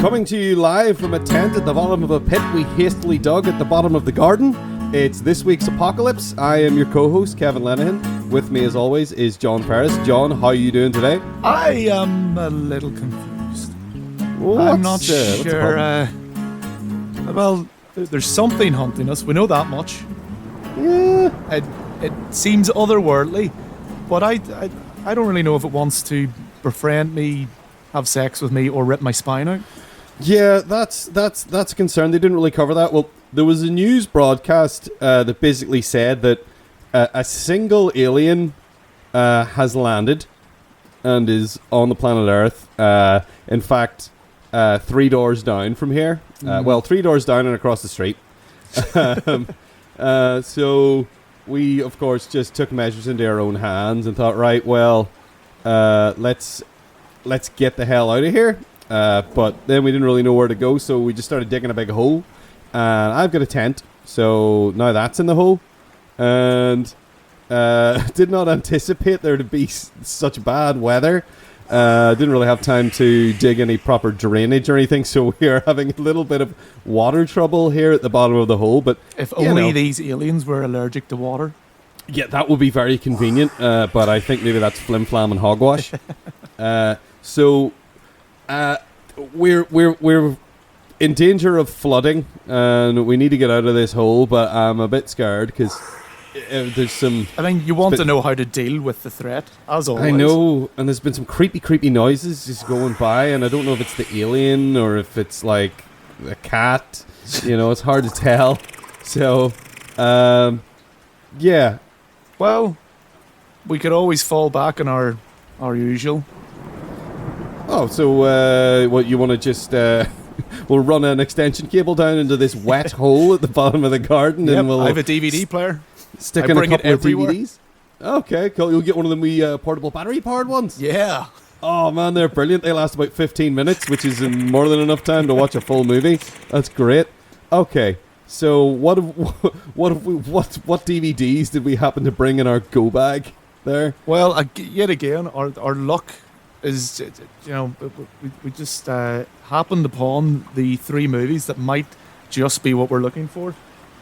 Coming to you live from a tent at the bottom of a pit we hastily dug at the bottom of the garden. It's this week's Apocalypse. I am your co-host, Kevin Lenihan. With me, as always, is John Ferris. John, how are you doing today? I am a little confused. I'm not sure. Well, there's something hunting us. We know that much. Yeah. It seems otherworldly, but I don't really know if it wants to befriend me, have sex with me, or rip my spine out. Yeah, that's a concern. They didn't really cover that. Well, there was a news broadcast that basically said that a single alien has landed and is on the planet Earth. In fact, 3 doors down from here. Well, 3 doors down and across the street. So we, of course, just took measures into our own hands and thought, right, well, let's get the hell out of here. But then we didn't really know where to go, so we just started digging a big hole. And I've got a tent, so now that's in the hole. And did not anticipate there to be such bad weather. Didn't really have time to dig any proper drainage or anything, so we are having a little bit of water trouble here at the bottom of the hole. But if only these aliens were allergic to water. Yeah, that would be very convenient, but I think maybe that's flim-flam and hogwash. So we're in danger of flooding, and we need to get out of this hole, but I'm a bit scared because there's some... I mean, you want to know how to deal with the threat, as always. I know, and there's been some creepy noises just going by, and I don't know if it's the alien or if it's like a cat. You know, it's hard to tell. So, yeah. Well, we could always fall back on our usual. Oh, so what, you want to just... we'll run an extension cable down into this wet hole at the bottom of the garden, and we'll... I have a DVD player. Stick in a couple of DVDs. Okay, cool. You'll get one of them portable battery-powered ones. Yeah. Oh, man, they're brilliant. They last about 15 minutes, which is more than enough time to watch a full movie. That's great. Okay, so what DVDs did we happen to bring in our go bag there? Well, yet again, our luck is, we just happened upon the 3 movies that might just be what we're looking for.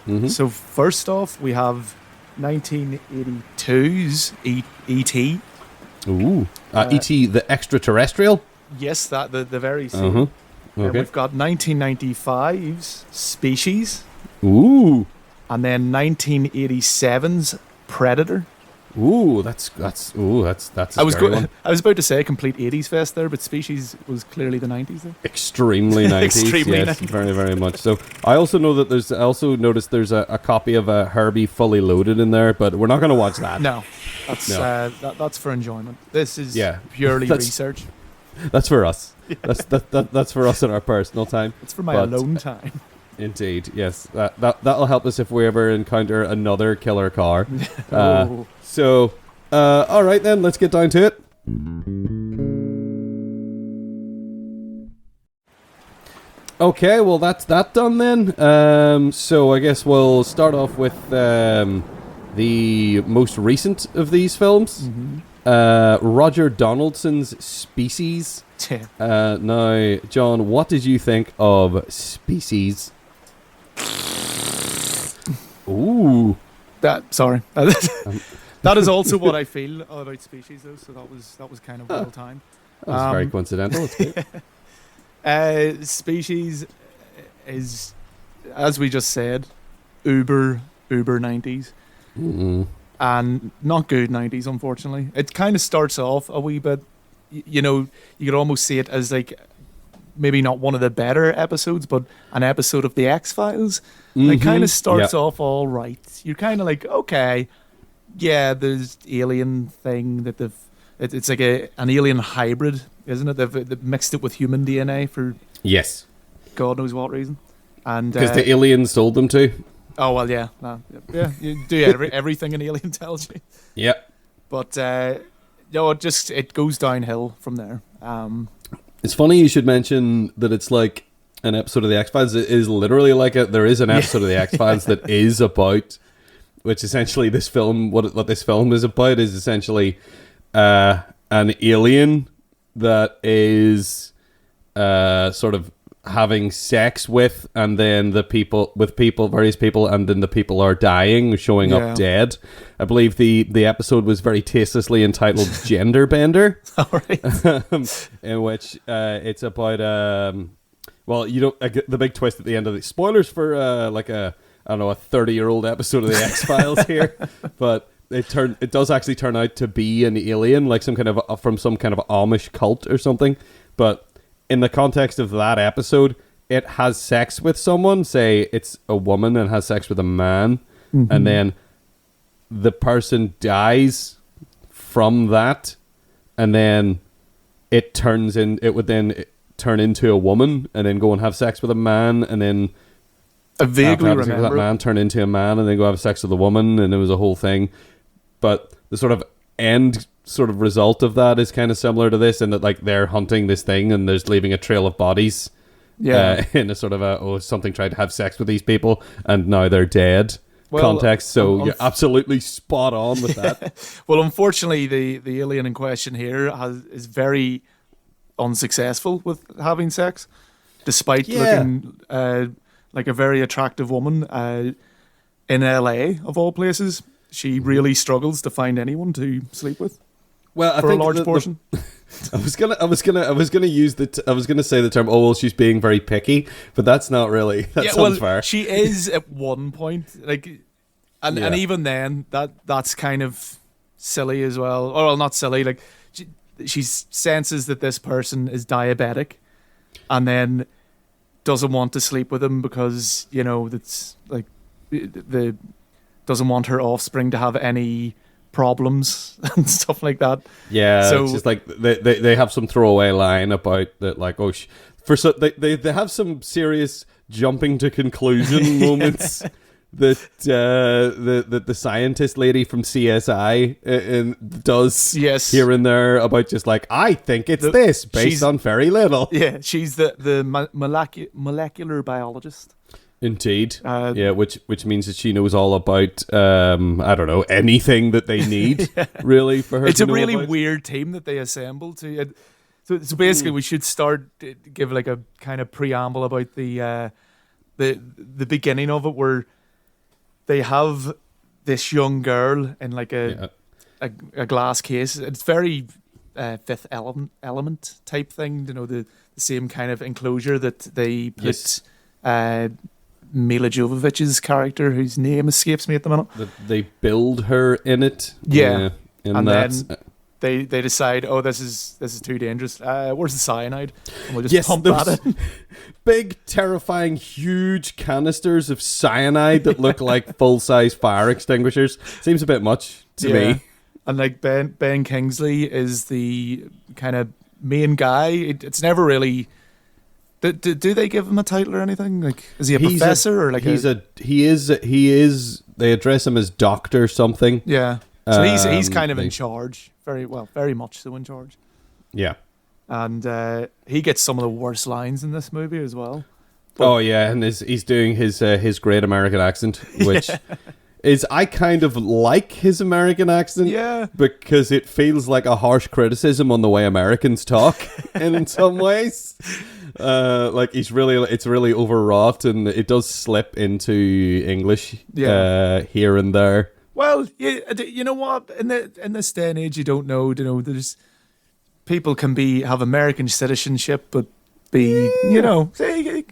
Mm-hmm. So first off, we have 1982's E.T. Ooh, E.T. the Extraterrestrial? Yes, the very same. Uh-huh. Okay. We've got 1995's Species. Ooh. And then 1987's Predator. Ooh, that's a scary one. I was about to say a complete 80s fest there, but Species was clearly the 90s though. Extremely 90s. Extremely yes, 90s. Very, very much. So I also know that there's a copy of Herbie Fully Loaded in there, but we're not going to watch that. No. That's for enjoyment. This is purely research. That's for us. That's for us in our personal time. It's for my alone time. Indeed, yes. That'll help us if we ever encounter another killer car. So, all right then, let's get down to it. Okay, well that's that done then. So I guess we'll start off with the most recent of these films. Mm-hmm. Roger Donaldson's Species. Now, John, what did you think of Species? Ooh. That is also what I feel about Species, though. So that was kind of well timed. That was very coincidental. It's good. Species is, as we just said, uber 90s, and not good 90s. Unfortunately, it kind of starts off a wee bit. You could almost see it as like maybe not one of the better episodes, but an episode of the X-Files. It kind of starts off all right. You're kind of like, okay, yeah, there's alien thing that it's like an alien hybrid, isn't it? They've mixed it with human DNA for God knows what reason, and because the aliens told them to. Oh well, yeah, you do everything an alien tells you. Yeah, but it goes downhill from there. It's funny you should mention that it's like an episode of the X-Files. It is literally like there is an episode of the X-Files that is about, which essentially this film, what this film is about is essentially an alien that is sort of having sex with, and then various people, and then the people are dying, showing up dead. I believe the episode was very tastelessly entitled Gender Bender. All right. In which it's about well, you don't the big twist at the end of the spoilers for like a 30-year-old episode of the X-Files here, but it does actually turn out to be an alien, like some kind of Amish cult or something. But in the context of that episode, it has sex with someone. Say it's a woman and has sex with a man, and then the person dies from that, and then it would then turn into a woman, and then go and have sex with a man, and then I vaguely remember that man turn into a man, and then go have sex with a woman, and it was a whole thing. But the sort of end sort of result of that is kind of similar to this, in that like they're hunting this thing and there's leaving a trail of bodies. In a sort of something tried to have sex with these people and now they're dead context. So you're absolutely spot on with that. Well, unfortunately, the alien in question here is very unsuccessful with having sex, despite looking like a very attractive woman in LA of all places. She really struggles to find anyone to sleep with. Well, for a large portion. I was gonna say the term. Oh well, she's being very picky, but that's not really. That sounds fair. She is at one point, and even then, that's kind of silly as well. Or well, not silly. Like she senses that this person is diabetic, and then doesn't want to sleep with him because that's like doesn't want her offspring to have any problems and stuff like that. Yeah, so it's just like they have some throwaway line about that, like they have some serious jumping to conclusion moments that the scientist lady from CSI does here and there about just like, I think it's this based on very little. Yeah, she's the molecular biologist. Indeed. Which means that she knows all about I don't know, anything that they need really for her. It's to a know really about. weird team that they assemble to. So basically, we should give like a kind of preamble about the beginning of it, where they have this young girl in like a glass case. It's very Fifth Element type thing. The same kind of enclosure that they put. Mila Jovovich's character, whose name escapes me at the minute. They build her in it. Yeah. And then they decide, this is too dangerous. Where's the cyanide? And we'll just pump that in. Big, terrifying, huge canisters of cyanide that look like full-size fire extinguishers. Seems a bit much to me. And like Ben Kingsley is the kind of main guy. It's never really... Do they give him a title or anything? Like, is he a professor or like he is. They address him as Doctor something. Yeah. So he's kind of in charge. Very much so in charge. Yeah. And he gets some of the worst lines in this movie as well. And he's doing his great American accent, which is, I kind of like his American accent, because it feels like a harsh criticism on the way Americans talk in some ways. Like it's really overwrought, and it does slip into English here and there. Well, you know what? In this day and age, you don't know. There's people can have American citizenship, but it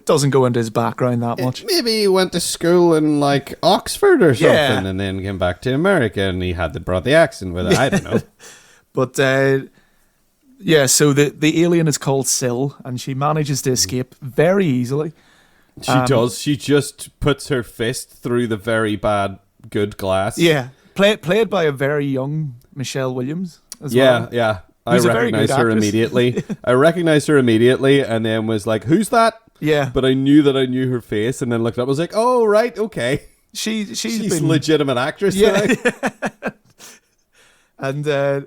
doesn't go into his background that much. Maybe he went to school in like Oxford or something, and then came back to America, and he brought the accent with it. I don't know, but. So the alien is called Syl, and she manages to escape very easily. She does. She just puts her fist through the very bad good glass. Yeah, played by a very young Michelle Williams as well. Yeah. I recognized her immediately. And then was like, "Who's that?" Yeah. But I knew her face, and then looked up. I was like, "Oh, right, okay." She's a legitimate actress. Yeah. And.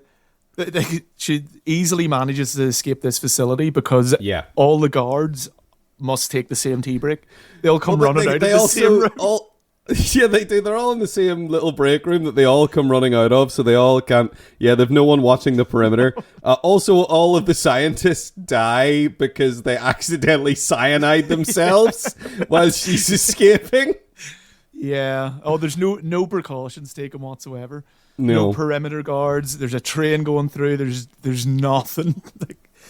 She easily manages to escape this facility because all the guards must take the same tea break. They all come running out of the same room. Yeah, they do. They're all in the same little break room that they all come running out of, so they all can't. Yeah, they've no one watching the perimeter. Also, all of the scientists die because they accidentally cyanide themselves while she's escaping. Yeah. Oh, there's no precautions taken whatsoever. No. No perimeter guards. There's a train going through. There's nothing.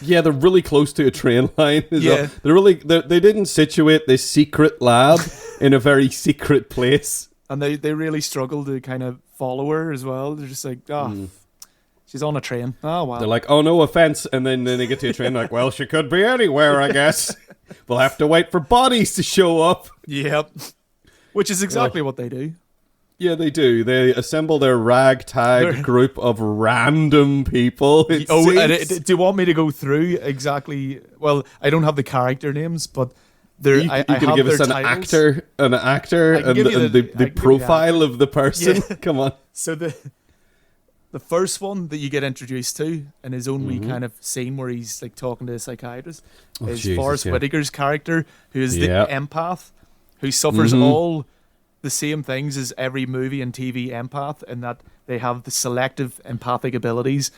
Yeah, they're really close to a train line. Yeah. They didn't situate this secret lab in a very secret place. And they really struggle to kind of follow her as well. They're just like, she's on a train. Oh, wow. They're like, oh, no offense. And then they get to a train like, well, she could be anywhere, I guess. We'll have to wait for bodies to show up. Yep. Which is exactly what they do. Yeah, they do. They assemble their ragtag group of random people. Do you want me to go through exactly? Well, I don't have the character names, but you can give us an actor, and the profile of the person. Yeah. Come on. So the first one that you get introduced to in his own wee kind of scene where he's like talking to a psychiatrist is Forrest Whitaker's character, who is the empath, who suffers all the same things as every movie and TV empath, in that they have the selective empathic abilities,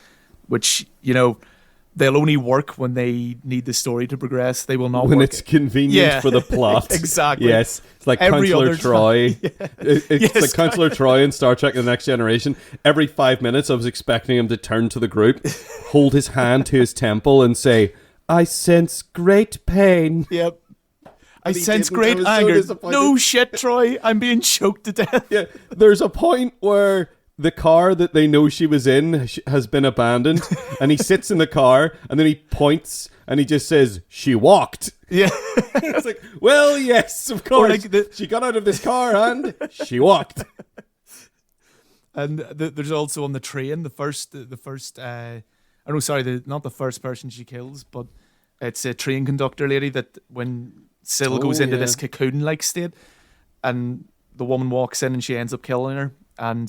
which, they'll only work when they need the story to progress. They will not when work. It's convenient for the plot. Exactly. Yes. It's like every Counselor Troy. Yeah. It's like Counselor Troy in Star Trek The Next Generation. Every 5 minutes I was expecting him to turn to the group, hold his hand to his temple and say, I sense great pain. Yep. I sense great anger. No shit, Troy. I'm being choked to death. Yeah, there's a point where the car that they know she was in has been abandoned, and he sits in the car, and then he points, and he just says, she walked. Yeah. It's like, well, yes, of course. She got out of this car, and she walked. And there's also on the train, not the first person she kills, but it's a train conductor lady that when Syl goes into this cocoon-like state, and the woman walks in and she ends up killing her, and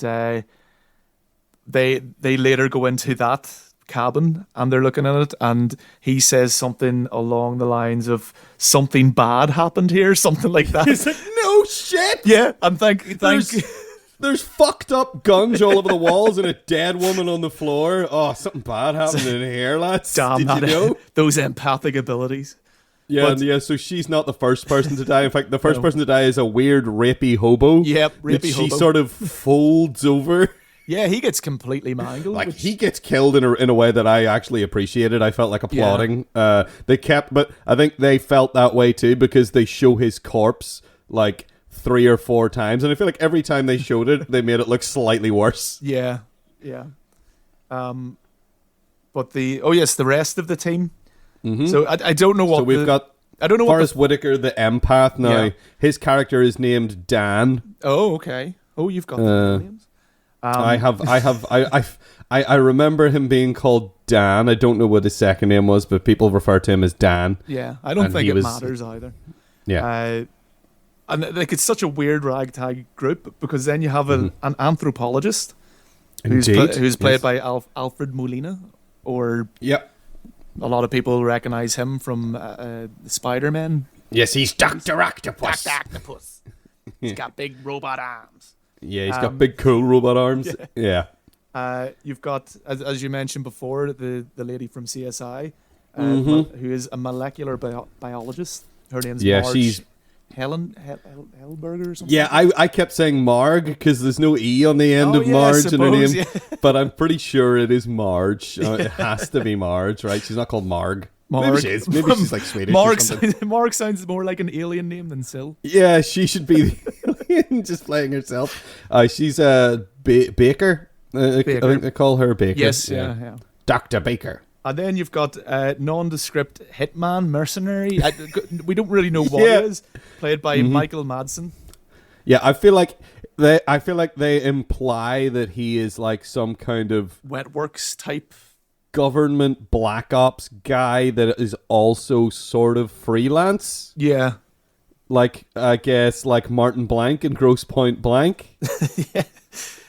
they later go into that cabin and they're looking at it, and he says something along the lines of something bad happened here, something like that. He's like, no shit. Yeah, and there's fucked up guns all over the walls and a dead woman on the floor. Oh, something bad happened in here, lads. Damn, did you know? Those empathic abilities. Yeah, so she's not the first person to die. In fact, the first person to die is a weird rapey hobo. Yep, rapey hobo. She sort of folds over. Yeah, he gets completely mangled. Like, he gets killed in a way that I actually appreciated. I felt like applauding. Yeah. But I think they felt that way too because they show his corpse like 3 or 4 times, and I feel like every time they showed it, they made it look slightly worse. Yeah. But the rest of the team. Mm-hmm. So I don't know what. So we've got. I don't know Forrest Whitaker, the empath. Now his character is named Dan. Oh, okay. Oh, you've got the names. I remember him being called Dan. I don't know what his second name was, but people refer to him as Dan. Yeah, I don't think it matters either. Yeah. And like it's such a weird ragtag group because then you have an anthropologist who's played by Alfred Molina, or a lot of people recognize him from the Spider-Man. Yes, he's Dr. Octopus. Dr. Octopus. He's got big robot arms. Yeah, he's got big cool robot arms. Yeah. You've got, as you mentioned before, the lady from CSI, who is a molecular biologist. Her name's Marge. She's Hellberger or something. Yeah, I kept saying Marg because there's no E on the end of Marge in her name. But I'm pretty sure it is Marge. It has to be Marge, right? She's not called Marg. Maybe she is. Maybe she's like Swedish or something. Marg sounds more like an alien name than Syl. Yeah, she should be the alien just playing herself. She's Baker. I think they call her Baker. Yes, yeah. Dr. Baker. And then you've got nondescript hitman mercenary. We don't really know what it is. Played by Michael Madsen. Yeah, I feel like they imply that he is like some kind of wet works type government black ops guy that is also sort of freelance. Yeah. Like, I guess, like Martin Blank in Grosse Pointe Blank. Yeah.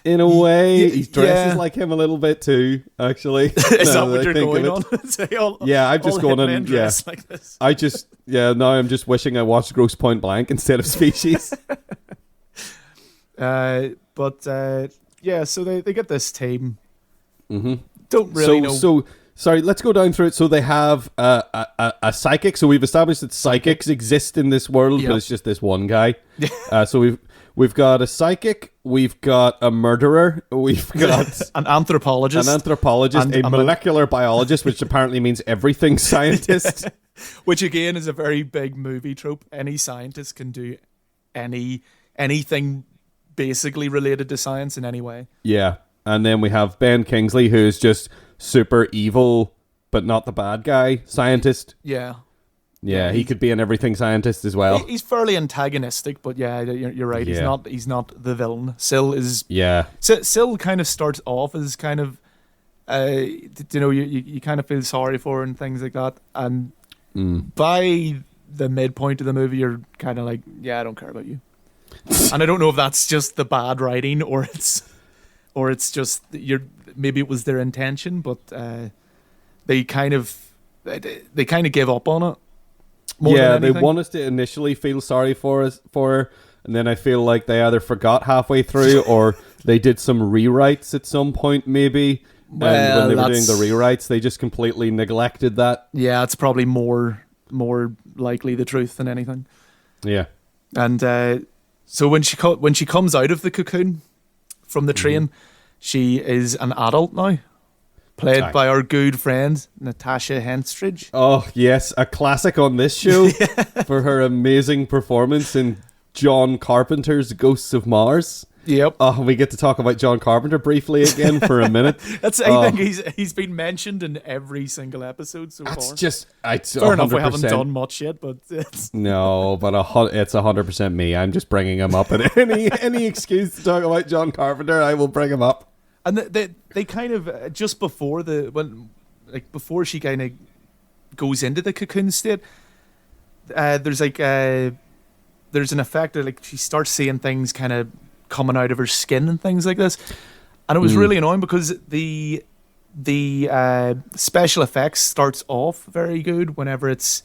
In a way, he dresses like him a little bit too, actually. Is that what you're going on? I'm just going on. Yeah. Like this. Now I'm just wishing I watched Grosse Pointe Blank instead of Species. Yeah, so they get this team. Mm-hmm. Don't really know. So sorry, let's go down through it. So they have a psychic. So we've established that psychics exist in this world, Yep. but it's just this one guy. So we've got a psychic, we've got a murderer, we've got an anthropologist, and a molecular biologist, which apparently means everything scientist. which again is a very big movie trope. Any scientist can do anything basically related to science in any way. Yeah. And then we have Ben Kingsley, who's just super evil, but not the bad guy scientist. Yeah. Yeah, he could be an everything scientist as well. He's fairly antagonistic, but yeah, you're right. Yeah. He's not the villain. Syl is. Yeah. Syl kind of starts off as kind of, you kind of feel sorry for her and things like that, and by the midpoint of the movie, you're kind of like, yeah, I don't care about you. And I don't know if that's just the bad writing or it's just maybe it was their intention, but they kind of give up on it. They want us to initially feel sorry for her, and then I feel like they either forgot halfway through or they did some rewrites at some point, maybe. Well, and when they were doing the rewrites, they just completely neglected that. Yeah, it's probably more likely the truth than anything. Yeah. And so when she comes out of the cocoon from the train, she is an adult now, played by our good friend Natasha Henstridge. Oh yes, a classic on this show for her amazing performance in John Carpenter's Ghosts of Mars. Yep. Oh, we get to talk about John Carpenter briefly again for a minute. I think he's been mentioned in every single episode so far. It's fair enough. We 100%. haven't done much yet, but it's... No, but it's 100% me. I'm just bringing him up, and any excuse to talk about John Carpenter, I will bring him up. And they kind of just before before she kind of goes into the cocoon state, there's an effect that like she starts seeing things kind of coming out of her skin and things like this, and it was really annoying because the special effects starts off very good whenever it's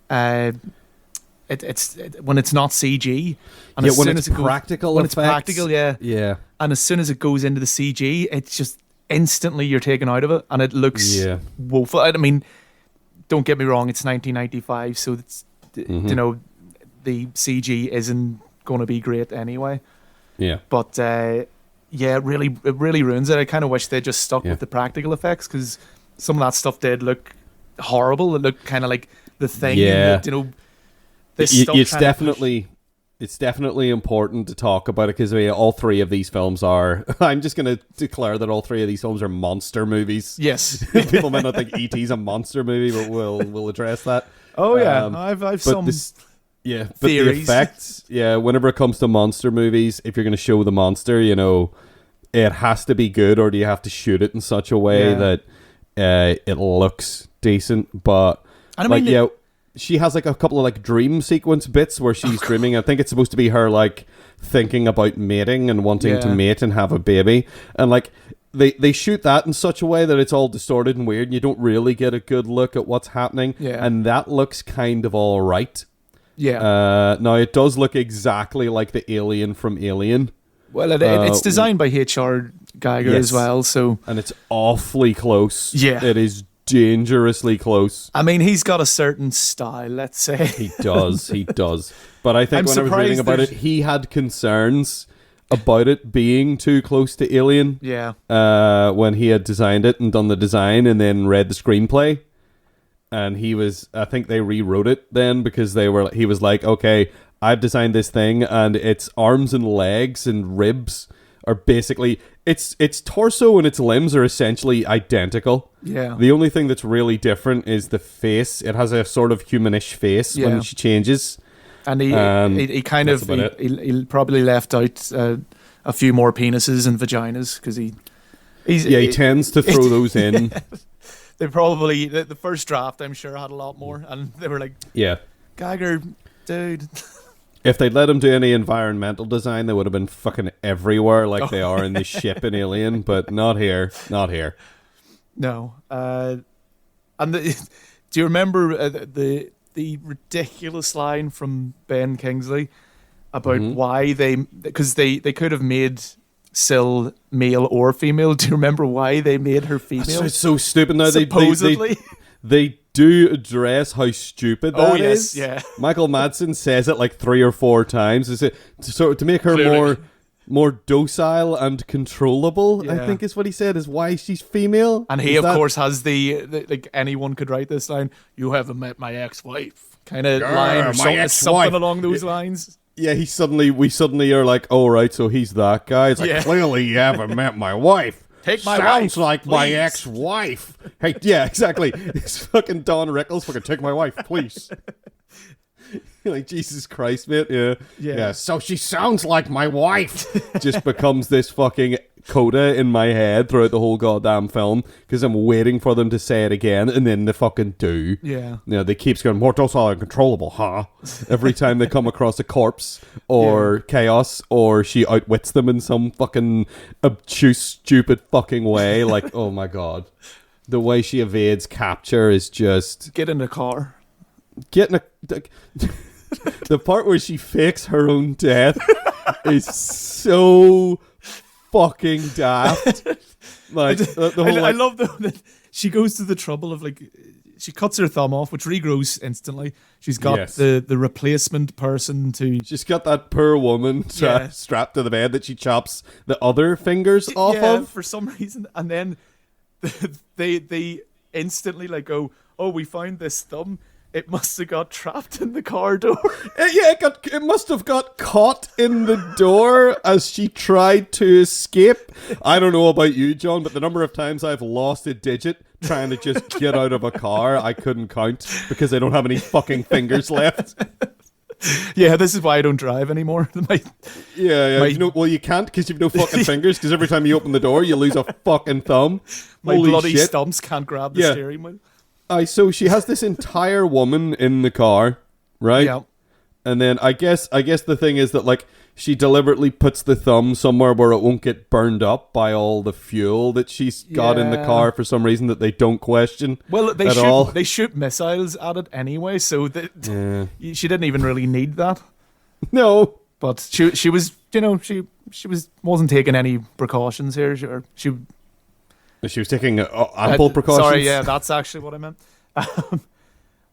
when it's not CG, and when it's practical when it's practical, yeah, and as soon as it goes into the CG, it's just instantly you're taken out of it, and it looks woeful. I mean, don't get me wrong, it's 1995, so it's the CG isn't going to be great anyway. Yeah, but it really ruins it. I kind of wish they just stuck with the practical effects because some of that stuff did look horrible. It looked kind of like The Thing. Yeah, and stuff. It's definitely important to talk about it because all three of these films are. I'm just going to declare that all three of these films are monster movies. Yes, people might not think E.T.'s a monster movie, but we'll address that. Oh yeah, I've some. Yeah, but theories. The effects, whenever it comes to monster movies, if you're going to show the monster, it has to be good, or do you have to shoot it in such a way that it looks decent? But she has like a couple of like dream sequence bits where she's dreaming. I think it's supposed to be her like thinking about mating and wanting to mate and have a baby, and like they shoot that in such a way that it's all distorted and weird, and you don't really get a good look at what's happening. Yeah, and that looks kind of all right. Yeah. Now it does look exactly like the alien from Alien. Well, it's designed by H.R. Giger as well, so and it's awfully close. Yeah, it is dangerously close. I mean, he's got a certain style, let's say. He does. But I think when I was reading about it, he had concerns about it being too close to Alien. Yeah. When he had designed it and done the design and then read the screenplay. And I think they rewrote it then because he was like, okay, I've designed this thing and its arms and legs and ribs are basically, its torso and its limbs are essentially identical. Yeah. The only thing that's really different is the face. It has a sort of humanish face when she changes. And he kind of, he probably left out a few more penises and vaginas because he tends to throw those in. They probably, the first draft, I'm sure, had a lot more. And they were like, Giger, dude. If they'd let him do any environmental design, they would have been fucking everywhere like they are in the ship in Alien. But not here. Not here. No. And do you remember the ridiculous line from Ben Kingsley about why because they could have made Syl male or female. Do you remember why they made her female? It's so stupid now. Supposedly. They do address how stupid that is. Yeah. Michael Madsen says it like 3 or 4 times. Is it to make her Clearly. more docile and controllable? Yeah. I think is what he said. Is why she's female. And he, of course, has the like anyone could write this line. You haven't met my ex-wife, kind of line or something along those lines. Yeah, we suddenly are like, oh right, so he's that guy. It's like clearly you haven't met my wife. Take my Sounds wife, like please. my ex-wife. Hey, yeah, exactly. It's fucking Don Rickles. Fucking take my wife, please. Like, Jesus Christ, mate. Yeah. So she sounds like my wife. Just becomes this fucking coda in my head throughout the whole goddamn film because I'm waiting for them to say it again, and then they fucking do. Yeah. You know, they keep going more docile and controllable, huh? Every time they come across a corpse or chaos, or she outwits them in some fucking obtuse, stupid fucking way. Like, oh my god. The way she evades capture is just... Get in the car. The part where she fakes her own death is so fucking daft. Like, I love that she goes to the trouble of like, she cuts her thumb off, which regrows instantly. She's got the replacement person to... She's got that poor woman strapped to the bed that she chops the other fingers off of. For some reason. And then they instantly like go, oh, we found this thumb. It must have got trapped in the car door. It must have got caught in the door as she tried to escape. I don't know about you, John, but the number of times I've lost a digit trying to just get out of a car, I couldn't count because I don't have any fucking fingers left. Yeah, this is why I don't drive anymore. You can't because you've no fucking fingers because every time you open the door, you lose a fucking thumb. My Holy bloody shit. stumps can't grab the steering wheel. So she has this entire woman in the car, right? Yeah. And then I guess the thing is that like she deliberately puts the thumb somewhere where it won't get burned up by all the fuel that she's got in the car for some reason that they don't question. Well, they shoot missiles at it anyway, so she didn't even really need that. No, but she was, wasn't taking any precautions here. She was taking ample precautions. Sorry, yeah, that's actually what I meant.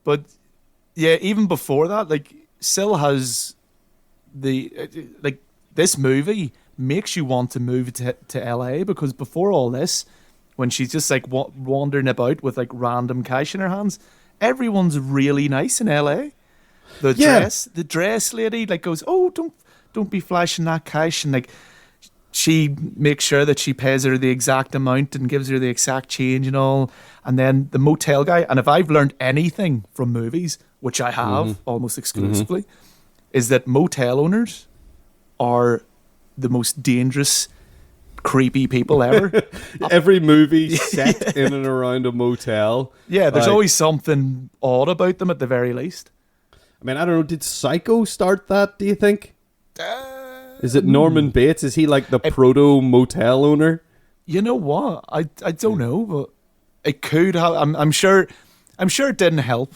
But yeah, even before that, like Syl has this movie makes you want to move to LA because before all this, when she's just like wandering about with like random cash in her hands, everyone's really nice in LA. The dress lady like goes, oh, don't be flashing that cash, and like. She makes sure that she pays her the exact amount and gives her the exact change and all. And then the motel guy, and if I've learned anything from movies, which I have almost exclusively, is that motel owners are the most dangerous, creepy people ever. Every movie set in and around a motel. Yeah, there's always something odd about them at the very least. I mean, I don't know, did Psycho start that, do you think? Is it Norman Bates? Is he like the proto motel owner? You know what? I don't know, but it could have. I'm sure it didn't help.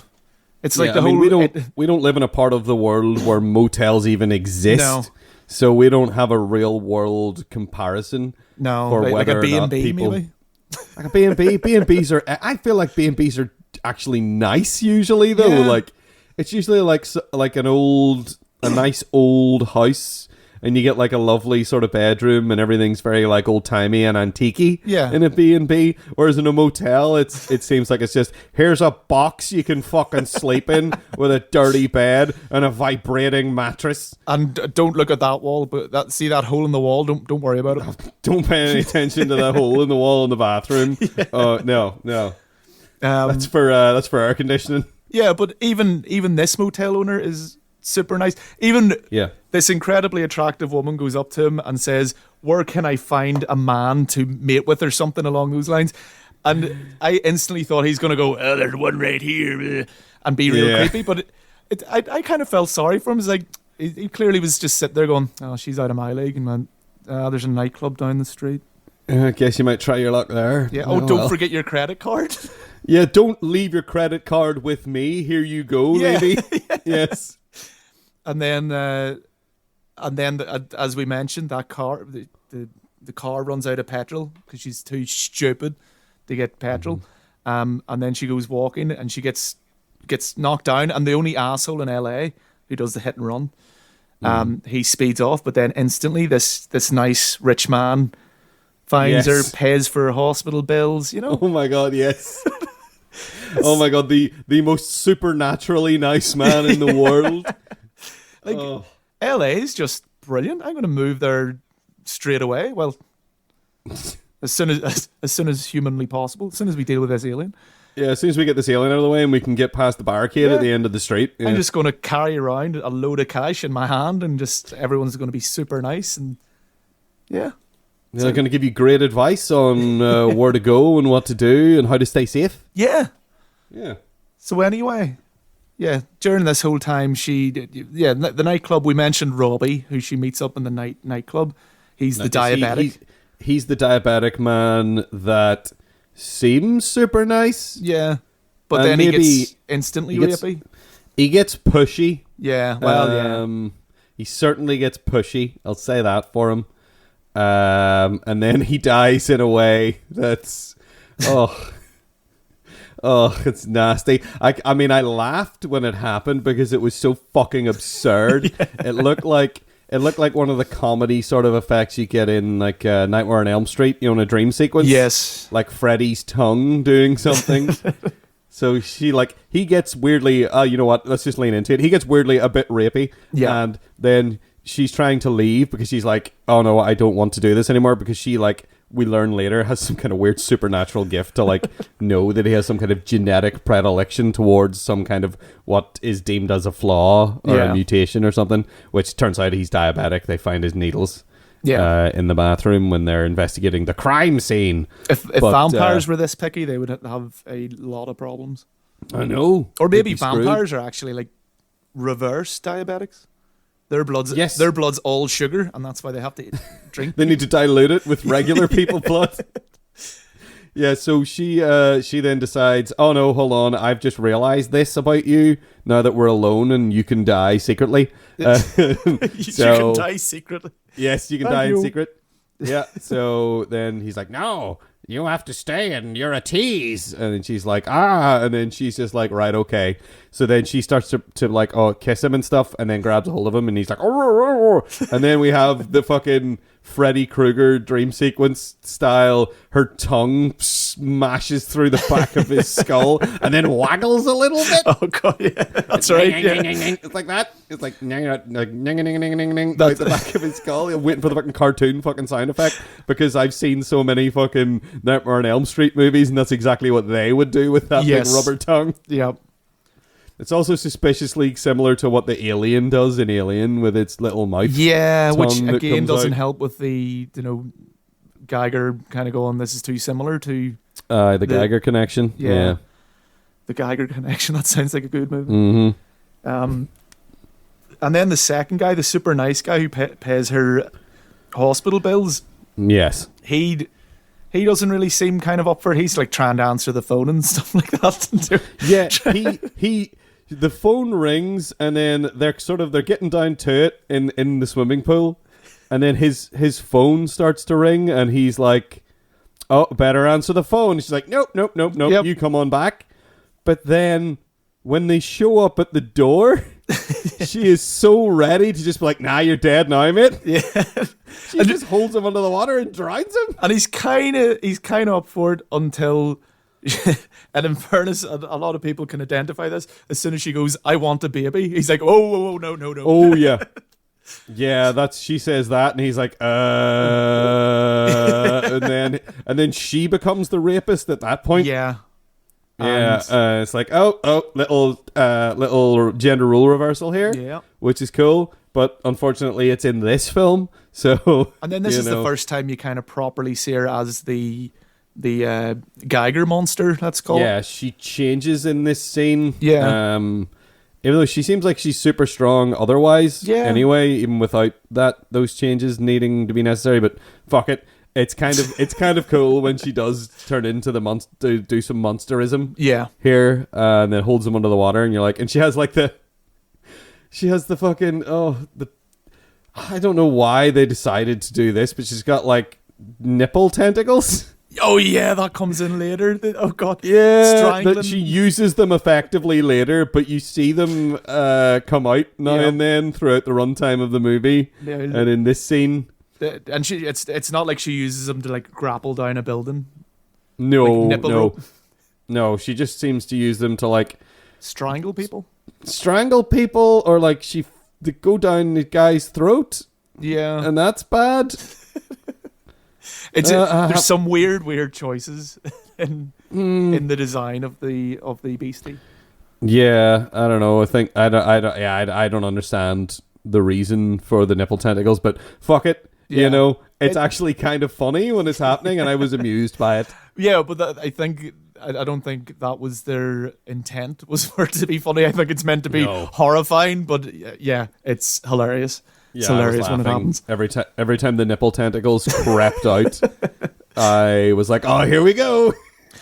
It's like we don't live in a part of the world where motels even exist. No. So we don't have a real world comparison. No, for like whether a B&B or not people, maybe. Like a B&B. B&Bs are. I feel like B&Bs are actually nice usually though. Yeah. Like it's usually like a nice old house. And you get like a lovely sort of bedroom and everything's very like old timey and antique-y in a B&B. Whereas in a motel, it seems like it's just, here's a box you can fucking sleep in with a dirty bed and a vibrating mattress. And don't look at that wall, but see that hole in the wall? Don't worry about it. Don't pay any attention to that hole in the wall in the bathroom. No. That's for air conditioning. Yeah, but even this motel owner is super nice. Even this incredibly attractive woman goes up to him and says, where can I find a man to mate with or something along those lines? And I instantly thought he's going to go, oh, there's one right here, and be real creepy. But I kind of felt sorry for him. It's like, he clearly was just sitting there going, oh, she's out of my league. And went, there's a nightclub down the street. I guess you might try your luck there. Yeah. Don't forget your credit card. Yeah, don't leave your credit card with me. Here you go, lady. Yes. And then And then, as we mentioned, that car, the car runs out of petrol because she's too stupid to get petrol. And then she goes walking and she gets knocked down. And the only asshole in LA who does the hit and run, he speeds off. But then instantly, this nice rich man finds her, pays for her hospital bills. You know? Oh my god, yes. Oh my god, the most supernaturally nice man in the world. LA is just brilliant. I'm going to move there straight away. Well, as soon as humanly possible. As soon as we deal with this alien. Yeah, as soon as we get this alien out of the way and we can get past the barricade at the end of the street. Yeah. I'm just going to carry around a load of cash in my hand and just everyone's going to be super nice and yeah. They're going to give you great advice on where to go and what to do and how to stay safe. Yeah. Yeah. So anyway, during this whole time, the nightclub, we mentioned Robbie, who she meets up in the nightclub. He's the diabetic. He's the diabetic man that seems super nice. Yeah. But then he gets instantly rapey. He gets pushy. Yeah, well, He certainly gets pushy. I'll say that for him. And then he dies in a way that's... it's nasty. I mean, I laughed when it happened because it was so fucking absurd. It looked like one of the comedy sort of effects you get in like Nightmare on Elm Street, in a dream sequence. Yes. Like Freddy's tongue doing something. So he gets weirdly, you know what, let's just lean into it. He gets weirdly a bit rapey. Yeah. And then she's trying to leave because she's like, oh no, I don't want to do this anymore, because she, like, we learn later, has some kind of weird supernatural gift to, like, know that he has some kind of genetic predilection towards some kind of what is deemed as a flaw or a mutation or something, which turns out he's diabetic. They find his needles in the bathroom when they're investigating the crime scene. If vampires were this picky, they would have a lot of problems. I know. Or maybe vampires are actually, like, reverse diabetics. Their blood's all sugar, and that's why they have to drink. They need to dilute it with regular people's blood. Yeah, so she then decides, oh no, hold on, I've just realized this about you, now that we're alone and you can die secretly. You can die secretly. Yes, you can die in secret. Yeah, so then he's like, no, you have to stay and you're a tease. And then she's like, and then she's just like, right, okay. So then she starts to like, kiss him and stuff, and then grabs a hold of him, and he's like, and then we have the fucking Freddy Krueger dream sequence style. Her tongue smashes through the back of his skull and then waggles a little bit. Oh god, yeah, that's right. It's like that. It's like out the back of his skull. I'm waiting for the fucking cartoon fucking sound effect, because I've seen so many fucking Nightmare on Elm Street movies, and that's exactly what they would do with that big rubber tongue. Yep. It's also suspiciously similar to what the alien does in Alien with its little mouth. Yeah, which again doesn't help with the, Geiger kind of going, this is too similar to... the Geiger connection. Yeah. The Geiger connection, that sounds like a good movie. Mm-hmm. And then the second guy, the super nice guy who pays her hospital bills. Yes. He doesn't really seem kind of up for it. He's like trying to answer the phone and stuff like that. Yeah, the phone rings, and then they're getting down to it in the swimming pool, and then his phone starts to ring, and he's like, oh, better answer the phone. She's like, nope, yep. You come on back. But then when they show up at the door, she is so ready to just be like, nah, you're dead now, mate. Yeah. She just holds him under the water and drowns him. And he's kind of up for it until... And in fairness, a lot of people can identify this. As soon as she goes, I want a baby, he's like, oh, no. Oh, yeah. Yeah, she says that, and he's like, and then she becomes the rapist at that point. Yeah. Yeah, it's like, little gender role reversal here. Yeah. Which is cool, but unfortunately it's in this film, so... And then this is the first time you kind of properly see her as the Geiger monster, that's called. Yeah, she changes in this scene. Yeah. Even though she seems like she's super strong otherwise. Yeah. Anyway, even without those changes needing to be necessary, but fuck it. It's kind of cool when she does turn into the monster, do some monsterism. Yeah. Here, and then holds him under the water, and you're like, and she has the fucking I don't know why they decided to do this, but she's got like nipple tentacles. Oh yeah, that comes in later. Oh god. Yeah, Strangling. that she uses them effectively later, but you see them come out now and then throughout the runtime of the movie. Yeah. And in this scene, and it's not like she uses them to like grapple down a building. no, Like nipple no, rope. no. She just seems to use them to like Strangle people. strangle people, or like they go down the guy's throat, Yeah. and that's bad. There's some weird choices in the design of the beastie. Yeah, I don't know. I think I don't understand the reason for the nipple tentacles, but fuck it. Yeah. You know, it's actually kind of funny when it's happening, and I was amused by it. Yeah, but I don't think that was their intent, was for it to be funny. I think it's meant to be horrifying, but yeah, it's hilarious. It's hilarious when it happens. Every time the nipple tentacles crept out, I was like, "Oh, here we go!"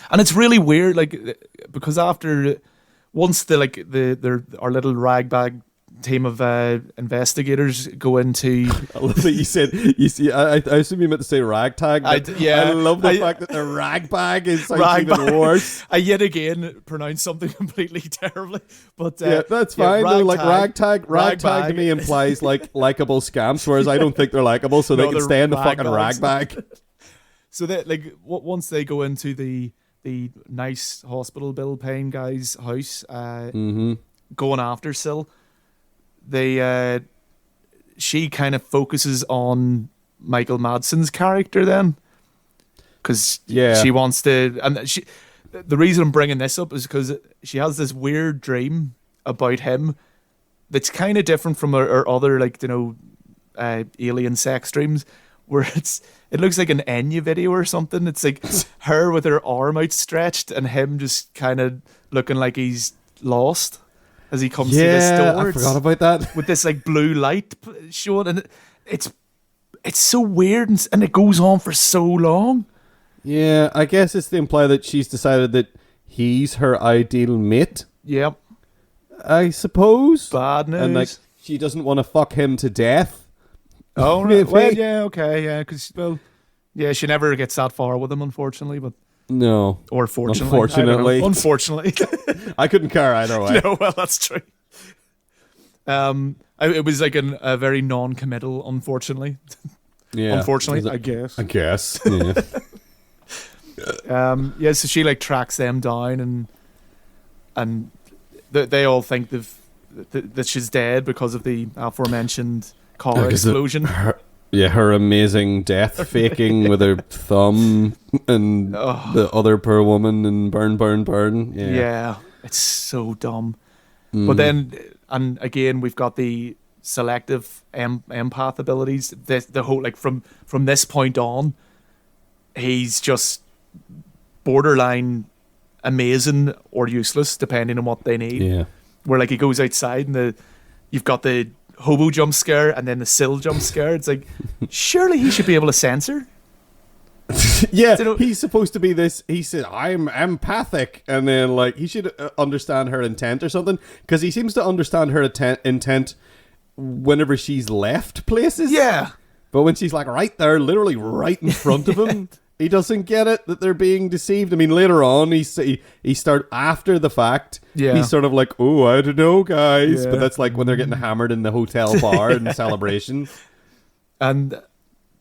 And it's really weird, like because once our little ragbag team of investigators go into. I love that you said. You see, I assume you meant to say ragtag. I love the fact that the ragbag is even worse. I yet again pronounced something completely terribly, but yeah, that's fine. They're like ragtag to me implies like likable scamps, whereas I don't think they're likable, so they can stay in the fucking ragbag. So that like once they go into the nice hospital bill paying guy's house, going after Syl. She kind of focuses on Michael Madsen's character then, because she wants to, and the reason I'm bringing this up is because she has this weird dream about him that's kind of different from her other, like, you know, alien sex dreams, where it looks like an Enya video or something. It's like her with her arm outstretched and him just kind of looking like he's lost as he comes to this door. I forgot about that. With this like blue light showing, and it's so weird, and it goes on for so long. Yeah, I guess it's to imply that she's decided that he's her ideal mate. Yep. I suppose. Bad news. And like she doesn't want to fuck him to death. Oh, right. Well, yeah, okay, yeah, because she never gets that far with him, unfortunately, but. No. Or fortunately. Unfortunately. Unfortunately. I couldn't care either way. No, well, that's true. It was like a very non-committal, unfortunately. Yeah. Unfortunately, I guess. Yeah. So she like tracks them down, and they all think that she's dead because of the aforementioned car explosion. Her amazing death faking with her thumb and the other poor woman and burn. Yeah, it's so dumb. But then, and again, we've got the selective empath abilities. The whole, like, from this point on, he's just borderline amazing or useless, depending on what they need. Yeah. Where, like, he goes outside and you've got the hobo jump scare and then the Syl jump scare. It's like, surely he should be able to censor. Yeah, he's supposed to be this. He said, "I'm empathic," and then like he should understand her intent or something, because he seems to understand her intent whenever she's left places. Yeah, but when she's like right there, literally right in front of him, he doesn't get it that they're being deceived. I mean, later on, he start after the fact. Yeah, he's sort of like, "Oh, I don't know, guys," but that's like when they're getting hammered in the hotel bar in celebration. And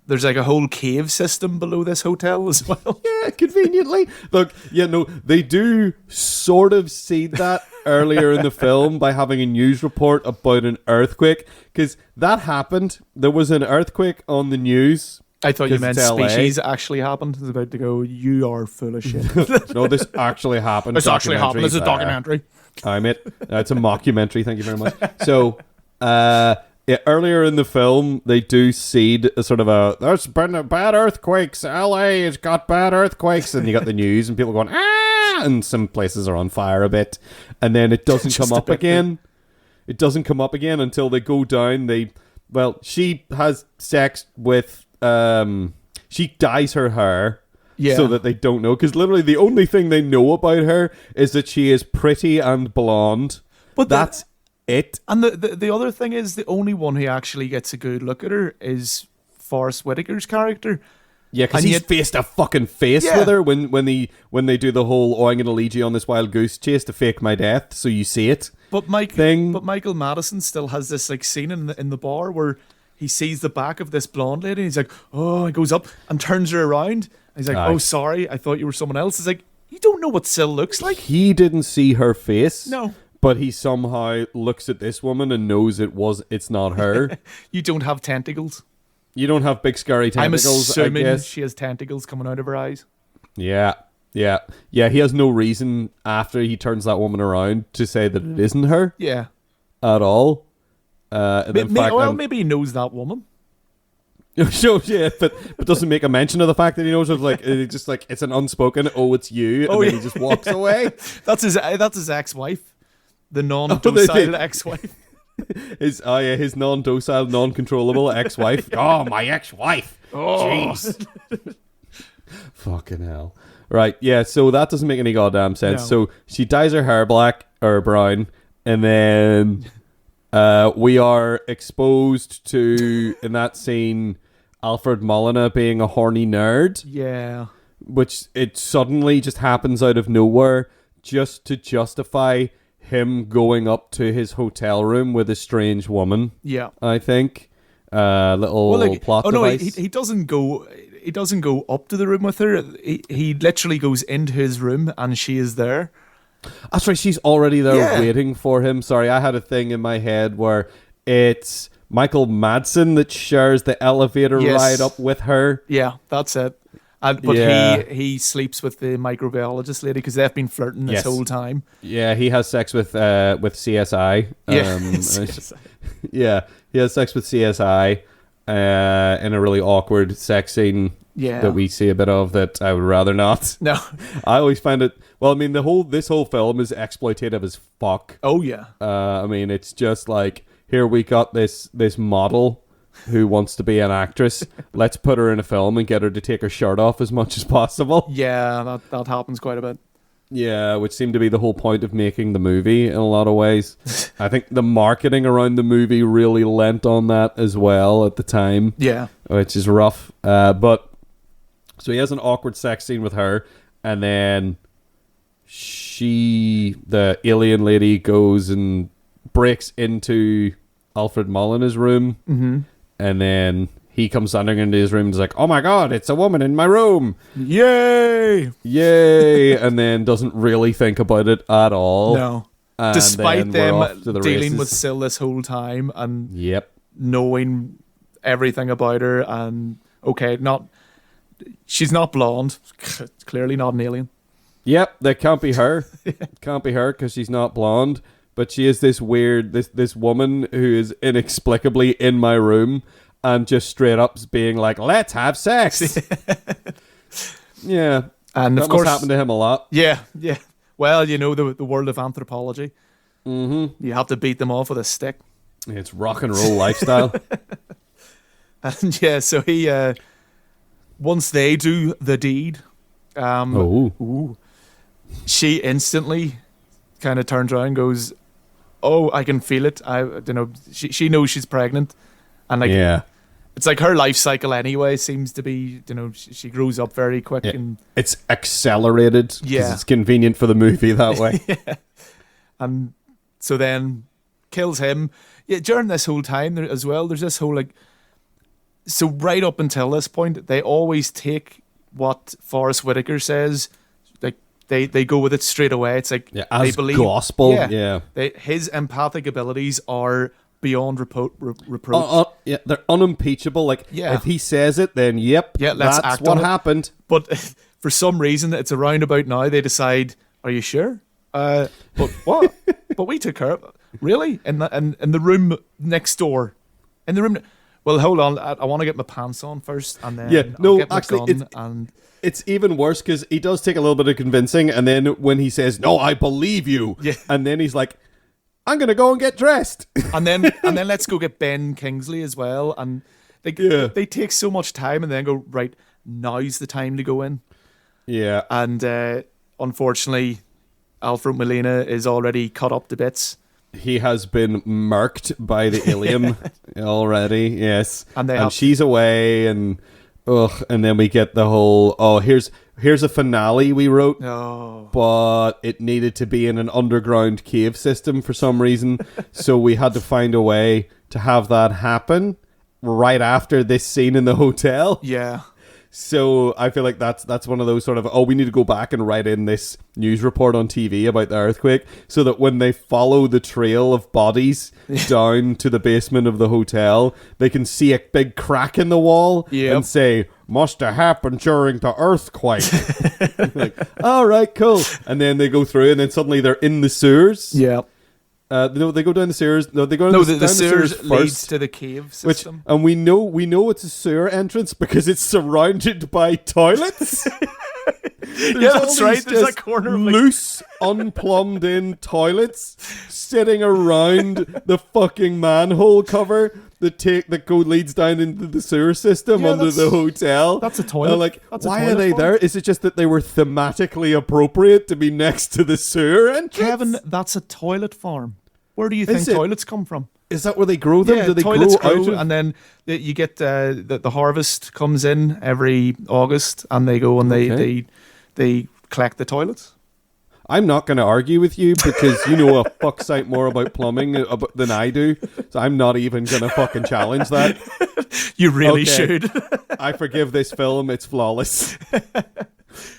there's like a whole cave system below this hotel as well. Yeah, conveniently. Look, they do sort of seed that earlier in the film by having a news report about an earthquake, because that happened. There was an earthquake on the news. I thought you meant species actually happened. I was about to go, you are full of shit. No, this actually happened. This actually happened. It's a documentary. It's a mockumentary. Thank you very much. So, earlier in the film, they do seed a sort of there's been bad earthquakes. LA has got bad earthquakes. And you got the news and people going, ah! And some places are on fire a bit. And then it doesn't come up again. It doesn't come up again until they go down. She has sex with, she dyes her hair. Yeah. So that they don't know. Because literally the only thing they know about her is that she is pretty and blonde. But that's it. And the other thing is, the only one who actually gets a good look at her is Forrest Whitaker's character. Yeah, because he's face to fucking face with her when they do the whole, oh, I'm going to lead you on this wild goose chase to fake my death, so you see it. But Michael Madison still has this like scene in the bar where he sees the back of this blonde lady and he's like, oh, he goes up and turns her around. And he's like, oh, sorry, I thought you were someone else. It's like, you don't know what Syl looks like. He didn't see her face. No. But he somehow looks at this woman and knows it's not her. You don't have tentacles. You don't have big scary tentacles. I'm assuming I guess. she has tentacles coming out of her eyes. Yeah. He has no reason after he turns that woman around to say that it isn't her. Yeah. At all. Maybe he knows that woman. So yeah, but doesn't make a mention of the fact that he knows. It's just like it's an unspoken. Oh, it's you, and then he just walks away. That's his ex-wife, the non-docile ex-wife. His non-docile, non-controllable ex-wife. Oh, my ex-wife. Oh, jeez. Fucking hell. Right, yeah. So that doesn't make any goddamn sense. No. So she dyes her hair black or brown, and then we are exposed to in that scene Alfred Molina being a horny nerd. Yeah. Which it suddenly just happens out of nowhere, just to justify him going up to his hotel room with a strange woman. Yeah, I think plot device. He doesn't go. He doesn't go up to the room with her. He literally goes into his room and she is there. That's right. She's already there waiting for him. Sorry, I had a thing in my head where it's Michael Madsen that shares the elevator ride up with her. Yeah, that's it. But he sleeps with the microbiologist lady because they've been flirting this whole time. Yeah, he has sex with CSI. Yeah, he has sex with CSI in a really awkward sex scene that we see a bit of that I would rather not. No. I always find it... Well, I mean, this whole film is exploitative as fuck. Oh, yeah. I mean, it's just like, here we got this model who wants to be an actress. Let's put her in a film and get her to take her shirt off as much as possible. Yeah, that happens quite a bit. Yeah, which seemed to be the whole point of making the movie in a lot of ways. I think the marketing around the movie really lent on that as well at the time. Yeah. Which is rough. But so he has an awkward sex scene with her, and then the alien lady, goes and breaks into Alfred Molina's room. Mm-hmm. And then he comes wandering into his room and is like, oh my god, it's a woman in my room. Yay! And then doesn't really think about it at all. No. And despite them dealing races. with Syl this whole time and knowing everything about her and, she's not blonde. Clearly not an alien. Yep, that can't be her. Can't be her because she's not blonde. But she is this weird, this woman who is inexplicably in my room and just straight up being like, let's have sex. Yeah. And that of course, must happen to him a lot. Yeah. Well, you know, the world of anthropology. Mm-hmm. You have to beat them off with a stick. It's rock and roll lifestyle. And so he, once they do the deed, she instantly kind of turns around and goes, oh, I can feel it. She knows she's pregnant, and it's like her life cycle anyway seems to be, she grows up very quick and it's accelerated because it's convenient for the movie that way. And so then kills him. Yeah, during this whole time there as well, there's this whole so right up until this point, they always take what Forrest Whitaker says. They go with it straight away. It's like as they believe gospel. His empathic abilities are beyond reproach. They're unimpeachable. If he says it, then let's that's act what on happened. But for some reason, it's around about now they decide, are you sure? But what? But we took care of it. Really? In the room next door. In the room. Well, hold on. I want to get my pants on first, and then I'll get my gun. It's even worse because he does take a little bit of convincing, and then when he says, no, I believe you, and then he's like, I'm going to go and get dressed. And then let's go get Ben Kingsley as well. And they take so much time and then go, right, now's the time to go in. Yeah. And unfortunately, Alfred Molina is already cut up to bits. he has been murked by the alien already. Yes, and she's away, and then we get the whole here's a finale we wrote, but it needed to be in an underground cave system for some reason, so we had to find a way to have that happen right after this scene in the hotel. Yeah. So I feel like that's one of those sort of, we need to go back and write in this news report on TV about the earthquake, so that when they follow the trail of bodies down to the basement of the hotel, they can see a big crack in the wall and say, must have happened during the earthquake. Like, all right, cool. And then they go through, and then suddenly they're in the sewers. Yeah. No, they go down the sewers. No, they go down the sewers first. Leads to the cave system. And we know it's a sewer entrance because it's surrounded by toilets. Yeah, that's right. There's that corner of loose, unplumbed in toilets sitting around the fucking manhole cover that leads down into the sewer system under the hotel. That's a toilet. Why are they there? Is it just that they were thematically appropriate to be next to the sewer entrance? Kevin, that's a toilet farm. Where do you think toilets come from? Is that where they grow them? Yeah, do they toilets grow out of? And then you get the harvest comes in every August, and they go and they collect the toilets. I'm not going to argue with you because you know a fuck sight more about plumbing than I do, so I'm not even going to fucking challenge that. You really should. I forgive this film; it's flawless.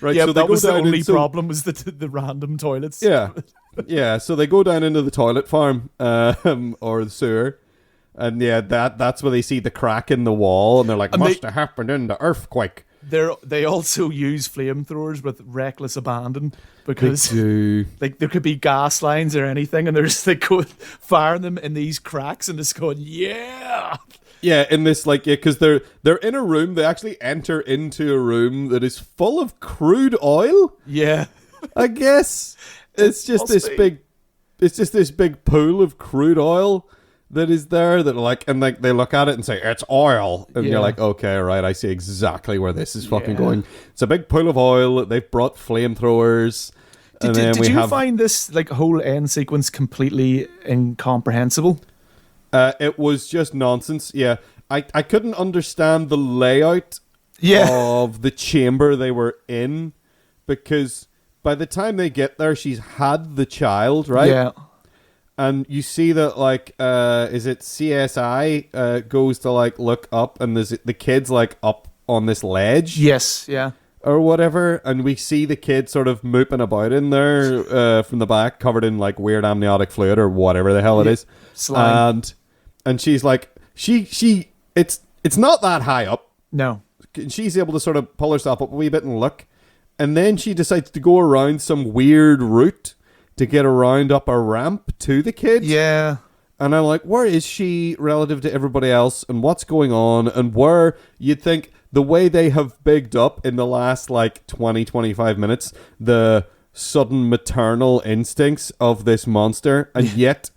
Right, yeah, so that was the only problem was the random toilets. Yeah. So they go down into the toilet farm or the sewer, and that's where they see the crack in the wall, and they're like, "Must have happened in the earthquake." They also use flamethrowers with reckless abandon because like there could be gas lines or anything, and they're just like firing them in these cracks and just going, in this because they're in a room. They actually enter into a room that is full of crude oil. Yeah, I guess it's just this big pool of crude oil that is there that they look at it and say it's oil, and you're like, okay, right, I see exactly where this is fucking going. It's a big pool of oil. They've brought flamethrowers. Did you find this whole end sequence completely incomprehensible? It was just nonsense. Yeah, I couldn't understand the layout of the chamber they were in, because by the time they get there, she's had the child, right? Yeah. And you see that, is it CSI goes to, look up, and there's the kid's, up on this ledge? Yes, yeah. Or whatever, and we see the kid sort of mooping about in there from the back, covered in, weird amniotic fluid or whatever the hell it is. Slime. And she's like, it's not that high up. No. She's able to sort of pull herself up a wee bit and look. And then she decides to go around some weird route to get around up a ramp to the kid. Yeah. And I'm like, where is she relative to everybody else, and what's going on, and where you'd think the way they have bigged up in the last 20-25 minutes the sudden maternal instincts of this monster, and yet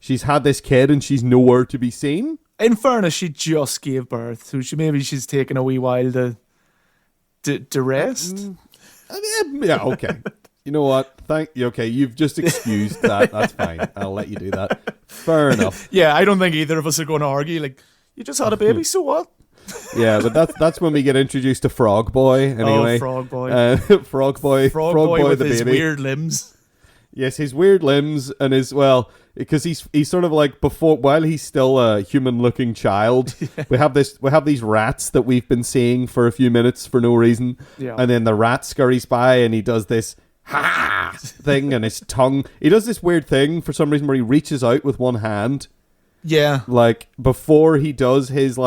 she's had this kid and she's nowhere to be seen. In fairness, she just gave birth, so she's taken a wee while to rest. Yeah, okay. You know what? Thank you. Okay, you've just excused that. That's fine. I'll let you do that. Fair enough. Yeah, I don't think either of us are going to argue. You just had a baby, so what? Yeah, but that's when we get introduced to Frog Boy. Anyway, Frog Boy. Frog Boy with the his baby. weird limbs. Yes, his weird limbs and because he's sort of while he's still a human-looking child, we have these rats that we've been seeing for a few minutes for no reason, and then the rat scurries by and he does this thing, and his tongue. He does this weird thing for some reason where he reaches out with one hand. Yeah, before he does his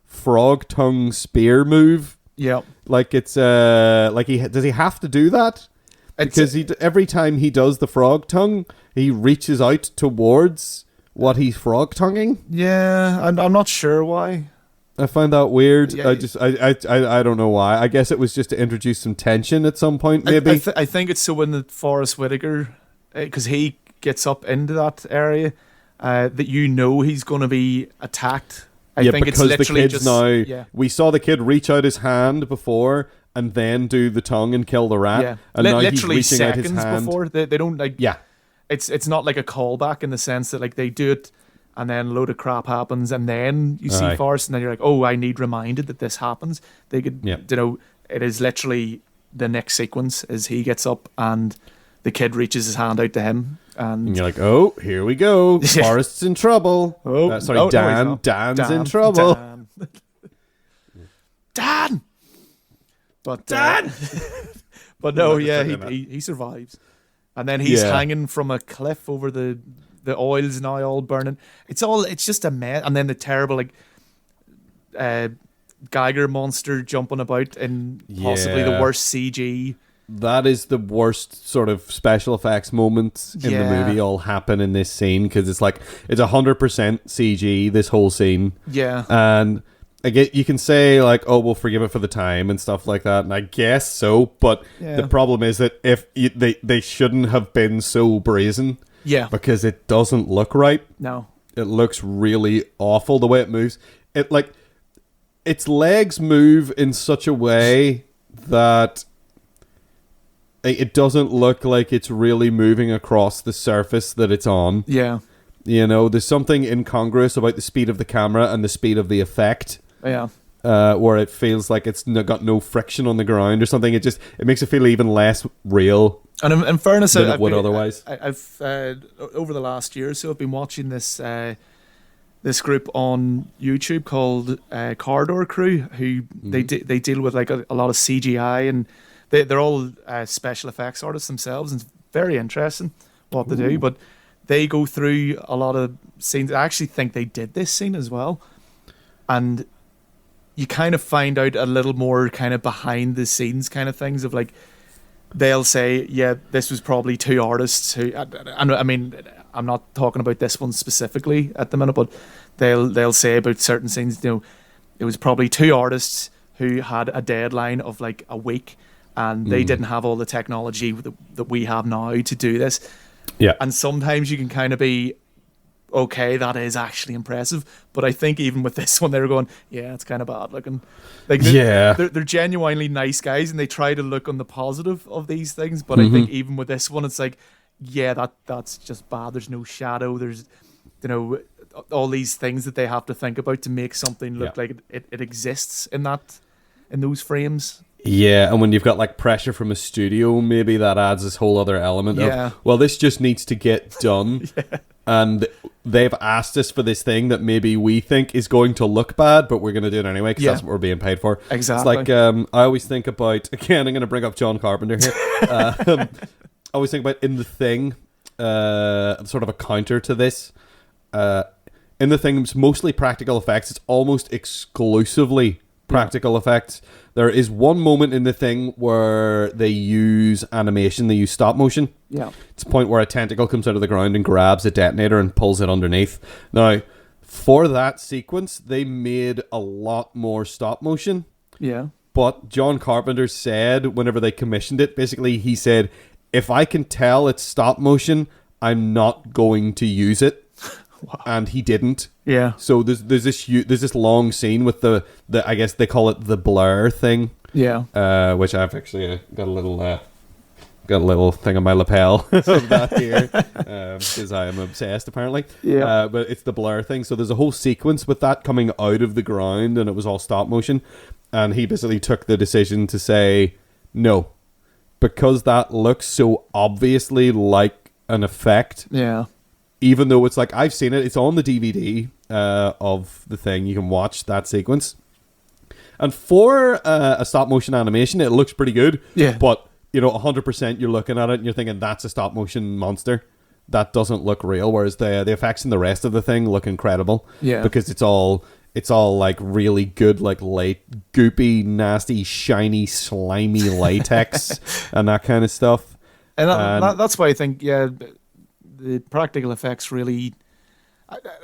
frog tongue spear move. Yeah, it's does he have to do that? Because every time he does the frog tongue, he reaches out towards what he's frog tonguing. Yeah, I'm not sure why. I find that weird. Yeah, I don't know why. I guess it was just to introduce some tension at some point, maybe. I think it's so when the Forrest Whitaker, because he gets up into that area, that he's going to be attacked. I think because it's literally the kids now. Yeah. We saw the kid reach out his hand before and then do the tongue and kill the rat. Yeah, and now literally he's reaching out seconds his hand before. They don't Yeah. it's not like a callback in the sense that like they do it and then a load of crap happens and then you see Forrest and then you're like, oh, I need reminded that this happens. They could, it is literally the next sequence is he gets up and the kid reaches his hand out to him. And you're like, oh, here we go. Forrest's in trouble. Dan's in trouble. Dan! But Dan! But no, he survives. And then he's hanging from a cliff over the oil's now all burning. It's just a mess. And then the terrible like Geiger monster jumping about in possibly the worst CG. That is the worst sort of special effects moments in the movie all happen in this scene, because it's like it's 100% CG, this whole scene. Yeah. And I get, you can say like, oh, we'll forgive it for the time and stuff like that, and I guess so, but the problem is that if they shouldn't have been so brazen. Yeah. Because it doesn't look right. No. It looks really awful the way it moves. It like its legs move in such a way that it doesn't look like it's really moving across the surface that it's on. Yeah. You know, there's something incongruous about the speed of the camera and the speed of the effect. Yeah. Where it feels like it's got no friction on the ground or something. It makes it feel even less real. And in fairness, than it would otherwise. I've over the last year or so, I've been watching this group on YouTube called Corridor Crew, who they deal with like a lot of CGI, and they're all special effects artists themselves, and it's very interesting what they do. But they go through a lot of scenes. I actually think they did this scene as well, and you kind of find out a little more kind of behind the scenes kind of things of like, they'll say, yeah, this was probably two artists who, and I mean, I'm not talking about this one specifically at the minute, but they'll say about certain scenes, you know, it was probably two artists who had a deadline of like a week, and they didn't have all the technology that we have now to do this. Yeah. And sometimes you can kind of be, okay, that is actually impressive. But I think even with this one, they were going, yeah, it's kind of bad looking. Like, they're genuinely nice guys, and they try to look on the positive of these things. But I think even with this one, it's like, yeah, that's just bad. There's no shadow. There's, you know, all these things that they have to think about to make something look like it exists in those frames. Yeah, and when you've got like pressure from a studio, maybe that adds this whole other element of, well, this just needs to get done. And they've asked us for this thing that maybe we think is going to look bad, but we're going to do it anyway because that's what we're being paid for. Exactly. It's like, I always think about, again, I'm going to bring up John Carpenter here. I always think about In the Thing, sort of a counter to this. In the Thing, it's mostly practical effects. It's almost exclusively practical effects. There is one moment in The Thing where they use animation, they use stop motion. Yeah. It's a point where a tentacle comes out of the ground and grabs a detonator and pulls it underneath. Now, for that sequence, they made a lot more stop motion. Yeah. But John Carpenter said, whenever they commissioned it, basically he said, if I can tell it's stop motion, I'm not going to use it. Wow. And he didn't. Yeah. So there's this long scene with the I guess they call it the blur thing. Yeah. Which I've actually got a little thing on my lapel of that here, because I am obsessed apparently. Yeah. But it's the blur thing. So there's a whole sequence with that coming out of the ground, and it was all stop motion. And he basically took the decision to say no, because that looks so obviously like an effect. Yeah. Even though it's like, I've seen it, it's on the DVD of The Thing. You can watch that sequence. And for a stop motion animation, it looks pretty good. Yeah. But, 100% you're looking at it and you're thinking, that's a stop motion monster. That doesn't look real. Whereas the effects in the rest of the thing look incredible. Yeah. Because it's all like really good, like light, goopy, nasty, shiny, slimy latex and that kind of stuff. And that's why I think, the practical effects really,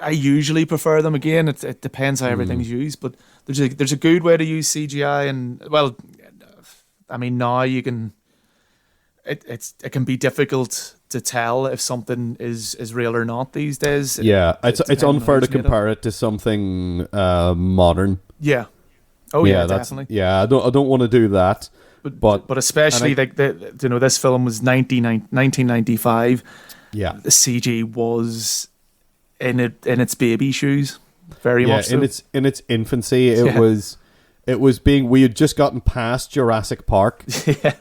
I usually prefer them. Again, it depends how everything's used, but there's a good way to use CGI, and well, I mean now you can, it can be difficult to tell if something is real or not these days. It's unfair to compare it to something modern. Yeah. Oh yeah, definitely. Yeah, I don't want to do that. But especially this film was 1995. Yeah. the CG was in its baby shoes, very much so. in its infancy. It was being, we had just gotten past Jurassic Park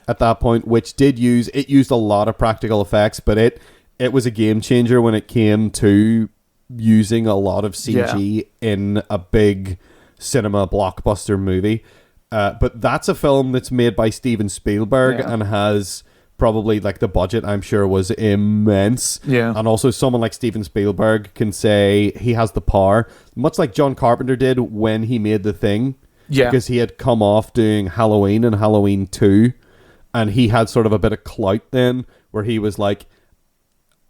at that point, which used a lot of practical effects, but it was a game changer when it came to using a lot of CG in a big cinema blockbuster movie. But that's a film that's made by Steven Spielberg and has probably, like, the budget, I'm sure, was immense. Yeah. And also someone like Steven Spielberg can say he has the power, much like John Carpenter did when he made The Thing. Yeah. Because he had come off doing Halloween and Halloween 2, and he had sort of a bit of clout then, where he was like,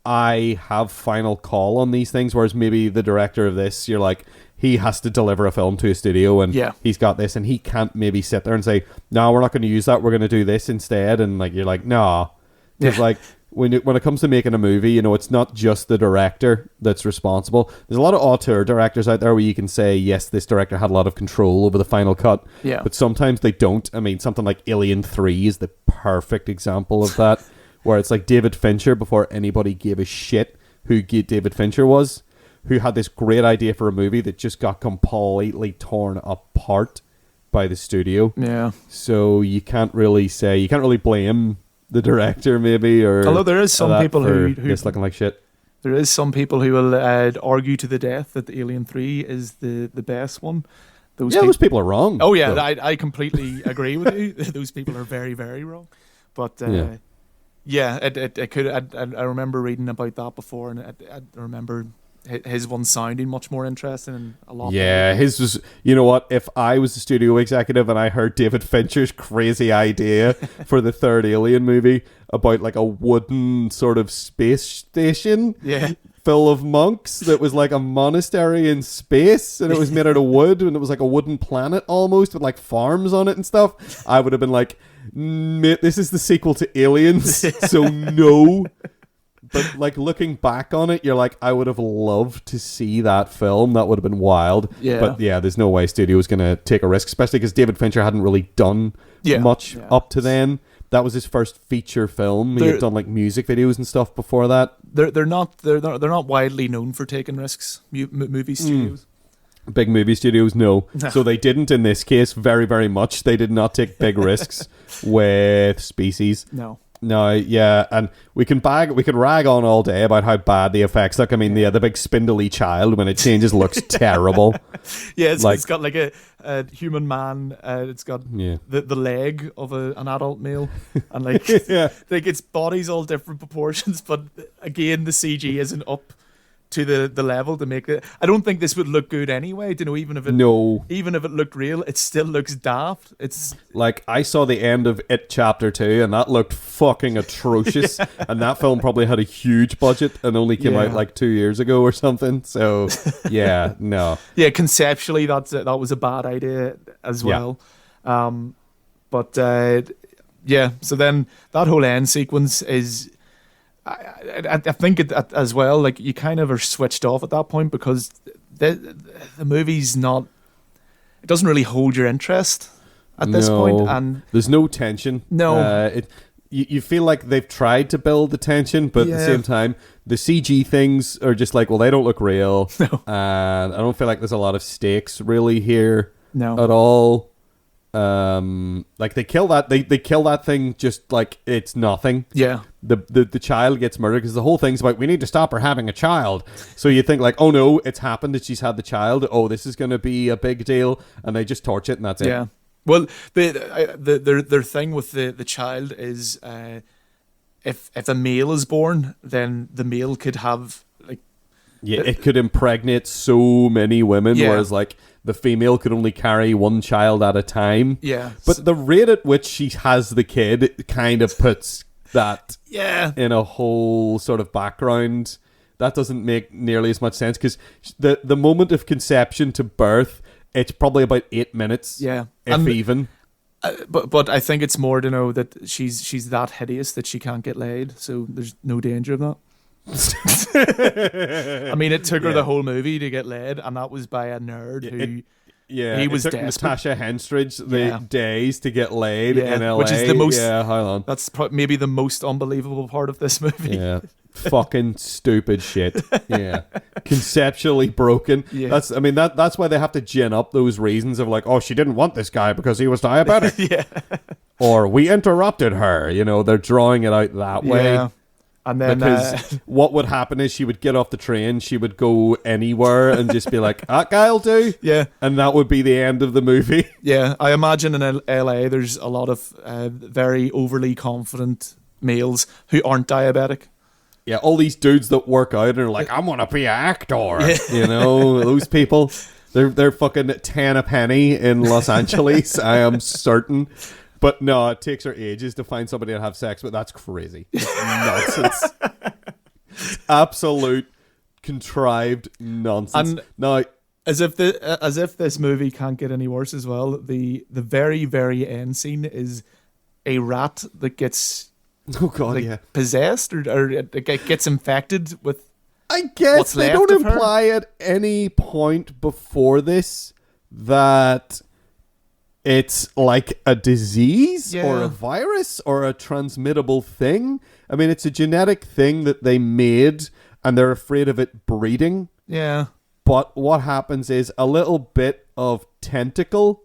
I have final call on these things, whereas maybe the director of this, you're like, he has to deliver a film to a studio, and he's got this, and he can't maybe sit there and say, no, we're not going to use that, we're going to do this instead, and like you're like, nah. Because like, when it comes to making a movie, you know, it's not just the director that's responsible. There's a lot of auteur directors out there where you can say, yes, this director had a lot of control over the final cut, but sometimes they don't. I mean, something like Alien 3 is the perfect example of that, where it's like David Fincher, before anybody gave a shit who David Fincher was, who had this great idea for a movie that just got completely torn apart by the studio. Yeah. So you can't really blame the director, maybe, or although there is some people who just looking like shit. There is some people who will argue to the death that the Alien 3 is the best one. Those people are wrong. Oh yeah, I completely agree with you. Those people are very, very wrong. But it could. I remember reading about that before, and I remember his one sounding much more interesting and a lot better. His was, you know what, if I was a studio executive and I heard David Fincher's crazy idea for the third Alien movie about like a wooden sort of space station full of monks that was like a monastery in space, and it was made out of wood, and it was like a wooden planet almost with like farms on it and stuff, I would have been like, mate, this is the sequel to Aliens, so no. But like looking back on it, you're like, I would have loved to see that film. That would have been wild. Yeah. But yeah, there's no way studio was going to take a risk, especially because David Fincher hadn't really done much up to then. That was his first feature film. He had done like music videos and stuff before that. They're not widely known for taking risks. Movie studios. Big movie studios, no. So they didn't in this case, very, very much. They did not take big risks with Species. No, yeah, and we can rag on all day about how bad the effects look. I mean, the big spindly child when it changes looks terrible. Yeah, it's got like a human man. It's got the leg of an adult male, and like like its body's all different proportions. But again, the CG isn't up to the level to make it. I don't think this would look good anyway. You know, even if it looked real, it still looks daft. It's like, I saw the end of It Chapter 2 and that looked fucking atrocious. And that film probably had a huge budget and only came out like 2 years ago or something. So no. Yeah, conceptually that was a bad idea as well. So then that whole end sequence is, I think as well, like, you kind of are switched off at that point because the movie's not, it doesn't really hold your interest at this point, and there's no tension. You feel like they've tried to build the tension, but at the same time, the CG things are just like, well, they don't look real, and I don't feel like there's a lot of stakes really here at all. Like they kill that thing just like it's nothing. Yeah. The child gets murdered because the whole thing's about, we need to stop her having a child. So you think like, oh no, it's happened that she's had the child. Oh, this is going to be a big deal, and they just torch it and that's it. Yeah. Well, their thing with the child is if a male is born, then the male could have like it could impregnate so many women, whereas like the female could only carry one child at a time. Yeah. But the rate at which she has the kid kind of puts that in a whole sort of background. That doesn't make nearly as much sense because the moment of conception to birth, it's probably about 8 minutes. Yeah. If even. But I think it's more to know that she's that hideous that she can't get laid, so there's no danger of that. I mean, it took her the whole movie to get laid, and that was by a nerd who he was desperate. Natasha Henstridge the days to get laid in LA, which is the most. Yeah, hold on. That's maybe the most unbelievable part of this movie. Yeah, fucking stupid shit. Yeah. Conceptually broken. Yeah. That's why they have to gin up those reasons of like, oh, she didn't want this guy because he was diabetic. Yeah. Or we interrupted her. They're drawing it out that way. Yeah. And then because what would happen is she would get off the train, she would go anywhere and just be like, that guy'll do. Yeah. And that would be the end of the movie. Yeah. I imagine in LA there's a lot of very overly confident males who aren't diabetic. Yeah, all these dudes that work out and are like, I'm gonna be an actor. Yeah. Those people, they're fucking 10 a penny in Los Angeles, I am certain. But no, it takes her ages to find somebody to have sex with. That's crazy. It's nonsense. Absolute contrived nonsense. And now, as if this movie can't get any worse as well, the very, very end scene is a rat that gets possessed or it gets infected with. I guess what's they left don't of her. imply at any point before this that it's like a disease or a virus or a transmittable thing. I mean, it's a genetic thing that they made and they're afraid of it breeding. Yeah. But what happens is a little bit of tentacle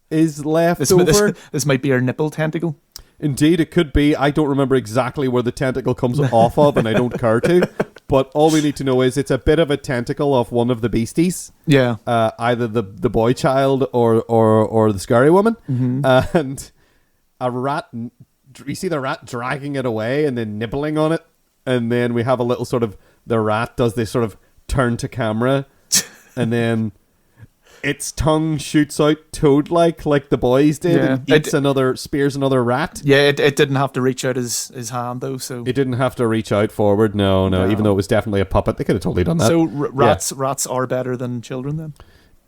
is left over. This might be her nipple tentacle. Indeed, it could be. I don't remember exactly where the tentacle comes off of, and I don't care to. But all we need to know is it's a bit of a tentacle of one of the beasties. Yeah. Either the boy child or the scary woman. Mm-hmm. And a rat, you see the rat dragging it away and then nibbling on it. And then we have a little sort of, the rat does this sort of turn to camera. And then its tongue shoots out toad-like the boys did, and spears another rat. Yeah, it didn't have to reach out his hand though, so it didn't have to reach out forward. No. Even though it was definitely a puppet, they could have totally done that. So rats are better than children then.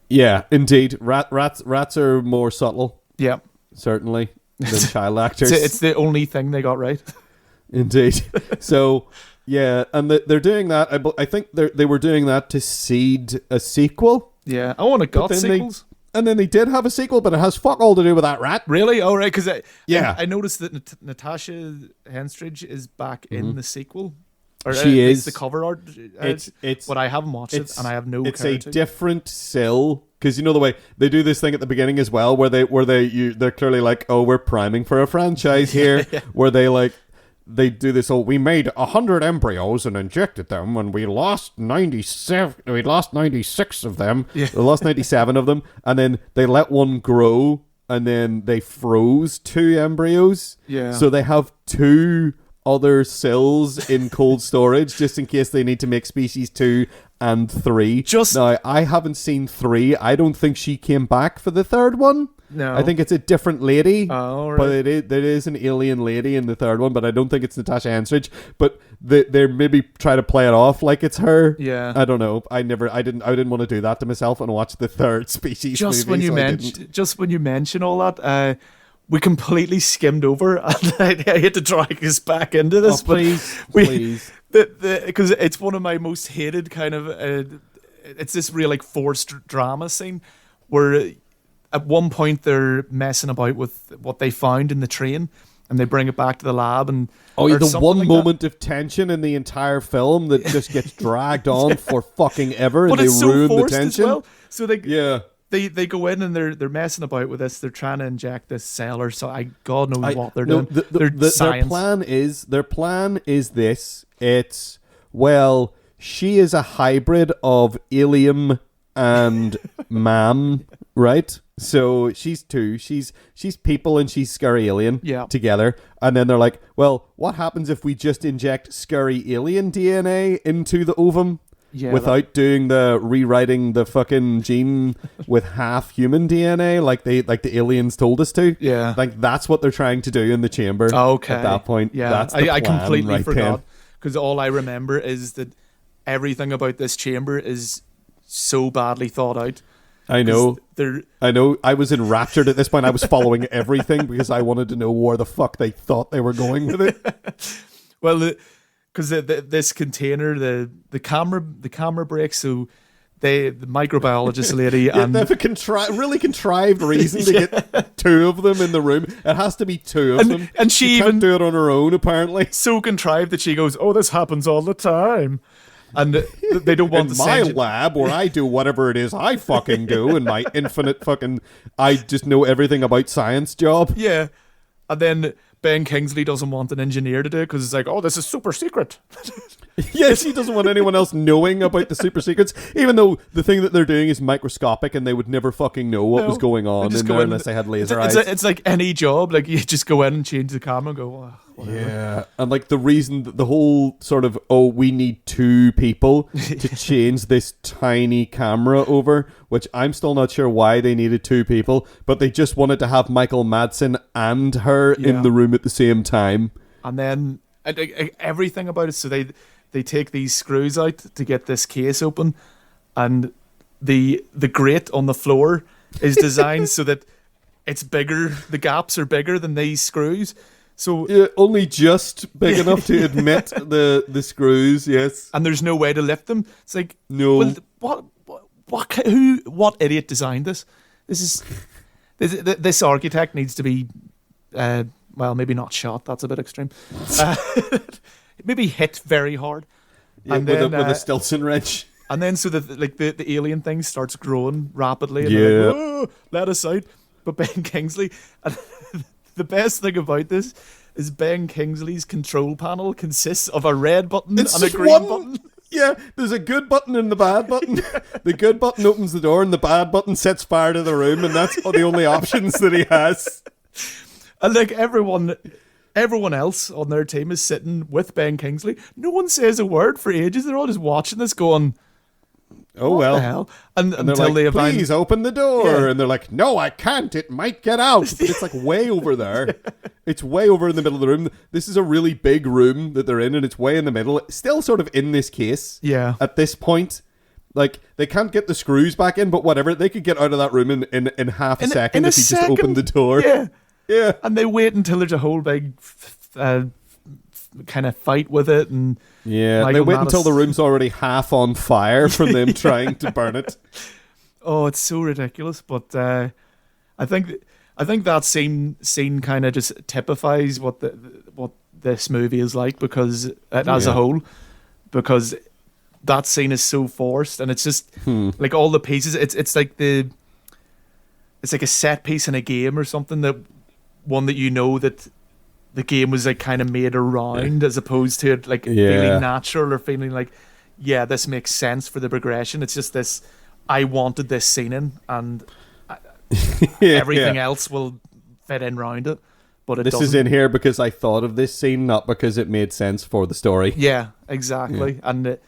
Yeah, indeed. Rats are more subtle. Yeah, certainly than child actors. It's the only thing they got right. Indeed. So. Yeah, and they're doing that. I think they were doing that to seed a sequel. Yeah, I want to got sequels. And then they did have a sequel, but it has fuck all to do with that rat. Really? Oh, right, because I noticed that Natasha Henstridge is back in the sequel. Or, she is. The cover art. It's but I haven't watched it, and I have no. It's a different Sill, because you know the way they do this thing at the beginning as well, where they're clearly like, oh, we're priming for a franchise here, where they do this we made 100 embryos and injected them and we lost 96 of them. Yeah. We lost 97 of them, and then they let one grow and then they froze 2 embryos. Yeah. So they have 2 other Sills in cold storage just in case they need to make species 2 and 3. Now, I haven't seen 3. I don't think she came back for the 3rd one. No. I think it's a different lady. Oh, right. But there is an alien lady in the 3rd one, but I don't think it's Natasha Henstridge. But they maybe try to play it off like it's her. Yeah. I don't know. I didn't want to do that to myself and watch the 3rd species just movie, when you mention all that, we completely skimmed over, and I had to drag us back into this. Oh, please. Because it's one of my most hated kind of. It's this real forced drama scene where at one point they're messing about with what they found in the train, and they bring it back to the lab. And the one moment of tension in the entire film that just gets dragged on for fucking ever, but and it's they ruin so the forced tension. As well. So they go in and they're messing about with this. They're trying to inject this cell, or so God knows what they're doing. Their plan is this. It's, well, she is a hybrid of Ilium and Mam, right? So she's 2. She's people and she's scary alien together. And then they're like, well, what happens if we just inject scary alien DNA into the ovum? Without doing the rewriting the fucking gene with half human DNA like the aliens told us to. Yeah. Like that's what they're trying to do in the chamber. Okay. At that point. Yeah. That's the I plan completely right forgot. Because all I remember is that everything about this chamber is so badly thought out. I know. I was enraptured at this point. I was following everything because I wanted to know where the fuck they thought they were going with it. Well, because this container, the camera breaks, so the microbiologist lady, Yeah, and they have a really contrived reason to get two of them in the room. It has to be two of them. And she can't even do it on her own, apparently. so contrived that she goes, "Oh, this happens all the time," and they don't want in to my send lab where I do whatever it is I fucking do in my infinite fucking I just know everything about science job. Yeah, and then Ben Kingsley doesn't want an engineer to do it because it's like, oh, this is super secret. Yes, he doesn't want anyone else knowing about the super secrets, even though the thing that they're doing is microscopic and they would never fucking know what was going on in there unless they had laser eyes. It's like any job. Like, you just go in and change the camera and go, oh, whatever. Yeah, and like the reason that the whole sort of, oh, we need two people to change this tiny camera over, which I'm still not sure why they needed two people, but they just wanted to have Michael Madsen and her in the room at the same time. And then everything about it, so they take these screws out to get this case open, and the grate on the floor is designed so that it's bigger, the gaps are bigger than these screws. So only just big enough to admit the screws, yes. And there's no way to lift them. It's like, no. Well, what idiot designed this? This architect needs to be, well, maybe not shot. That's a bit extreme. Maybe hit very hard. Yeah, and with then, a Stilson wrench. And then so the alien thing starts growing rapidly. And yeah. They're like, whoa, let us out. But Ben Kingsley, and the best thing about this is Ben Kingsley's control panel consists of a red button and a green button. Yeah, there's a good button and the bad button. The good button opens the door and the bad button sets fire to the room, and that's the only options that he has. And like everyone else on their team is sitting with Ben Kingsley. No one says a word for ages. They're all just watching this going, oh, what well. the hell? And they're until like, they please open the door. Yeah. And they're like, no, I can't. It might get out. But it's like way over there. It's way over in the middle of the room. This is a really big room that they're in, and it's way in the middle. Still sort of in this case. Yeah. At this point. Like, they can't get the screws back in, but whatever. They could get out of that room in half a second if you just opened the door. Yeah. Yeah. And they wait until there's a whole big kind of fight with it. And yeah, they wait until the room's already half on fire from them trying to burn it. Oh, it's so ridiculous. But I think that scene kind of just typifies what this movie is like, because as a whole, because that scene is so forced, and it's just like all the pieces. It's like it's like a set piece in a game or something, that one that that the game was like kind of made around, as opposed to it like feeling natural or feeling like, yeah, this makes sense for the progression. It's just this, I wanted this scene in, and everything else will fit in around it. But this is in here because I thought of this scene, not because it made sense for the story. Yeah, exactly. Yeah. And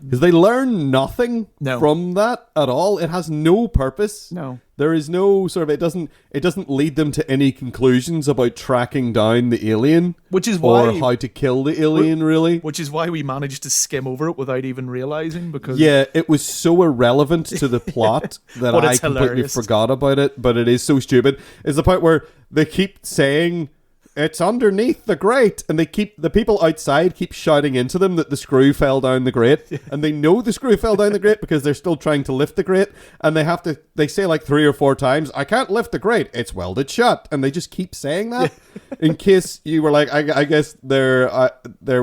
because they learn nothing from that at all. It has no purpose. No. There is no sort of, it doesn't lead them to any conclusions about tracking down the alien. Which is why, or how to kill the alien, really. Which is why we managed to skim over it without even realizing, because it was so irrelevant to the plot that I completely forgot about it, but it is so stupid. It's the part where they keep saying, it's underneath the grate, and the people outside keep shouting into them that the screw fell down the grate, and they know the screw fell down the grate because they're still trying to lift the grate, and they say like 3 or 4 times, I can't lift the grate, it's welded shut, and they just keep saying that in case you were like, I guess they're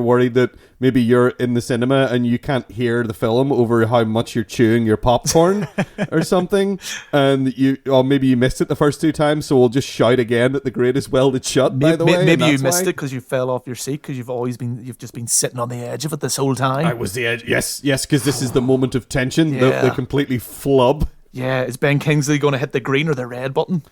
worried that maybe you're in the cinema and you can't hear the film over how much you're chewing your popcorn or something, and maybe you missed it the first 2 times, so we'll just shout again that the grate is welded shut. By the way, maybe you missed it because you fell off your seat, because you've just been sitting on the edge of it this whole time. I was the edge. Yes, because this is the moment of tension. The completely flub. Yeah, is Ben Kingsley going to hit the green or the red button?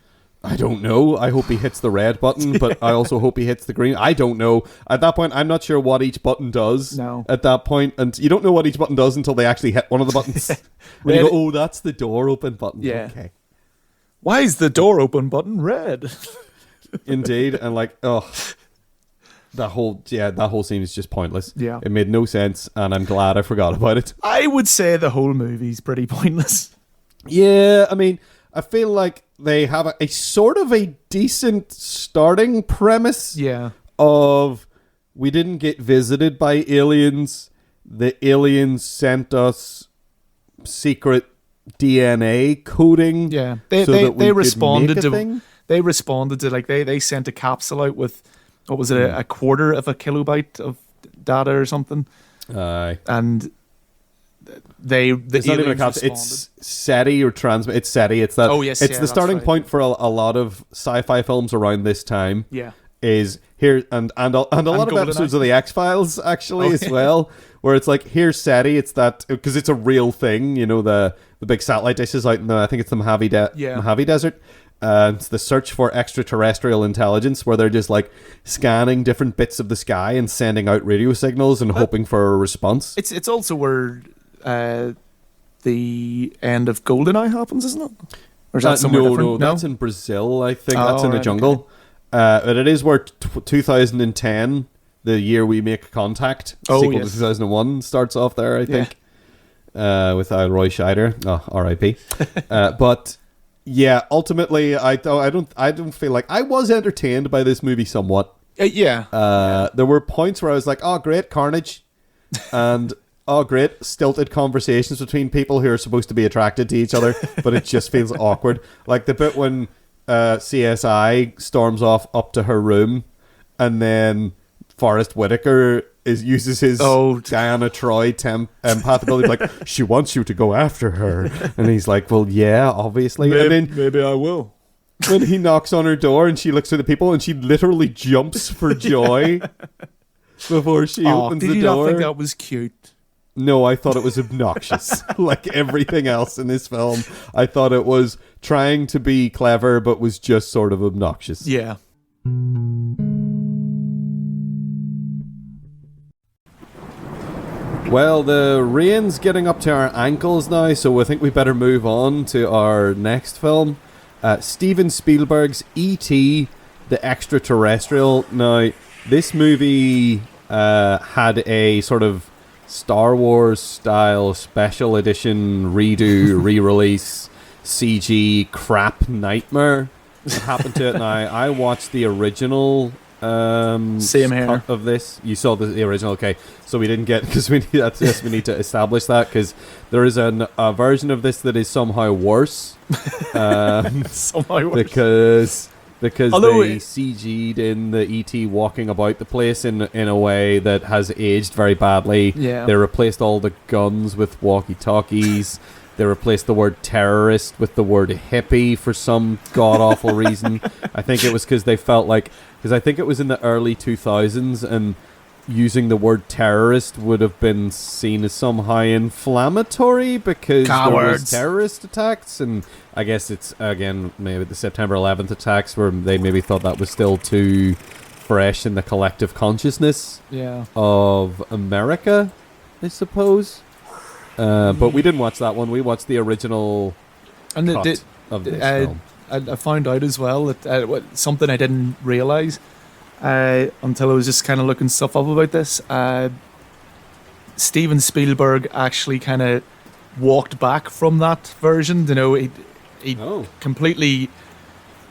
I don't know. I hope he hits the red button, but I also hope he hits the green. I don't know. At that point, I'm not sure what each button does. No. At that point, and you don't know what each button does until they actually hit one of the buttons. When you go, oh, that's the door open button. Yeah. Okay. Why is the door open button red? Indeed, and like, that whole scene is just pointless. Yeah. It made no sense, and I'm glad I forgot about it. I would say the whole movie's pretty pointless. Yeah, I mean, I feel like they have a sort of a decent starting premise. Yeah. Of, we didn't get visited by aliens. The aliens sent us secret DNA coding. Yeah, so that we they could responded make a to thing? they responded to like they sent a capsule out with what was it a quarter of a kilobyte of data or something, and it's not even a capsule. It's SETI or transmit. It's SETI. It's that. Oh yes, it's the starting point for a lot of sci-fi films around this time. Yeah, is here and a lot of episodes of the X-Files actually as well, where it's like here's SETI. It's that because it's a real thing. You know the big satellite dishes out in the I think it's the Mojave Desert. It's the search for extraterrestrial intelligence, where they're just like scanning different bits of the sky and sending out radio signals and hoping for a response. It's also where the end of GoldenEye happens, isn't it? Or is that somewhere different? No, that's in Brazil. I think that's in the jungle. Okay. But it is where 2010, the year we make contact, sequel to 2001, starts off there. I think with Roy Scheider. Oh, R.I.P. But. Yeah, ultimately, I don't feel like I was entertained by this movie somewhat. There were points where I was like, "Oh, great carnage," and "Oh, great stilted conversations between people who are supposed to be attracted to each other," but it just feels awkward. Like the bit when CSI storms off up to her room, and then Forrest Whitaker uses his Diana Troy empath ability, like she wants you to go after her, and he's like, well, yeah, obviously. Maybe I will. When he knocks on her door and she looks at the people and she literally jumps for joy before she opens the door. Did you not think that was cute? No, I thought it was obnoxious. Like everything else in this film, I thought it was trying to be clever, but was just sort of obnoxious. Yeah. Well, the rain's getting up to our ankles now, so I think we better move on to our next film. Steven Spielberg's E.T. the Extraterrestrial. Now, this movie had a sort of Star Wars style special edition redo, re-release, CG crap nightmare that happened to it. Now, I watched the original same here of this. You saw the original, okay? So we didn't get because we need to establish that because there is a version of this that is somehow worse. Somehow worse because they CG'd in the ET walking about the place in a way that has aged very badly. Yeah. They replaced all the guns with walkie-talkies. They replaced the word terrorist with the word hippie for some god-awful reason. I think it was because they felt like... Because I think it was in the early 2000s, and using the word terrorist would have been seen as somehow inflammatory because there was terrorist attacks. And I guess it's, again, maybe the September 11th attacks where they maybe thought that was still too fresh in the collective consciousness of America, I suppose. But we didn't watch that one. We watched the original cut of this film. I found out as well that something I didn't realise until I was just kind of looking stuff up about this. Steven Spielberg actually kind of walked back from that version. You know, he completely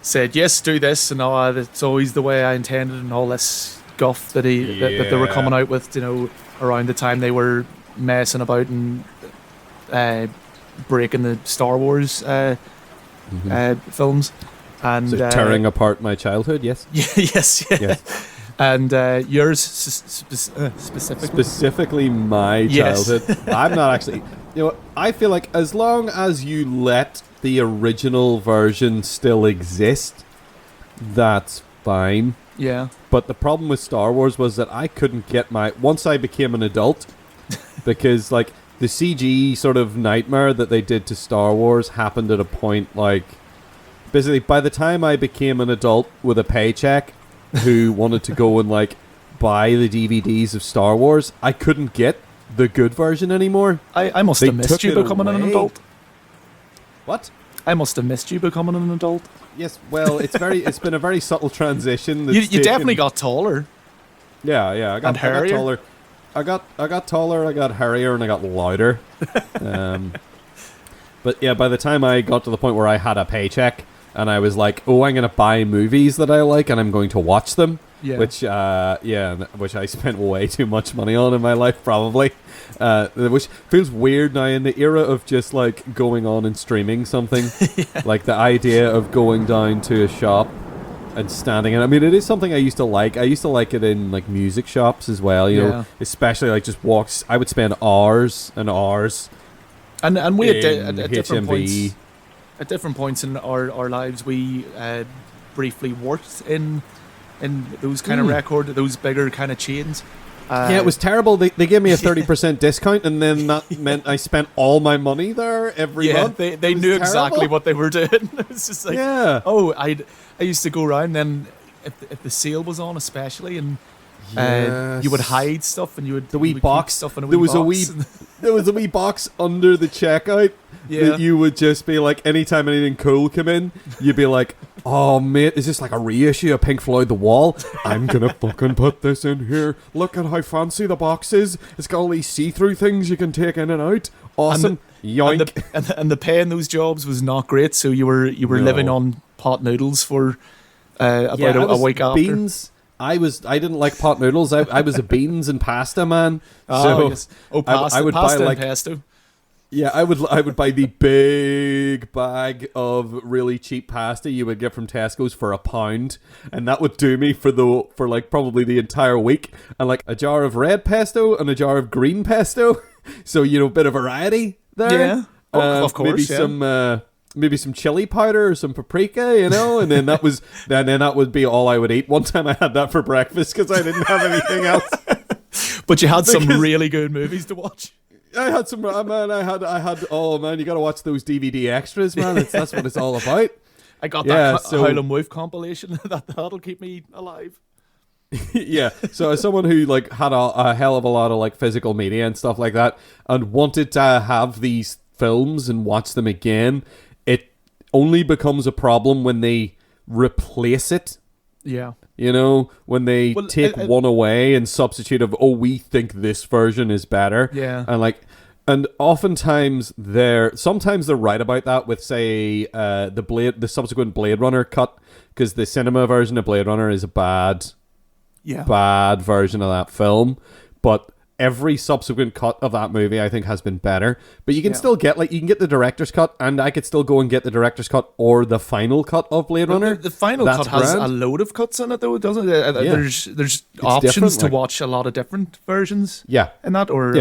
said, yes, do this, and it's always the way I intended, and all this guff that that they were coming out with, you know, around the time they were messing about and breaking the Star Wars films, and so tearing apart my childhood. Yes. yes. And yours specifically my childhood. I'm not actually. You know, I feel like as long as you let the original version still exist, that's fine. Yeah. But the problem with Star Wars was that I couldn't get once I became an adult, because like. The CG sort of nightmare that they did to Star Wars happened at a point like... Basically, by the time I became an adult with a paycheck who wanted to go and like buy the DVDs of Star Wars, I couldn't get the good version anymore. I must have missed you becoming an adult. What? I must have missed you becoming an adult. Yes, well, it's been a very subtle transition. You definitely got taller. Yeah, I got taller. I got taller, I got hairier, and I got louder. But yeah, by the time I got to the point where I had a paycheck, and I was like, oh, I'm going to buy movies that I like, and I'm going to watch them. Yeah. Which I spent way too much money on in my life, probably. Which feels weird now in the era of just like going on and streaming something. Like the idea of going down to a shop and standing in. I mean, it is something I used to like. I used to like it in like music shops as well. You know, especially like just walks. I would spend hours and hours. And we at different points in our lives, we briefly worked in those kind of those bigger kind of chains. Yeah, it was terrible. They gave me a 30% discount, and then that meant I spent all my money there every month. They knew terrible. Exactly what they were doing. It was just like, I used to go around then if the sale was on, especially, and you would hide stuff, and you would keep stuff in a wee box. There was a wee box under the checkout. Yeah. That you would just be like, anytime anything cool came in, you'd be like, oh mate, is this like a reissue of Pink Floyd The Wall? I'm gonna fucking put this in here. Look at how fancy the box is. It's got all these see-through things you can take in and out. Awesome. Yoink. And the pay in those jobs was not great, so you were living on pot noodles for about a week after. Beans. I didn't like pot noodles. I was a beans and pasta man. Pasta. I would pasta buy and pesto. Yeah, I would buy the big bag of really cheap pasta you would get from Tesco's for £1, and that would do me for like probably the entire week. And like a jar of red pesto and a jar of green pesto, so a bit of variety there. Yeah, of course. Maybe some chili powder or some paprika, and then that would be all I would eat. One time I had that for breakfast because I didn't have anything else. But you had some really good movies to watch. I had some, man. Oh man, you got to watch those DVD extras, man. That's what it's all about. I got that Howlin' Wolf compilation. That'll keep me alive. Yeah. So as someone who like had a hell of a lot of like physical media and stuff like that, and wanted to have these films and watch them again, it only becomes a problem when they replace it. Yeah. When they take one away and substitute we think this version is better. Yeah. And oftentimes sometimes they're right about that with, say, the subsequent Blade Runner cut, because the cinema version of Blade Runner is a bad version of that film. But every subsequent cut of that movie, I think, has been better. But you can still get, you can get the director's cut, and I could still go and get the director's cut or the final cut of Blade Runner. The final cut has a load of cuts in it, though, doesn't it? There's options to watch a lot of different versions. Yeah. In that, or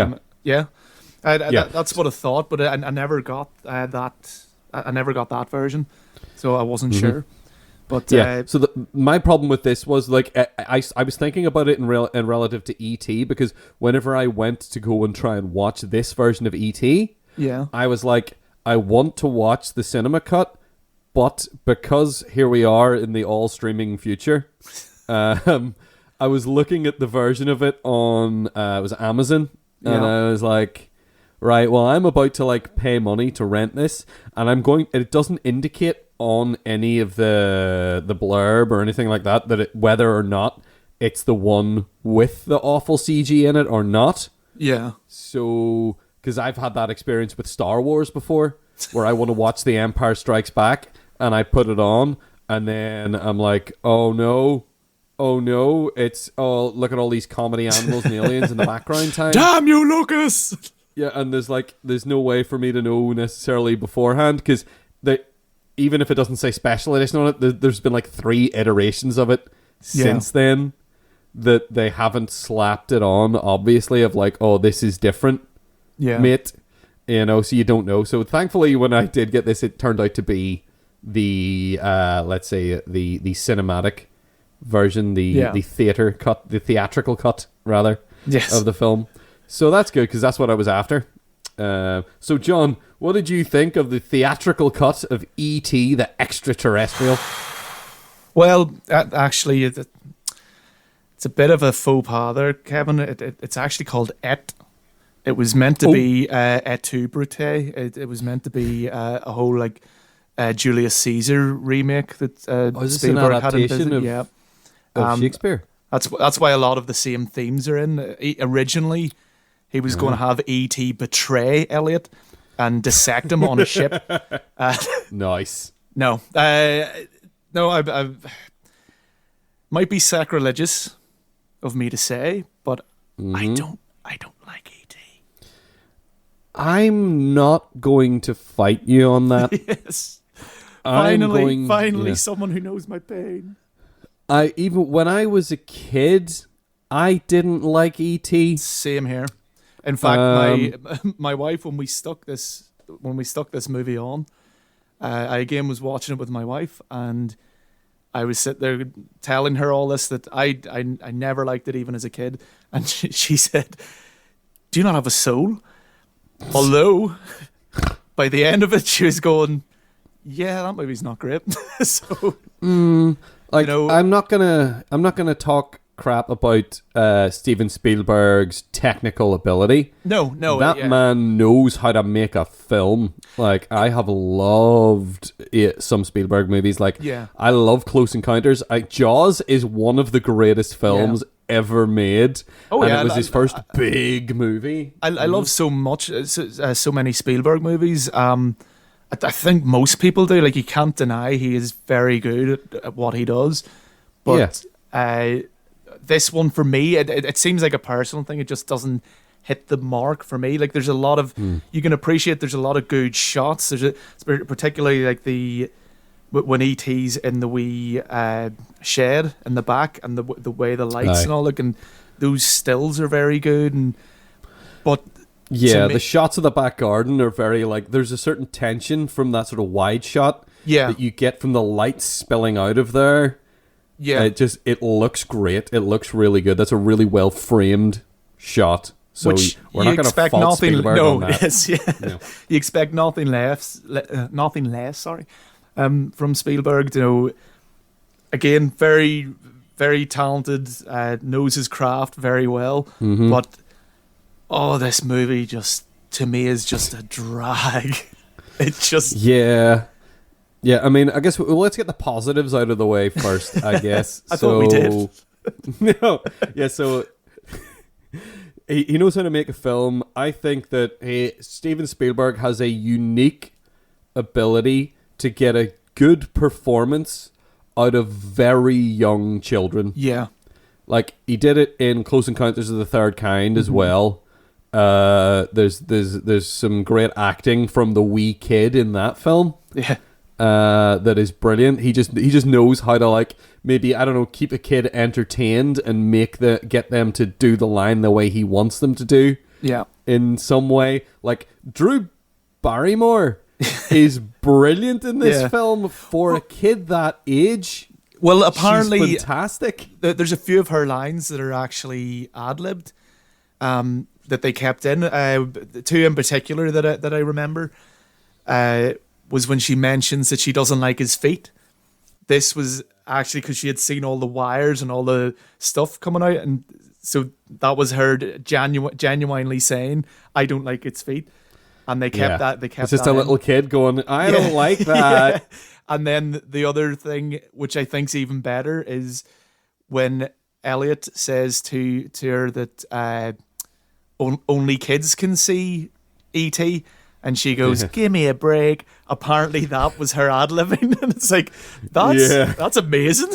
that's what I thought, but I never got that. I never got that version, so I wasn't sure. But so my problem with this was I was thinking about it in relative to E.T. because whenever I went to go and try and watch this version of E.T., I was like, I want to watch the cinema cut, but because here we are in the all streaming future, I was looking at the version of it on it was Amazon, and I was like, right, well, I'm about to pay money to rent this, and it doesn't indicate on any of the blurb or anything like that whether or not it's the one with the awful CG in it or not. Yeah. So, because I've had that experience with Star Wars before, where I want to watch The Empire Strikes Back, and I put it on, and then I'm like, oh no, it's, look at all these comedy animals and aliens in the background time. Damn you, Lucas! Yeah, and there's no way for me to know necessarily beforehand, because even if it doesn't say special edition on it, there's been 3 iterations of it since then that they haven't slapped it on, obviously, of this is different, mate. So you don't know. So thankfully, when I did get this, it turned out to be the, let's say, the cinematic version, the theater cut, the theatrical cut, rather, of the film. So that's good, because that's what I was after. So, John, what did you think of the theatrical cut of E.T. the Extraterrestrial? Well, actually, it's a bit of a faux pas there, Kevin. It's actually called Et. It was meant to be Et tu Brute. It was meant to be a whole Julius Caesar remake that Spielberg had envisioned. Of Shakespeare. That's why a lot of the same themes are in. Originally, he was going to have E.T. betray Elliot and dissect him on a ship. Nice. No, no, I might be sacrilegious of me to say, but Mm-hmm. I don't like E.T. I'm not going to fight you on that. Yes, I'm finally, going. Yeah. someone who knows my pain. I even when I was a kid, I didn't like ET. Same here. In fact, my wife, when we stuck this movie on, I again was watching it with my wife, and I was sitting there telling her all this, that I never liked it even as a kid, and she said, "Do you not have a soul?" Although by the end of it, she was going, "Yeah, that movie's not great." So Like, you know, I'm not gonna talk crap about Steven Spielberg's technical ability. no, That yeah. man knows how to make a film. Like, I have loved some Spielberg movies. Like, Yeah. I love Close Encounters. Jaws is one of the greatest films ever made. Oh, and yeah, it was and his first big movie. I love so much, so many Spielberg movies. I think most people do. Like, you can't deny he is very good at what he does. But this one, for me, it seems like a personal thing. It just doesn't hit the mark for me. Like, there's a lot of, you can appreciate there's a lot of good shots. Particularly like when E.T.'s in the wee shed in the back, and the way the lights and all look, and those stills are very good. But yeah, the shots of the back garden are very, like, there's a certain tension from that sort of wide shot that you get from the lights spilling out of there. Yeah. It looks great. It looks really good. That's a really well framed shot. So Which we're you not going to expect fault nothing. Spielberg No, on that. yes, yeah. No. You expect nothing less. Nothing less. Sorry, from Spielberg. You know, again, very, very talented. Knows his craft very well. Mm-hmm. But this movie just, to me, is just a drag. It's just Yeah. I mean, I guess let's get the positives out of the way first. I guess. I thought we did. No. Yeah. So he knows how to make a film. I think that Steven Spielberg has a unique ability to get a good performance out of very young children. Yeah. Like, he did it in Close Encounters of the Third Kind as well. There's some great acting from the wee kid in that film. Yeah. That is brilliant. He just knows how to, like, maybe, I don't know, keep a kid entertained and get them to do the line the way he wants them to do. Yeah. In some way. Like, Drew Barrymore is brilliant in this film for a kid that age. Well, apparently, she's fantastic. There's a few of her lines that are actually ad-libbed, that they kept in. Two in particular that I remember was when she mentions that she doesn't like his feet. This was actually because she had seen all the wires and all the stuff coming out, and so that was her genuinely saying, "I don't like its feet," and they kept that. They kept. It's just that a little kid going, "I don't like that." Yeah. And then the other thing, which I think's even better, is when Elliot says to her that only kids can see E.T., and she goes, "Give me a break." Apparently, that was her ad-libbing, and it's like, that's amazing.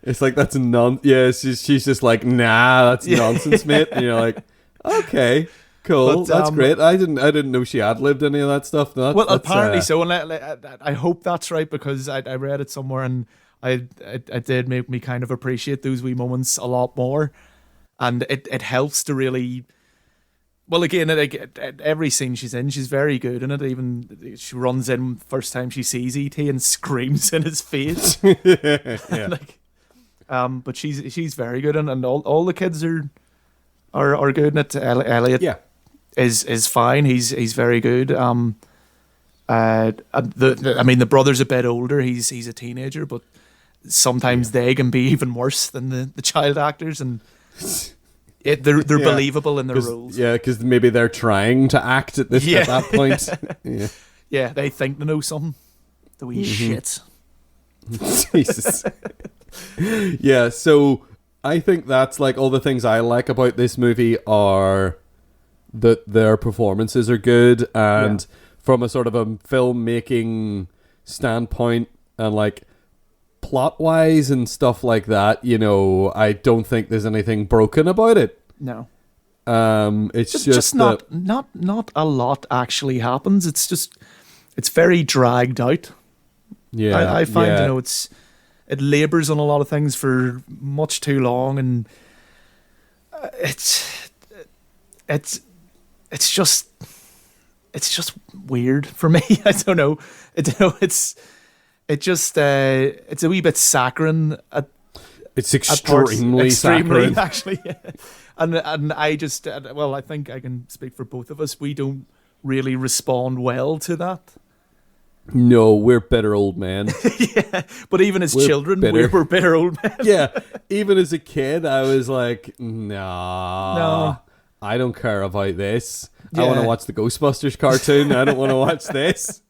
It's like, that's she's just like, nah, that's nonsense, mate. And you're like, okay, cool, that's great. I didn't know she ad-libbed any of that stuff. No, well, apparently so, and I hope that's right, because I read it somewhere, and it did make me kind of appreciate those wee moments a lot more, and it helps to really. Well, again, at every scene she's in, she's very good in it. Even she runs in first time she sees E.T. and screams in his face. Yeah. But she's very good, and all the kids are good in it. Elliot is fine. He's very good. The brother's a bit older. He's a teenager, but sometimes they can be even worse than the child actors, and they're believable in their roles. Yeah, because maybe they're trying to act at that point. Yeah, they think they know something. The wee shit. Jesus. Yeah, so I think that's, like, all the things I like about this movie are that their performances are good, and from a sort of a filmmaking standpoint and like plot wise and stuff like that, you know, I don't think there's anything broken about it. No. It's just not a lot actually happens. It's very dragged out. Yeah, I find yeah. you know it labors on a lot of things for much too long, and it's just weird for me. I don't know. It's a wee bit saccharine at It's extremely saccharine. Actually. Yeah. And I just well, I think I can speak for both of us. We don't really respond well to that. No, we're bitter old men. Yeah, but even as children, bitter. we're bitter old men. Yeah, even as a kid, I was like, nah, I don't care about this. Yeah. I want to watch the Ghostbusters cartoon. I don't want to watch this.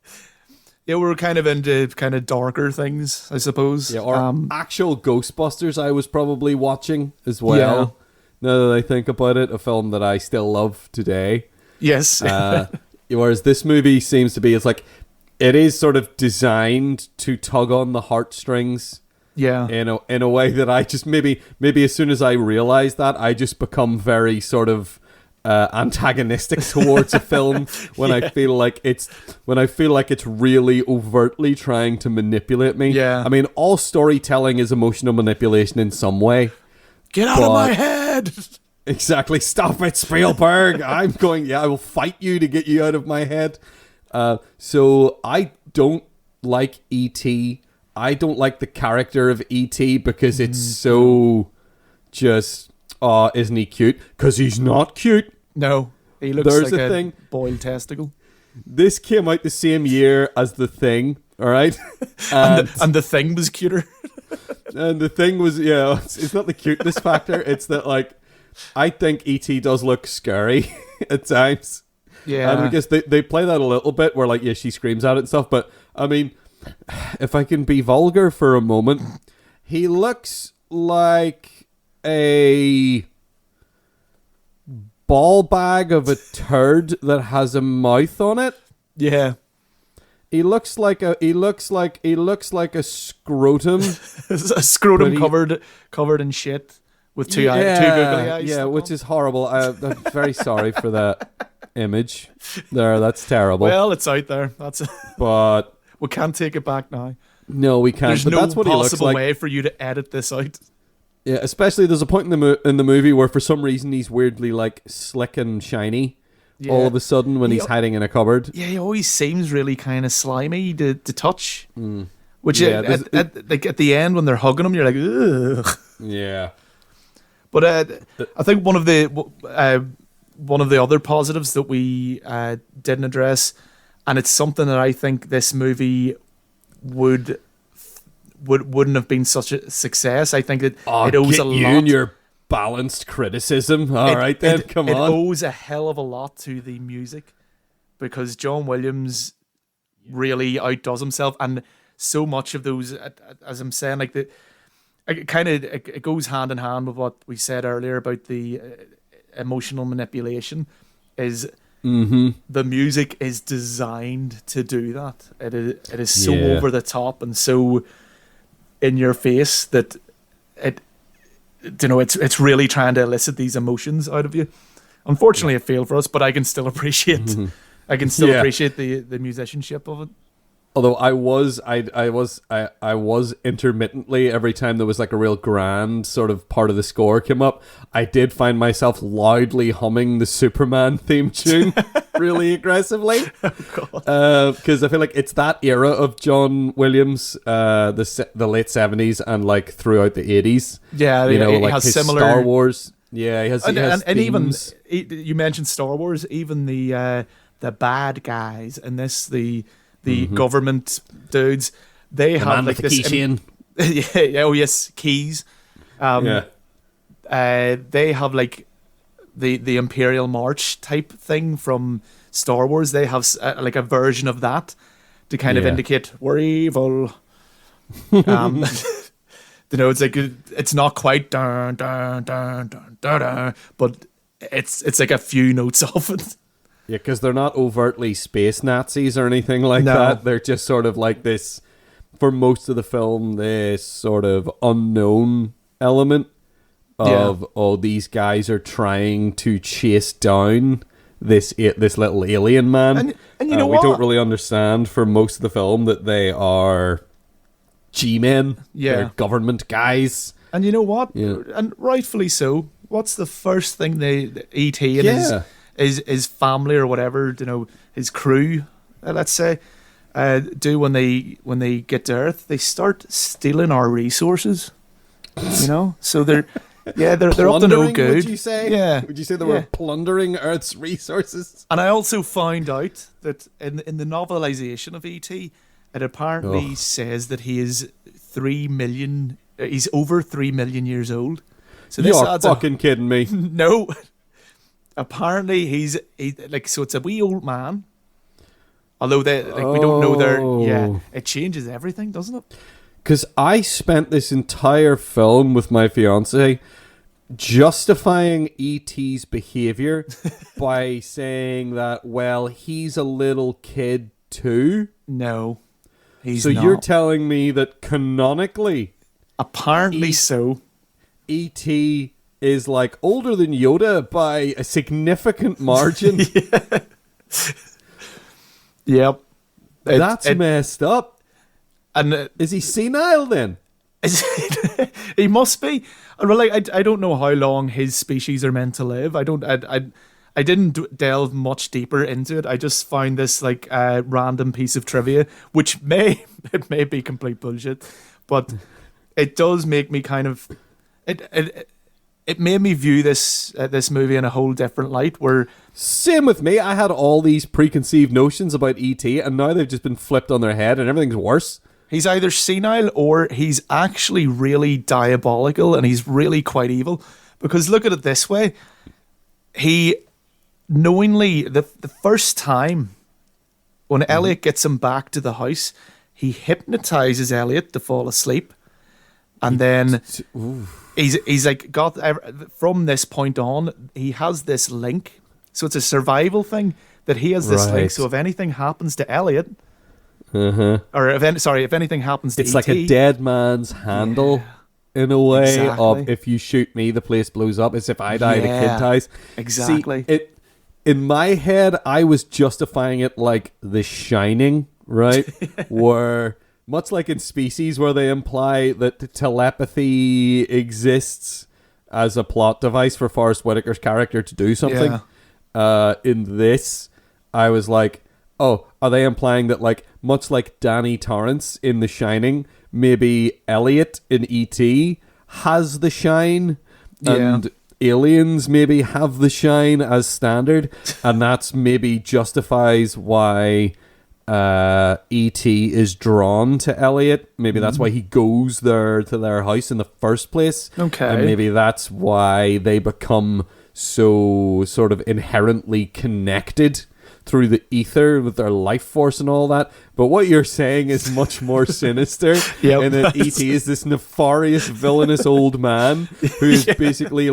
Yeah, we're kind of into kind of darker things, I suppose. Yeah, or actual Ghostbusters I was probably watching as well. Yeah. Now that I think about it, a film that I still love today. Yes. Whereas this movie seems to be, it's like, it is sort of designed to tug on the heartstrings. Yeah. In a way that I just maybe as soon as I realize that, I just become very sort of antagonistic towards a film when I feel like it's really overtly trying to manipulate me. Yeah. I mean, all storytelling is emotional manipulation in some way. Get out of my head. Exactly. Stop it, Spielberg. I will fight you to get you out of my head. So I don't like E.T. I don't like the character of E.T. because it's so just, isn't he cute? Because he's not cute. No, he looks like a boiled testicle. This came out the same year as The Thing, all right? And the Thing was cuter. And The Thing was, yeah, it's not the cuteness factor. It's that, like, I think E.T. does look scary at times. Yeah. And I guess they play that a little bit where, like, yeah, she screams out and stuff. But, I mean, if I can be vulgar for a moment, he looks like a ball bag of a turd that has a mouth on it. Yeah. He looks like a scrotum. A scrotum covered in shit with two googly eyes. Yeah, which is horrible. I'm very sorry for that image. That's terrible. Well, it's out there. But we can't take it back now. No, we can't. There's but no that's what he looks possible like. way for you to edit this out. Yeah, especially there's a point in the movie where for some reason he's weirdly like slick and shiny. Yeah. All of a sudden when he's hiding in a cupboard. Yeah, he always seems really kind of slimy to touch. Which at the end when they're hugging him, you're like, ugh. Yeah. But I think one of the other positives that we didn't address, and it's something that I think this movie wouldn't have been such a success. I think that it owes a lot. You and your balanced criticism. All right, then, come on. It owes a hell of a lot to the music because John Williams really outdoes himself, and so much of those, as I'm saying, like it goes hand in hand with what we said earlier about the emotional manipulation. Is the music is designed to do that. It is so over the top and so in your face that it's really trying to elicit these emotions out of you. Unfortunately, it failed for us, but I can still appreciate appreciate the musicianship of it. Although I was intermittently, every time there was like a real grand sort of part of the score came up, I did find myself loudly humming the Superman theme tune really aggressively. Because I feel like it's that era of John Williams, the late 70s and like throughout the 80s. Yeah, like has his similar Star Wars. Yeah, he has and even you mentioned Star Wars, even the bad guys in this, the government dudes, they have like this keychain. Keys. They have like the Imperial March type thing from Star Wars. They have like a version of that to kind of indicate we're evil. It's like it's not quite dun, dun, dun, dun, dun, dun, but it's like a few notes off it. Yeah, because they're not overtly space Nazis or anything like that. They're just sort of like this, for most of the film, this sort of unknown element of, these guys are trying to chase down this little alien man. And you know we what? don't really understand for most of the film that they are G-men. Yeah. They're government guys. And you know what? Yeah. And rightfully so. What's the first thing E.T. and his family or whatever, his crew, let's say, do when they get to Earth? They start stealing our resources. So they're up to no good. Would you say? Yeah. Would you say they were plundering Earth's resources? And I also found out that in the novelization of E.T., it apparently says that he is 3 million. He's over 3 million years old. So this You're fucking kidding me. No. Apparently so it's a wee old man. Although we don't know it changes everything, doesn't it? Because I spent this entire film with my fiance justifying E.T.'s behavior by saying that, well, he's a little kid too. No, he's so not. You're telling me that canonically, apparently so, E.T. is like older than Yoda by a significant margin. Yep. That's messed up. And is he senile then? He must be. Well, I don't know how long his species are meant to live. I didn't delve much deeper into it. I just found this random piece of trivia, which may be complete bullshit, but it does make me kind of it made me view this movie in a whole different light. Where same with me, I had all these preconceived notions about E.T. and now they've just been flipped on their head and everything's worse. He's either senile or he's actually really diabolical and he's really quite evil. Because look at it this way. He knowingly, the first time when Elliot gets him back to the house, he hypnotizes Elliot to fall asleep. And then he's from this point on, he has this link. So it's a survival thing that he has this link. So if anything happens to Elliot, or if anything happens to it's E.T., like a dead man's handle in a way of if you shoot me, the place blows up. As if I die, the kid dies. Exactly. See, in my head, I was justifying it like The Shining, right? Where much like in Species, where they imply that telepathy exists as a plot device for Forrest Whitaker's character to do something. In this, I was like, oh, are they implying that, much like Danny Torrance in The Shining, maybe Elliot in E.T. has the shine, and aliens maybe have the shine as standard, and that's maybe justifies why E.T. is drawn to Elliot. Maybe that's why he goes there to their house in the first place. Okay. And maybe that's why they become so sort of inherently connected through the ether with their life force and all that. But what you're saying is much more sinister. And that E.T. is this nefarious, villainous old man who's basically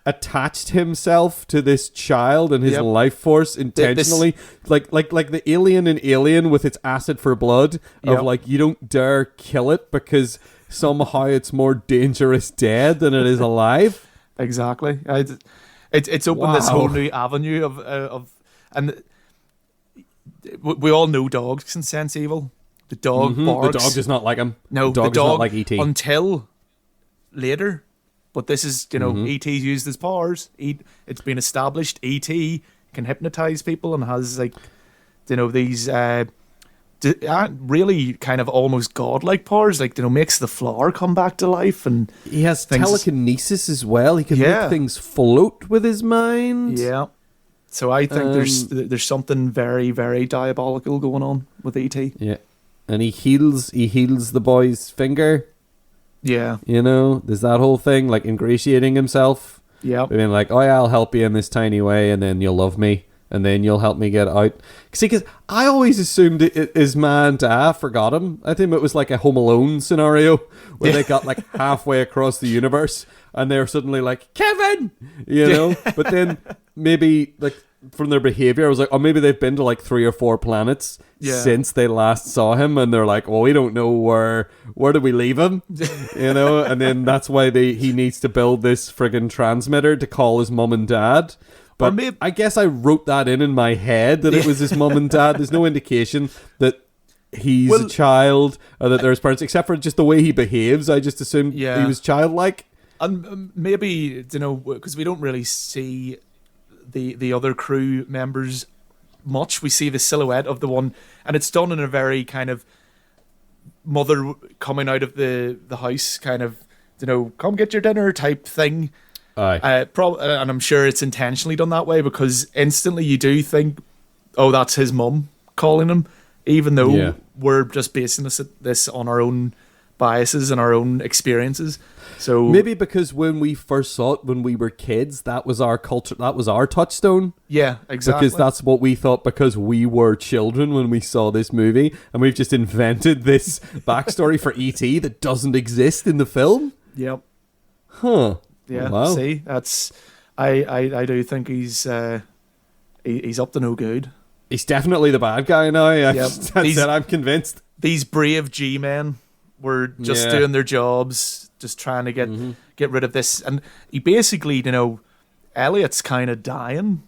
attached himself to this child and his life force intentionally. Like the alien in Alien with its acid for blood of you don't dare kill it because somehow it's more dangerous dead than it is alive. Exactly. It's opened this whole new avenue of and we all know dogs can sense evil. The dog barks. The dog does not like him. No, the dog does not like E.T. Until later. But this is, E.T.'s used his powers. It's been established E.T. can hypnotize people and has these really kind of almost godlike powers. Makes the flower come back to life, and he has telekinesis as well. He can make things float with his mind. Yeah. So I think there's something very, very diabolical going on with E.T. Yeah, and he heals the boy's finger. Yeah. There's that whole thing, ingratiating himself. Yeah. Being like, oh yeah, I'll help you in this tiny way, and then you'll love me, and then you'll help me get out. See, because I always assumed his man forgot him. I think it was like a Home Alone scenario where they got halfway across the universe, and they're suddenly like, Kevin! But then maybe from their behavior, I was like, oh, maybe they've been to like 3 or 4 planets since they last saw him, and they're like, well, we don't know where did we leave him, and then that's why he needs to build this friggin' transmitter to call his mum and dad. But I guess I wrote that in my head that it was his mum and dad. There's no indication that he's a child or that there's parents, except for just the way he behaves. I just assumed he was childlike. And maybe, because we don't really see the other crew members much. We see the silhouette of the one, and it's done in a very kind of mother coming out of the house kind of, come get your dinner type thing. Aye. And I'm sure it's intentionally done that way, because instantly you do think, oh, that's his mum calling him, even though we're just basing this on our own biases and our own experiences. So maybe because when we first saw it when we were kids, that was our culture, that was our touchstone. Yeah, exactly. Because that's what we thought, because we were children when we saw this movie, and we've just invented this backstory for E.T. that doesn't exist in the film. Yep. Huh. Yeah. Wow. See, that's I do think he's up to no good. He's definitely the bad guy now. Yep. I'm convinced. These brave G-men were just doing their jobs, just trying to get rid of this. And he basically, Elliot's kind of dying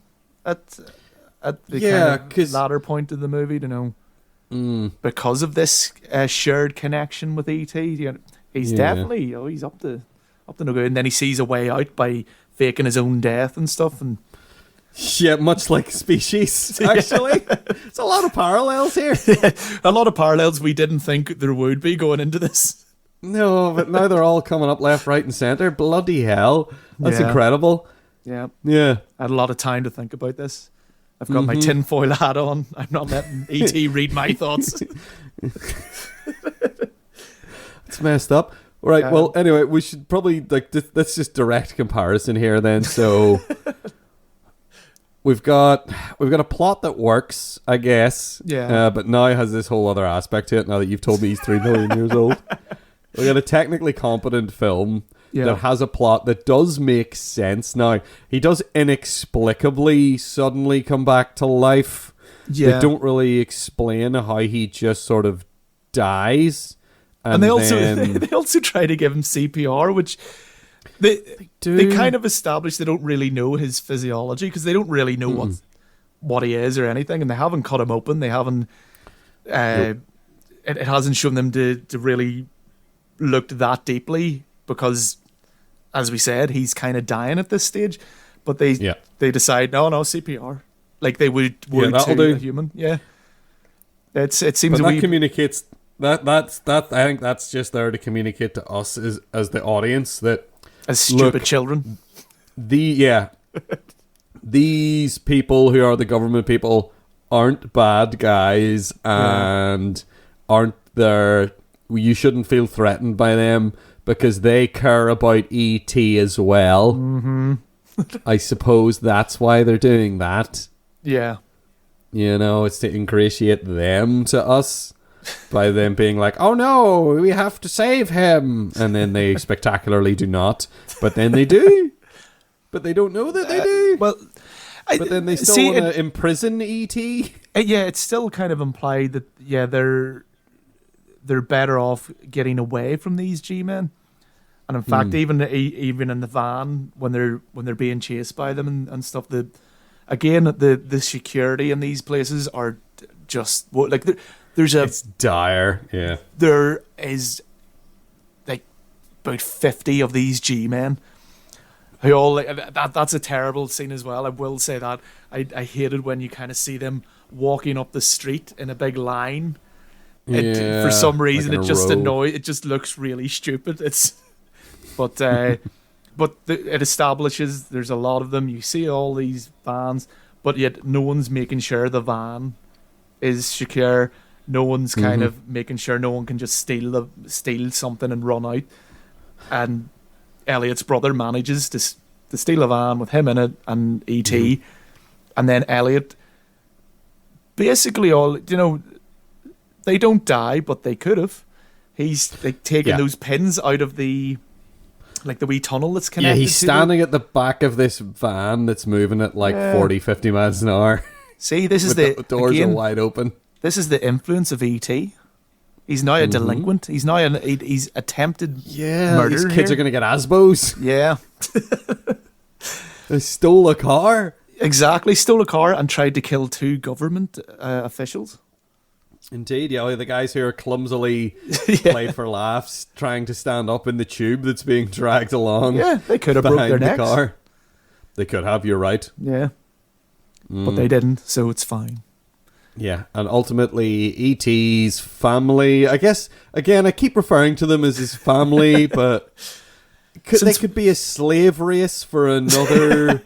at the kind of latter point of the movie, because of this shared connection with E.T. He's definitely, he's up to no good. And then he sees a way out by faking his own death and stuff. And yeah, much like Species, actually. There's a lot of parallels here. A lot of parallels we didn't think there would be going into this. No, but now they're all coming up left, right, and centre. Bloody hell. That's incredible. Yeah. Yeah. I had a lot of time to think about this. I've got my tinfoil hat on. I'm not letting E.T. read my thoughts. It's messed up. All right, well, anyway, we should probably, let's just direct comparison here then. So we've got a plot that works, I guess. Yeah. But now has this whole other aspect to it, now that you've told me he's 3 million years old. We got a technically competent film that has a plot that does make sense. Now, he does inexplicably suddenly come back to life. Yeah. They don't really explain how he just sort of dies. And they also try to give him CPR, which they kind of establish they don't really know his physiology, because they don't really know what he is or anything, and they haven't cut him open. They haven't. It hasn't shown them to really look that deeply, because, as we said, he's kind of dying at this stage. But they decide no CPR, like they would to a human. Yeah, it seems that communicates. That's I think that's just there to communicate to us as the audience that as stupid children. These people who are the government people aren't bad guys and aren't there. You shouldn't feel threatened by them because they care about E.T. as well. Mm-hmm. I suppose that's why they're doing that. Yeah. It's to ingratiate them to us. By them being like, oh no, we have to save him. And then they spectacularly do not. But then they do. But they don't know that they do. But then they still want to imprison E.T. It's still kind of implied that, they're better off getting away from these G-men. And in fact, even in the van, when they're being chased by them and stuff, the security in these places are just like it's dire. Yeah, there is like about 50 of these G-men who all that's a terrible scene as well. I will say that I hated when you kind of see them walking up the street in a big line. For some reason, it just looks really stupid. But it establishes there's a lot of them. You see all these vans, but yet no one's making sure the van is secure. No one's kind of making sure no one can just steal something and run out. And Elliot's brother manages to steal a van with him in it and E.T. And then Elliot, basically they don't die, but they could have. He's taking those pins out of the like the wee tunnel that's Yeah, connected. he's standing at the back of this van that's moving at like 40, 50 miles an hour. See, this is the doors are wide open. This is the influence of E.T. He's now a delinquent. He's now he's attempted murder. These kids are going to get ASBOs. Yeah. They stole a car. Exactly, stole a car and tried to kill 2 government officials. Indeed, yeah. The guys who are clumsily played for laughs, trying to stand up in the tube that's being dragged along. Yeah, they could have broke their necks. Car. They could have, you're right. Yeah. But they didn't, so it's fine. Yeah, and ultimately E.T.'s family, I guess, again, I keep referring to them as his family, but they could be a slave race for another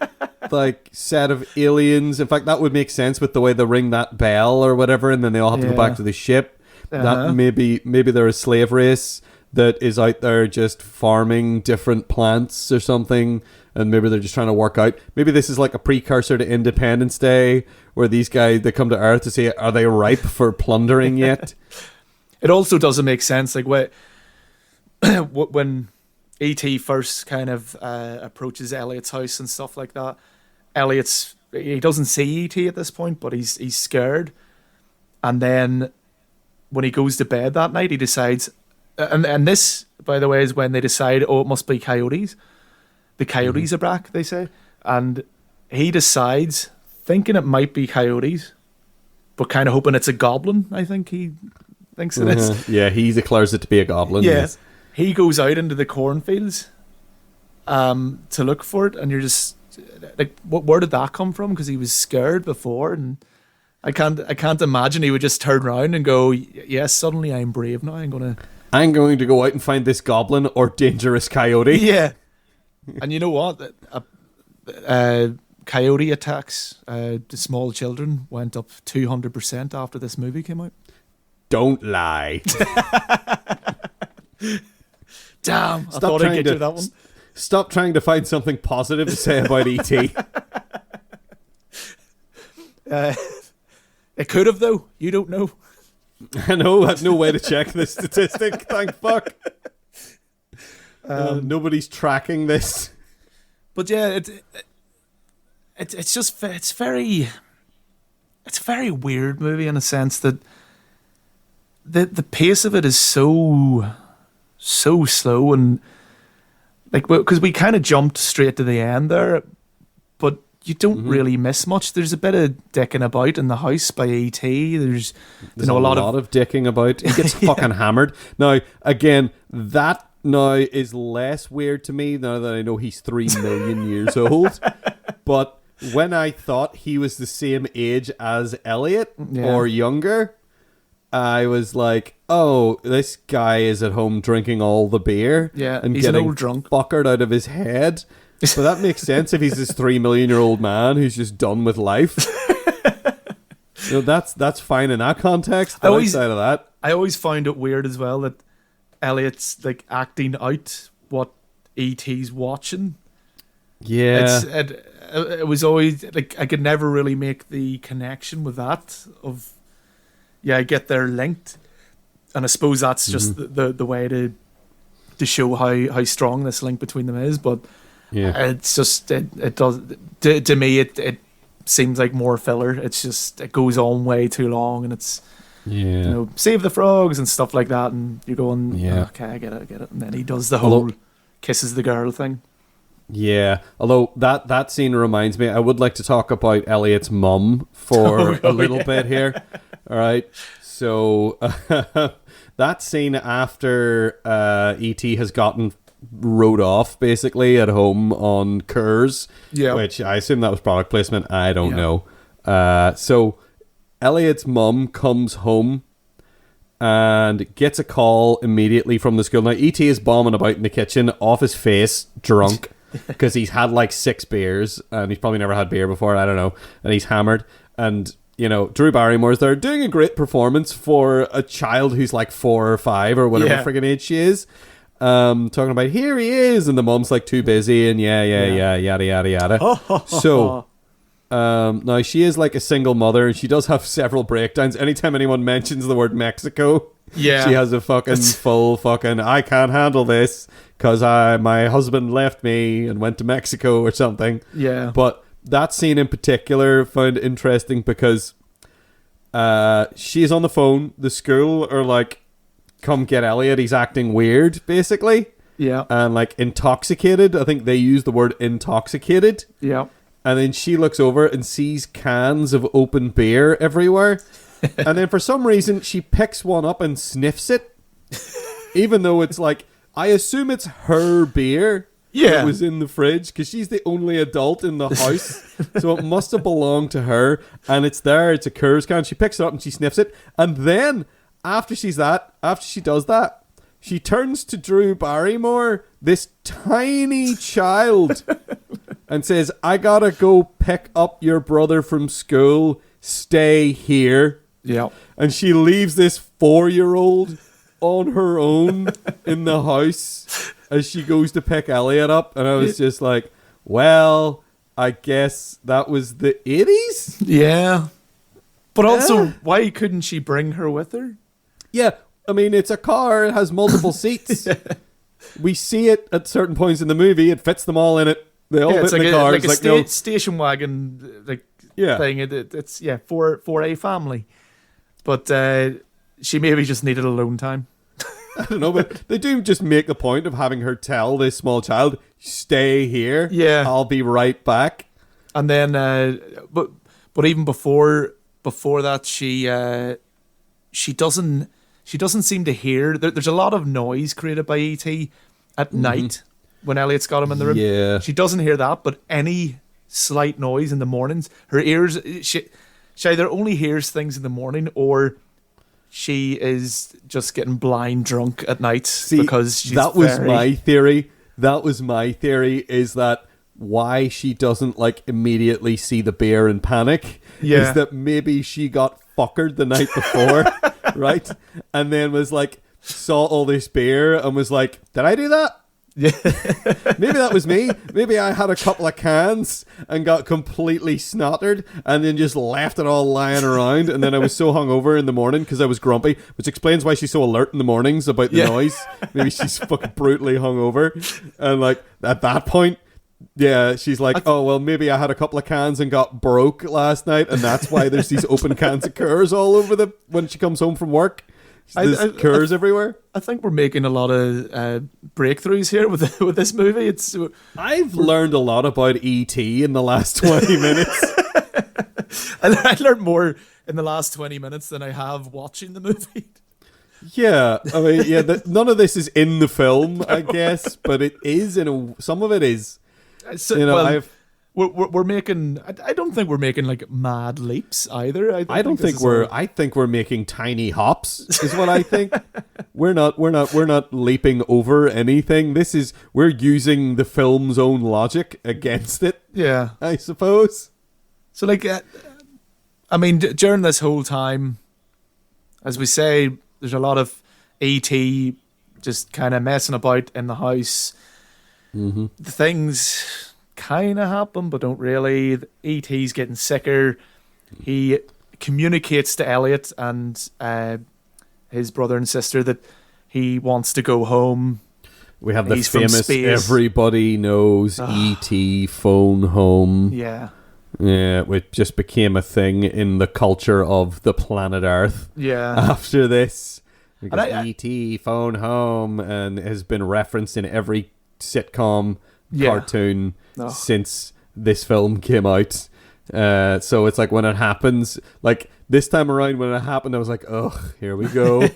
like set of aliens. In fact, that would make sense with the way they ring that bell or whatever, and then they all have to go back to the ship. That maybe they're a slave race that is out there just farming different plants or something, and maybe they're just trying to work out. Maybe this is like a precursor to Independence Day, where these guys, they come to Earth to say, are they ripe for plundering yet? It also doesn't make sense. Like when E.T. first kind of approaches Elliot's house and stuff like that, he doesn't see E.T. at this point, but he's scared. And then when he goes to bed that night, he decides, and this, by the way, is when they decide, it must be coyotes. The coyotes are back, they say. And he decides, thinking it might be coyotes, but kind of hoping it's a goblin, I think he thinks it is. Yeah, he declares it to be a goblin. Yeah. Yes. He goes out into the cornfields to look for it, and you're just like, where did that come from? Because he was scared before, and I can't imagine he would just turn around and go, yes, suddenly I'm brave now. I'm going to go out and find this goblin or dangerous coyote. Yeah. And you know what? Coyote attacks to small children went up 200% after this movie came out. Don't lie. Damn, I thought I'd get you that one. Stop trying to find something positive to say about E.T. It could have, though. You don't know. I know. I have no way to check this statistic. Thank fuck. Nobody's tracking this. But yeah, it's a very weird movie in a sense that the pace of it is so slow, and like, because we kind of jumped straight to the end there, but you don't really miss much. There's a bit of dicking about in the house by E.T. There's a lot of dicking about. He gets fucking hammered. Now, again, that now is less weird to me now that I know he's 3 million years old. But when I thought he was the same age as Elliot or younger, I was like, oh, this guy is at home drinking all the beer and he's getting an old drunk fuckered out of his head. So that makes sense if he's this 3 million year old man who's just done with life. That's fine in that context. But outside of that, I always find it weird as well that Elliot's like acting out what E.T.'s watching. Yeah, it was always like I could never really make the connection with that. I get they're linked, and I suppose that's just the way to show how strong this link between them is. But it's just it does to me it seems like more filler. It's just it goes on way too long, and it's save the frogs and stuff like that, and you're going okay, I get it, and then he does the whole kisses the girl thing. Yeah, although that scene reminds me, I would like to talk about Elliot's mum for a little bit here. All right, so that scene after E.T. has gotten rode off basically at home on Kurz, which I assume that was product placement. I don't know. So Elliot's mum comes home and gets a call immediately from the school. Now E.T. is bombing about in the kitchen, off his face, drunk. Because he's had like 6 beers and he's probably never had beer before, I don't know, and he's hammered. And Drew Barrymore's there doing a great performance for a child who's like 4 or 5 or whatever friggin' age she is, talking about here he is, and the mom's like too busy and yada yada yada. So now she is like a single mother, and she does have several breakdowns anytime anyone mentions the word Mexico. Yeah. She has a fucking full fucking, I can't handle this because my husband left me and went to Mexico or something. Yeah. But that scene in particular found interesting because she's on the phone. The school are like, come get Elliot. He's acting weird, basically. Yeah. And like intoxicated. I think they use the word intoxicated. Yeah. And then she looks over and sees cans of open beer everywhere. And then for some reason, she picks one up and sniffs it. Even though it's like, I assume it's her beer that was in the fridge because she's the only adult in the house. So it must have belonged to her. And it's there. It's a Coors can. She picks it up and she sniffs it. And then after she does that, she turns to Drew Barrymore, this tiny child, and says, I gotta go pick up your brother from school. Stay here. Yeah. And she leaves this 4-year-old on her own in the house as she goes to pick Elliot up. And I was just like, well, I guess that was the 80s? Yeah. But also, why couldn't she bring her with her? Yeah. I mean, it's a car. It has multiple seats. We see it at certain points in the movie. It fits them all in it. They all fit in the car. It's like a station wagon thing. It's 4 a family. But she maybe just needed alone time. I don't know, but they do just make the point of having her tell this small child, stay here. Yeah. I'll be right back. And then, but even before that, she doesn't seem to hear. There's a lot of noise created by E.T. at night when Elliot's got him in the room. Yeah. She doesn't hear that, but any slight noise in the mornings, her ears, she either only hears things in the morning or she is just getting blind drunk at night. See, because she's my theory. That was my theory, is that why she doesn't like immediately see the beer and panic is that maybe she got fuckered the night before, right? And then was like, saw all this beer and was like, did I do that? Yeah. Maybe that was me. Maybe I had a couple of cans and got completely snottered and then just left it all lying around. And then I was so hungover in the morning because I was grumpy, which explains why she's so alert in the mornings about the noise. Maybe she's fucking brutally hungover. And like at that point, yeah, she's like, oh, well, maybe I had a couple of cans and got broke last night. And that's why there's these open cans of Coors all over when she comes home from work. There's Coors everywhere. I think we're making a lot of breakthroughs here with this movie. I've learned a lot about E.T. in the last 20 minutes. I learned more in the last 20 minutes than I have watching the movie. Yeah, I mean, none of this is in the film, I guess, but it is some of it is. So, we're making. I don't think we're making like mad leaps either. I think we're making tiny hops. Is what I think. We're not leaping over anything. We're using the film's own logic against it. Yeah, I suppose. So like, I mean, during this whole time, as we say, there's a lot of E.T. just kind of messing about in the house. Mm-hmm. The things kind of happen, but don't really. E.T.'s getting sicker. He communicates to Elliot and his brother and sister that he wants to go home. We have the famous everybody knows E.T. phone home. Yeah. Yeah, which just became a thing in the culture of the planet Earth. Yeah. After this. Because E.T. phone home and has been referenced in every sitcom cartoon since this film came out. So it's like when it happens, like this time around when it happened, I was like, ugh, here we go.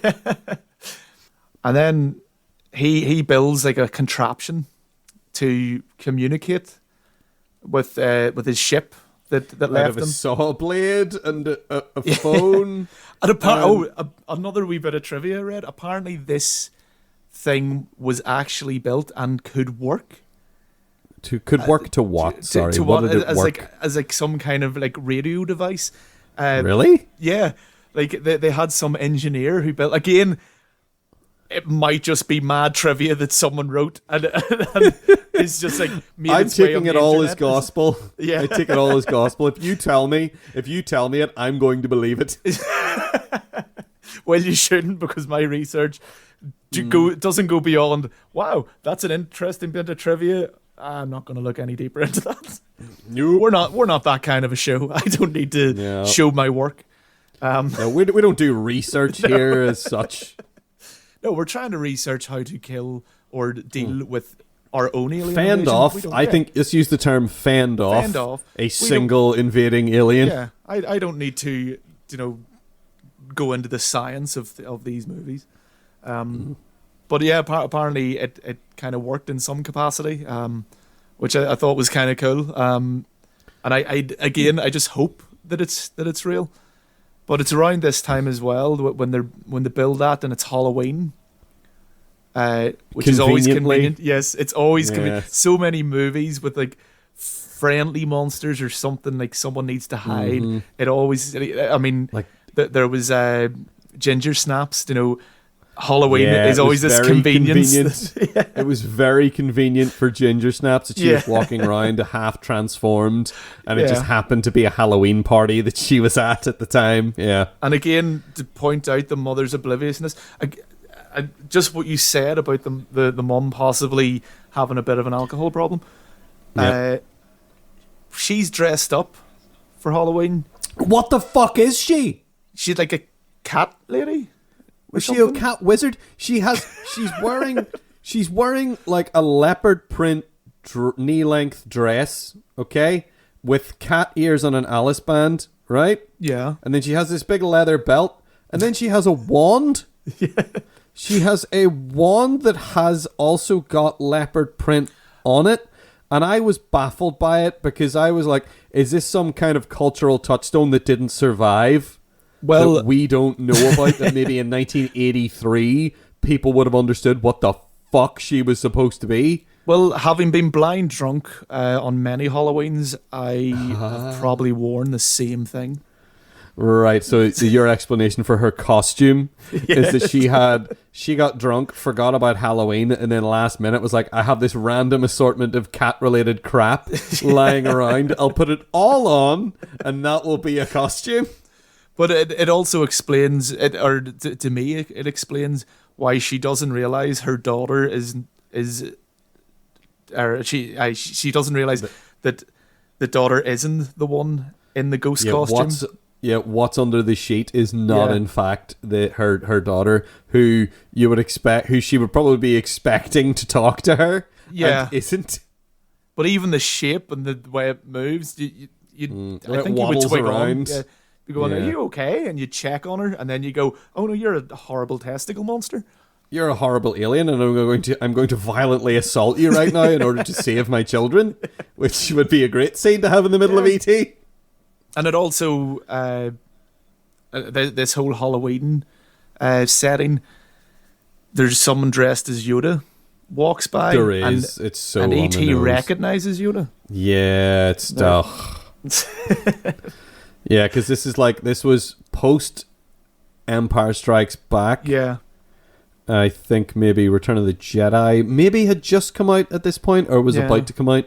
And then he builds like a contraption to communicate with his ship that left him. A saw blade and a phone. And another wee bit of trivia I read. Apparently this thing was actually built and could work. Could work to what? Sorry, to what did it work? As some kind of like radio device. Really? Yeah. Like they had some engineer who built, again, it might just be mad trivia that someone wrote and it's just like I'm taking it all as gospel. Yeah. I take it all as gospel. If you tell me it, I'm going to believe it. Well, you shouldn't, because my research doesn't go beyond, wow, that's an interesting bit of trivia. I'm not going to look any deeper into that. Nope. We're not that kind of a show. I don't need to show my work. No, we don't do research here as such. No, we're trying to research how to kill or deal with our own alien fend invasion. off. I think let's use the term fend off. Fend off. A single invading alien. Yeah, I don't need to, go into the science of these movies. But yeah, apparently it kind of worked in some capacity, which I thought was kind of cool. And I just hope that it's real. But it's around this time as well when they build that, and it's Halloween, which is always convenient. Yes, it's always convenient. So many movies with like friendly monsters or something, like someone needs to hide. Mm-hmm. It always, I mean, like there was ginger snaps. Halloween is always this convenience. It was very convenient for ginger snaps that she was walking around half transformed, and it just happened to be a Halloween party that she was at the time. Yeah. And again, to point out the mother's obliviousness, just what you said about the mum possibly having a bit of an alcohol problem. Yep. She's dressed up for Halloween. What the fuck is she? She's like a cat lady. Was she a cat wizard? She's wearing like a leopard print knee-length dress, okay, with cat ears on an Alice band, right? Yeah. And then she has this big leather belt, and then she has a wand. Yeah. She has a wand that has also got leopard print on it, and I was baffled by it because I was like, is this some kind of cultural touchstone that didn't survive? Well, that we don't know about, that maybe in 1983 people would have understood what the fuck she was supposed to be. Well, having been blind drunk on many Halloweens, I have probably worn the same thing. Right, so your explanation for her costume is that she got drunk, forgot about Halloween, and then last minute was like, I have this random assortment of cat-related crap lying around. I'll put it all on, and that will be a costume. But it also explains, to me, it explains why she doesn't realize her daughter she doesn't realize that the daughter isn't the one in the ghost costume. What's under the sheet is not in fact her daughter, who you would expect, who she would probably be expecting to talk to her, and isn't. But even the shape and the way it moves, I think you would twig around. On. You go, are you okay? And you check on her, and then you go, oh no, you're a horrible testicle monster. You're a horrible alien, and I'm going to violently assault you right now in order to save my children, which would be a great scene to have in the middle of E.T. And it also, this whole Halloween setting, there's someone dressed as Yoda walks by. There is. It's so and on E.T. the nose. recognizes Yoda. Yeah, it's yeah, because this was post Empire Strikes Back. Yeah. I think maybe Return of the Jedi maybe had just come out at this point, or was about to come out.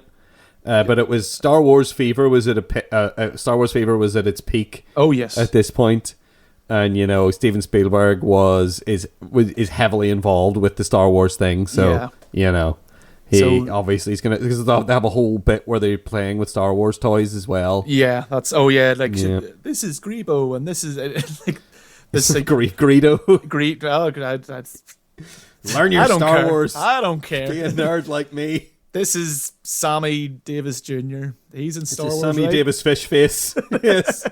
But it was Star Wars fever was at its peak. Oh yes, at this point, and Steven Spielberg is heavily involved with the Star Wars thing. So obviously he's gonna, because they have a whole bit where they're playing with Star Wars toys as well. Yeah, this is Greedo, and this is like this like Greedo. Learn your Star Wars. I don't care. Be a nerd like me. This is Sammy Davis Jr. He's in Star Wars. Sammy Davis Fish Face. Yes.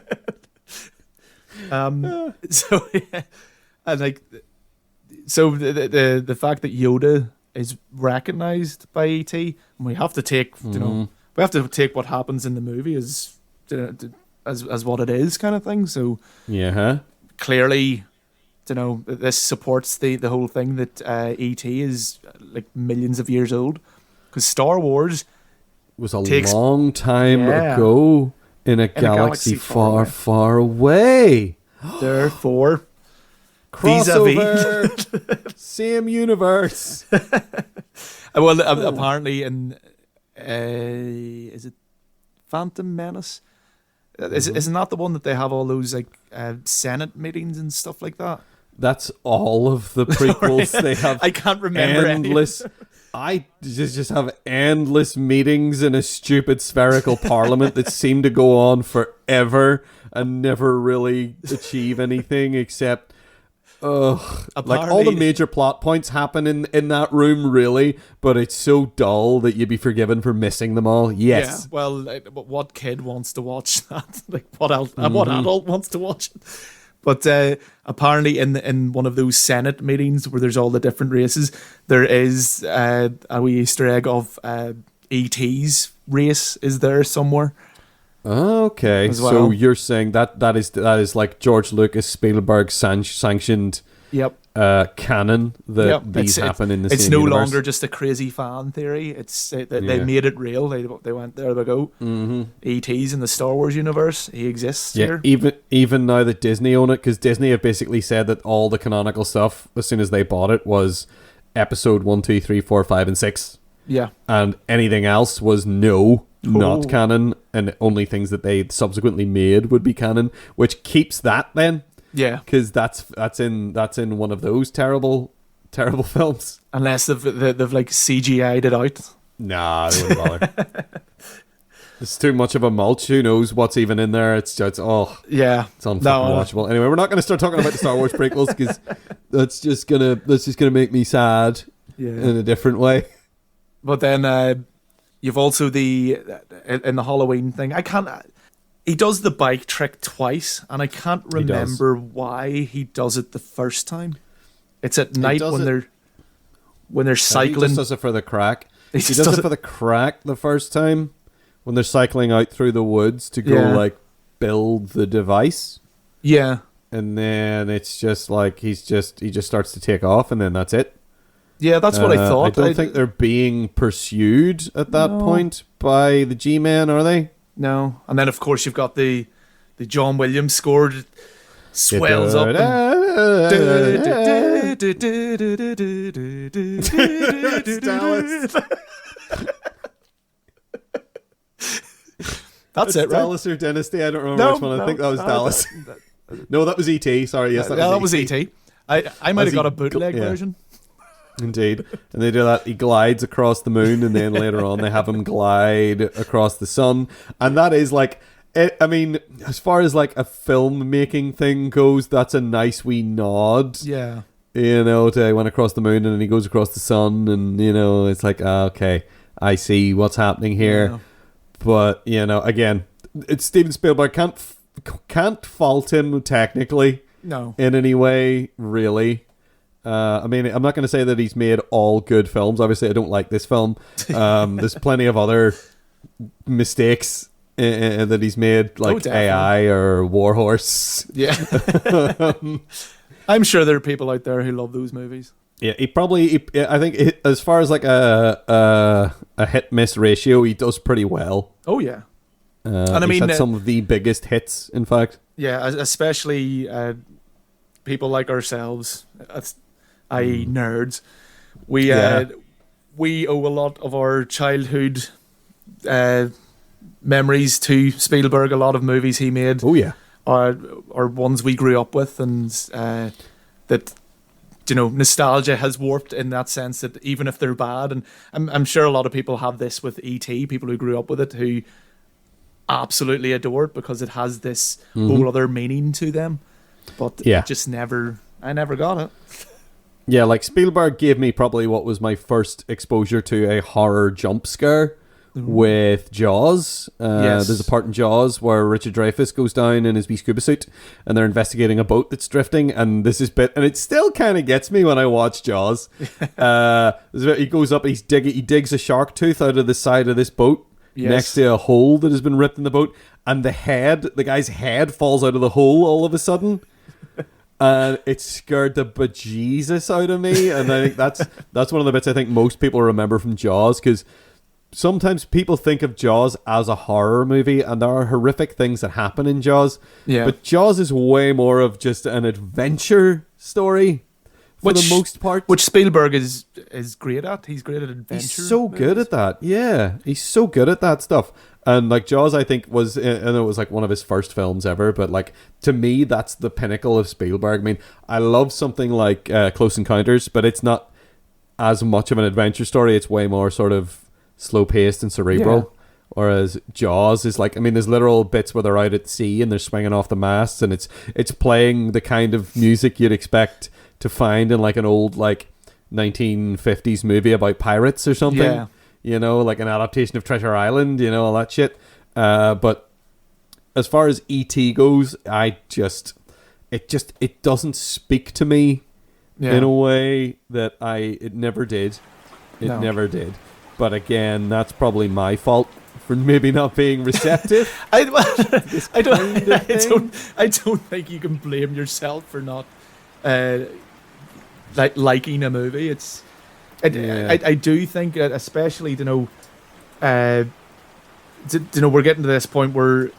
So yeah, and like, so the fact that Yoda is recognized by E.T., and we have to take we have to take what happens in the movie as what it is, kind of thing. So clearly, this supports the whole thing that E.T. is like millions of years old, because Star Wars was a long time ago in a galaxy far, far away. Therefore, crossover, same universe. Well, apparently in is it Phantom Menace? Isn't that the one that they have all those like Senate meetings and stuff like that? That's all of the prequels. Sorry. They have I can't remember endless. I just have endless meetings in a stupid spherical parliament that seem to go on forever and never really achieve anything except. Like all the major plot points happen in that room, really, but it's so dull that you'd be forgiven for missing them all. Yes. Yeah, well, what kid wants to watch that? Like, what adult wants to watch it? But apparently, in one of those Senate meetings where there's all the different races, there is a wee Easter egg of E.T.'s race is there somewhere. Okay, as well. So you're saying that is like George Lucas, Spielberg sanctioned canon that these happen in the same universe. It's no longer just a crazy fan theory. They made it real. They went, there we go. Mm-hmm. E.T.'s in the Star Wars universe. He exists here. Even now that Disney own it, because Disney have basically said that all the canonical stuff, as soon as they bought it, was episode 1, 2, 3, 4, 5, and 6. Yeah. And anything else was not canon, and only things that they subsequently made would be canon, which keeps that then. Yeah, because that's in one of those terrible films. Unless they've like CGI'd it out. Nah, they wouldn't bother. It's too much of a mulch. Who knows what's even in there? It's unfucking watchable. Anyway, we're not going to start talking about the Star Wars prequels because that's just gonna make me sad in a different way. But then you've also in the Halloween thing. He does the bike trick twice, and I can't remember why he does it the first time. It's at night when they're cycling. He just does it for the crack. He does it for the crack the first time when they're cycling out through the woods to go build the device. Yeah. And then it's just like he just starts to take off, and then that's it. Yeah, that's what I thought. I don't think they're being pursued at that point by the G-Men, are they? No. And then, of course, you've got the John Williams score that swells up. That's it, right? Dallas or Dynasty? I don't remember which one. I think that was Dallas. No, that was E.T. Sorry, yes, that was E.T. I might have got a bootleg version. Indeed. And they do that. He glides across the moon, and then later on they have him glide across the sun. And that is like, I mean, as far as like a filmmaking thing goes, that's a nice wee nod. Yeah. You know, he went across the moon and then he goes across the sun, and, you know, it's like, okay, I see what's happening here. Yeah. But, you know, again, it's Steven Spielberg. Can't fault him technically. No. In any way, really. I mean, I'm not going to say that he's made all good films. Obviously, I don't like this film. There's plenty of other mistakes that he's made, like AI or Warhorse. Yeah. I'm sure there are people out there who love those movies. Yeah, I think as far as like a hit-miss ratio, he does pretty well. Oh, yeah. And I mean, had some of the biggest hits, in fact. Yeah, especially people like ourselves, i.e. nerds. We owe a lot of our childhood memories to Spielberg. A lot of movies he made. Oh yeah, are ones we grew up with, and that, you know, nostalgia has warped in that sense that even if they're bad, and I'm sure a lot of people have this with E.T., people who grew up with it who absolutely adore it because it has this whole other meaning to them. But I never got it. Yeah, like Spielberg gave me probably what was my first exposure to a horror jump scare with Jaws. Yes. There's a part in Jaws where Richard Dreyfuss goes down in his wee scuba suit and they're investigating a boat that's drifting, and it still kind of gets me when I watch Jaws. He goes up, he digs a shark tooth out of the side of this boat next to a hole that has been ripped in the boat, and the guy's head falls out of the hole all of a sudden. And it scared the bejesus out of me, and I think that's one of the bits I think most people remember from Jaws, because sometimes people think of Jaws as a horror movie, and there are horrific things that happen in Jaws. Yeah. But Jaws is way more of just an adventure story. for the most part. Which Spielberg is great at. He's great at adventure. He's so good at that. Yeah, he's so good at that stuff. And like Jaws, I think was, and it was like one of his first films ever. But like to me, that's the pinnacle of Spielberg. I mean, I love something like Close Encounters, but it's not as much of an adventure story. It's way more sort of slow paced and cerebral. Yeah. Whereas Jaws is like, I mean, there's literal bits where they're out at sea and they're swinging off the masts, and it's playing the kind of music you'd expect to find in like an old like 1950s movie about pirates or something. Yeah. You know, like an adaptation of Treasure Island, you know, all that shit. But as far as E.T. goes, it doesn't speak to me in a way that it never did. It never did. But again, that's probably my fault for maybe not being receptive. I don't think you can blame yourself for not liking a movie. I do think, especially we're getting to this point where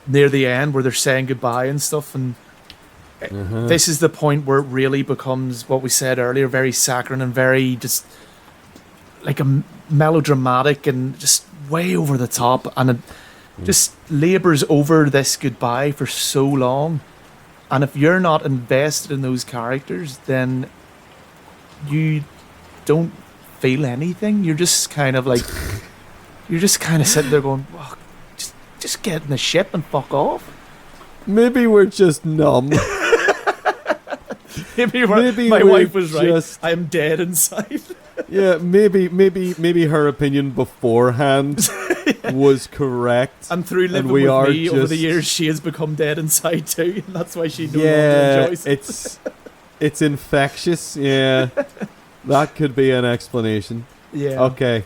near the end where they're saying goodbye and stuff, and this is the point where it really becomes what we said earlier, very saccharine and very just like a melodramatic and just way over the top, and it just labors over this goodbye for so long. And if you're not invested in those characters, then you don't feel anything. You're just kind of sitting there going, well, just get in the ship and fuck off. Maybe we're just numb. maybe my wife was right. I'm dead inside. Yeah, maybe her opinion beforehand was correct. And through living with me over the years, she has become dead inside too, and that's why she no longer enjoys it. It's infectious. Yeah, that could be an explanation. Yeah. Okay.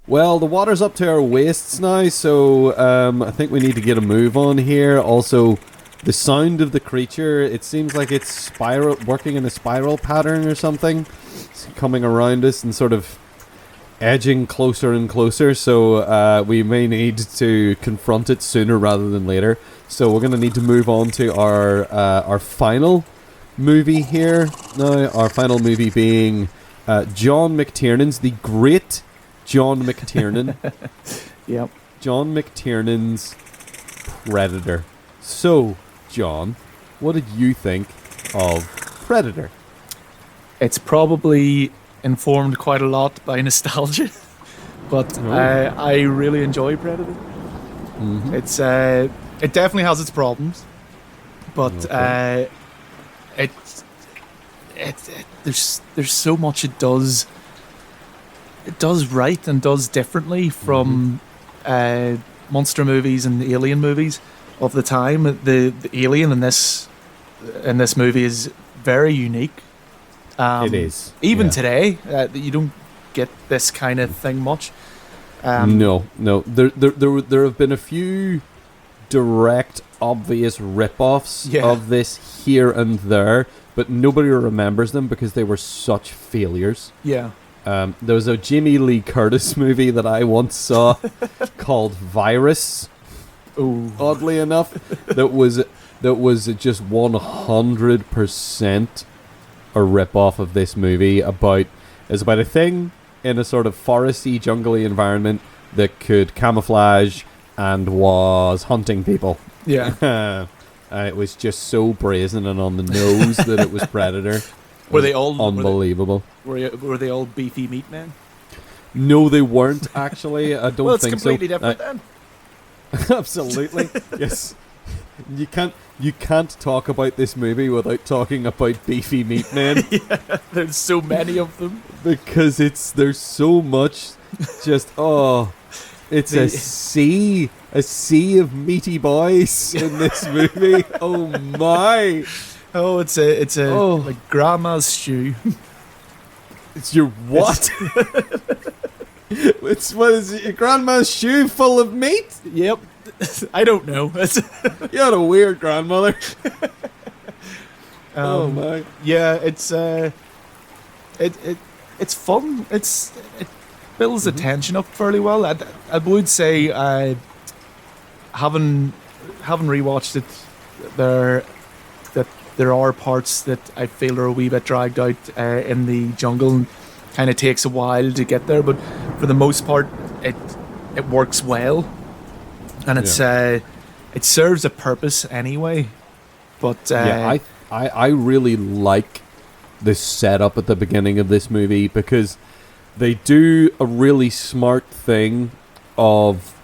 Well, the water's up to our waists now, so I think we need to get a move on here. Also, the sound of the creature, it seems like it's working in a spiral pattern or something. It's coming around us and sort of edging closer and closer, so we may need to confront it sooner rather than later. So we're going to need to move on to our final movie here. Now, our final movie being John McTiernan's, the great John McTiernan. Yep. John McTiernan's Predator. So, John, what did you think of Predator? It's probably informed quite a lot by nostalgia, but I really enjoy Predator. Mm-hmm. It definitely has its problems, but there's so much it does right and does differently from monster movies and alien movies of the time. The alien in this movie is very unique. It is. Even today, you don't get this kind of thing much. No. There have been a few direct, obvious rip-offs of this here and there, but nobody remembers them because they were such failures. Yeah. There was a Jamie Lee Curtis movie that I once saw called Virus. Ooh. Oddly enough, that was just 100% a rip-off of this movie. It's about a thing in a sort of foresty, jungly environment that could camouflage and was hunting people. Yeah. It was just so brazen and on the nose that it was Predator. Were they all unbelievable? Were they all beefy meat men? No, they weren't actually. I don't think so. Well, it's completely different then. Absolutely, yes. You can't talk about this movie without talking about beefy meat men. Yeah, there's so many of them because there's so much. Just it's a sea of meaty boys in this movie. Oh my. Oh, it's a like grandma's stew. It's your what? What is it? Your grandma's stew full of meat? Yep. I don't know. You had a weird grandmother. Oh my. Yeah, it's fun. It builds the tension up fairly well. I would say having rewatched it there that there are parts that I feel are a wee bit dragged out in the jungle. Kind of takes a while to get there, but for the most part, it works well, and it serves a purpose anyway. But I really like this setup at the beginning of this movie because they do a really smart thing of.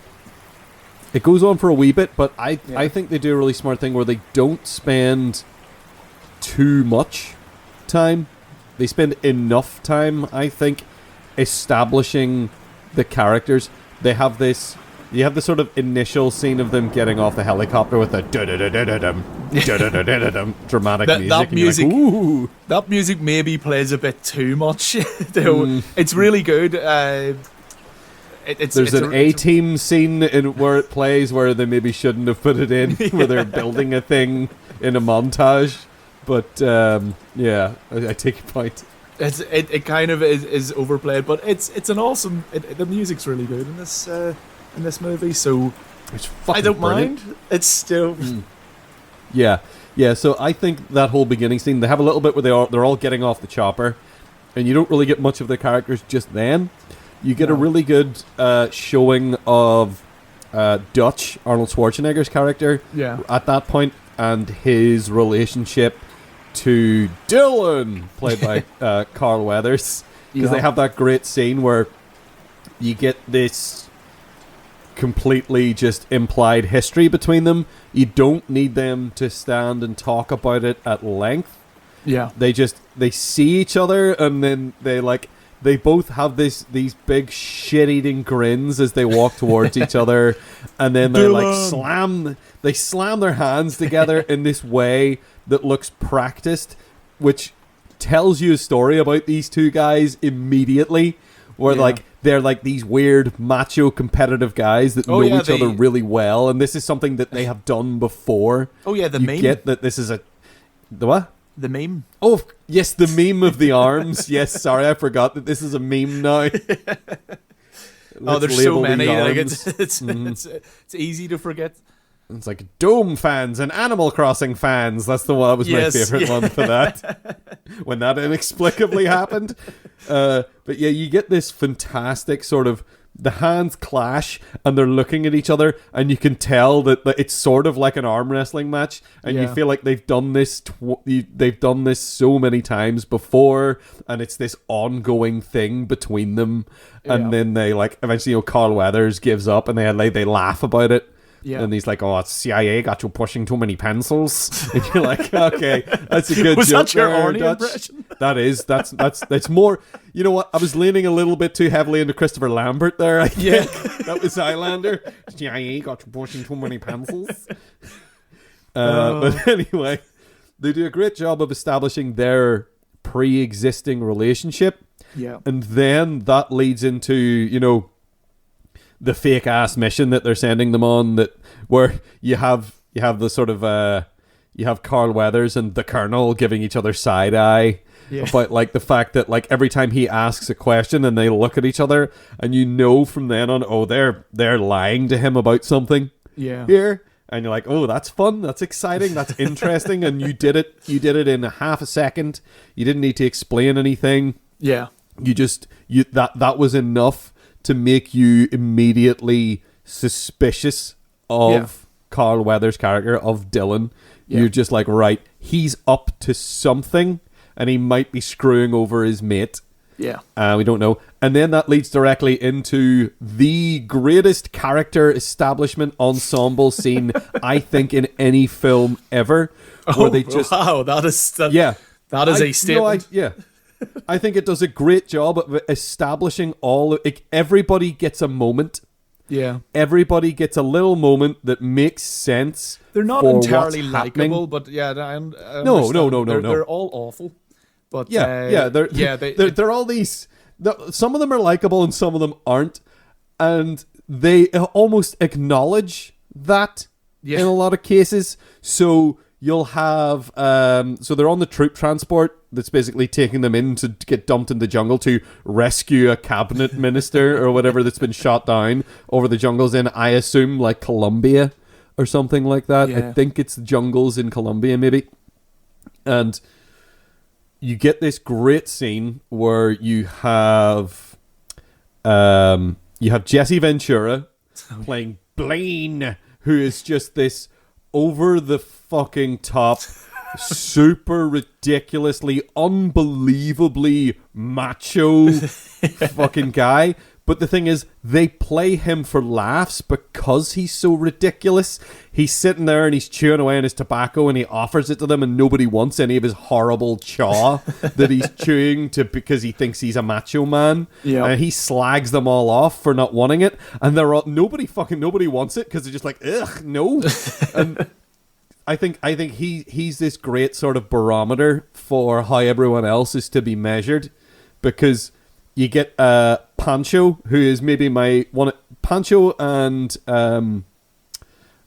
It goes on for a wee bit, but I think they do a really smart thing where they don't spend too much time. They spend enough time, I think, establishing the characters. They have this. You have the sort of initial scene of them getting off the helicopter with the dramatic music. That music, like, ooh. That music maybe plays a bit too much. It's really good. There's an A-Team scene where it plays where they maybe shouldn't have put it in, where they're building a thing in a montage. But I take your point. It kind of is overplayed, but it's an awesome. The music's really good in this movie, so I don't mind. It's still yeah. So I think that whole beginning scene, they have a little bit where they're all getting off the chopper, and you don't really get much of the characters just then. You get a really good showing of Dutch, Arnold Schwarzenegger's character, at that point, and his relationship to Dylan, played by Carl Weathers, because they have that great scene where you get this completely just implied history between them. You don't need them to stand and talk about it at length. Yeah, they see each other, and then they both have these big shit-eating grins as they walk towards each other, and then they slam their hands together in this way that looks practiced, which tells you a story about these two guys immediately, where they're like these weird macho competitive guys that know each other really well, and this is something that they have done before. The meme. You get that this is the what? The meme. Oh, yes, the meme of the arms. Yes, sorry, I forgot that this is a meme now. There's so many. Like it's easy to forget. It's like Dome fans and Animal Crossing fans. That's the one. That was my favorite one for that. When that inexplicably happened. But yeah, you get this fantastic sort of, the hands clash and they're looking at each other, and you can tell that it's sort of like an arm wrestling match, and you feel like they've done this so many times before, and it's this ongoing thing between them. And then they eventually, Carl Weathers gives up, and they laugh about it. Yeah. And he's like, "Oh, it's CIA got you pushing too many pencils." And you're like, "Okay, that's a good Was joke." Was that your Arnie impression? That's more. You know what? I was leaning a little bit too heavily into Christopher Lambert there. I think that was Highlander. CIA got you pushing too many pencils. But anyway, they do a great job of establishing their pre-existing relationship. Yeah, and then that leads into the fake ass mission that they're sending them on, where you have the sort of you have Carl Weathers and the Colonel giving each other side eye about the fact that every time he asks a question and they look at each other, and from then on, they're lying to him about something here, and you're like, oh, that's fun, that's exciting, that's interesting, and you did it in a half a second. You didn't need to explain anything. That was enough to make you immediately suspicious of Carl Weathers' character, of Dylan. You're just like, right, he's up to something, and he might be screwing over his mate. Yeah. We don't know. And then that leads directly into the greatest character establishment ensemble scene, I think, in any film ever. Where they just... Wow, that is a statement. I think it does a great job of establishing everybody gets a moment. Yeah. Everybody gets a little moment that makes sense. They're not entirely likable, but I no. They're all awful. But they're all these. Some of them are likable and some of them aren't, and they almost acknowledge that in a lot of cases. So you'll have so they're on the troop transport that's basically taking them in to get dumped in the jungle to rescue a cabinet minister or whatever that's been shot down over the jungles in, I assume, Colombia. or something like that. Yeah. I think it's the jungles in Colombia, maybe. And you get this great scene where you have Jesse Ventura playing Blaine, who is just this over the fucking top, super ridiculously, unbelievably macho fucking guy. But the thing is, they play him for laughs because he's so ridiculous. He's sitting there and he's chewing away on his tobacco and he offers it to them and nobody wants any of his horrible chaw that he's chewing because he thinks he's a macho man. Yeah. And he slags them all off for not wanting it. And they're all, nobody wants it because they're just like, ugh, no. And I think he's this great sort of barometer for how everyone else is to be measured, because you get Pancho, who is maybe Pancho and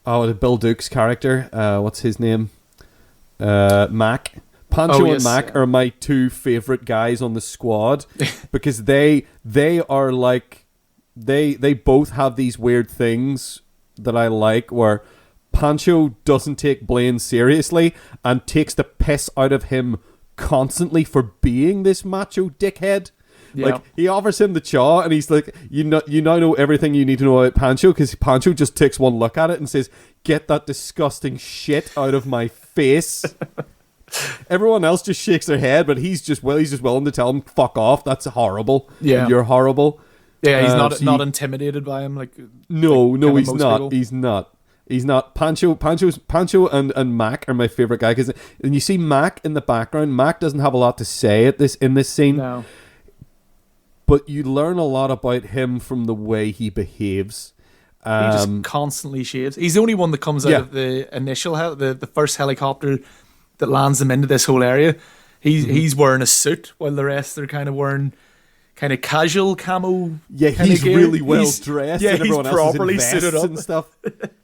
Bill Duke's character. What's his name? Mac. Pancho and Mac are my two favorite guys on the squad because they are like they both have these weird things that I like, where Pancho doesn't take Blaine seriously and takes the piss out of him constantly for being this macho dickhead. Yeah. Like, he offers him the chaw and he's like, you now know everything you need to know about Pancho, because Pancho just takes one look at it and says, get that disgusting shit out of my face. Everyone else just shakes their head, but he's just willing to tell him, fuck off, that's horrible. Yeah. You're horrible. Yeah, he's not intimidated by him. No, he's not. People. He's not. Pancho and Mac are my favorite guy, because and you see Mac in the background. Mac doesn't have a lot to say in this scene. No. But you learn a lot about him from the way he behaves. He just constantly shaves. He's the only one that comes out of the initial the first helicopter that lands them into this whole area. He's wearing a suit while the rest are kind of wearing kind of casual camo. Yeah, he's gear. Really well dressed. Yeah, and everyone he's properly else is in suited up and stuff.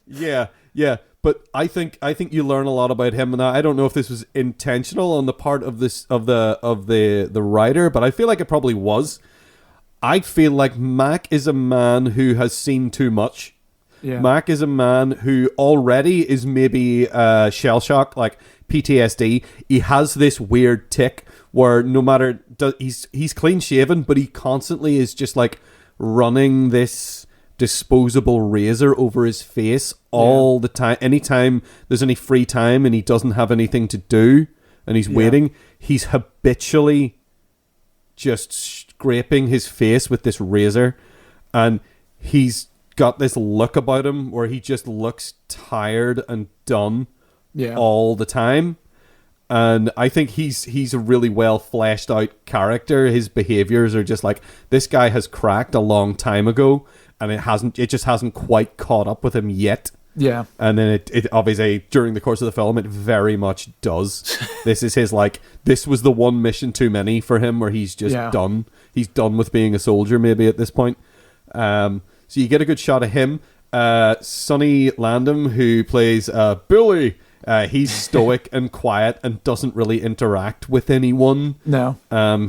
Yeah. But I think you learn a lot about him, and I don't know if this was intentional on the part of the writer, but I feel like it probably was. I feel like Mac is a man who has seen too much. Yeah. Mac is a man who already is maybe shell shock, like PTSD. He has this weird tick where no matter he's clean shaven, but he constantly is just like running this disposable razor over his face all the time. Anytime there's any free time and he doesn't have anything to do and he's waiting, he's habitually just scraping his face with this razor, and he's got this look about him where he just looks tired and done all the time. And I think he's a really well fleshed out character. His behaviors are just like, this guy has cracked a long time ago, and it just hasn't quite caught up with him yet. Yeah. And then it obviously, during the course of the film, it very much does. This is his, like, this was the one mission too many for him, where he's just done. He's done with being a soldier, maybe, at this point. So you get a good shot of him. Sonny Landham, who plays Billy, he's stoic and quiet and doesn't really interact with anyone. No.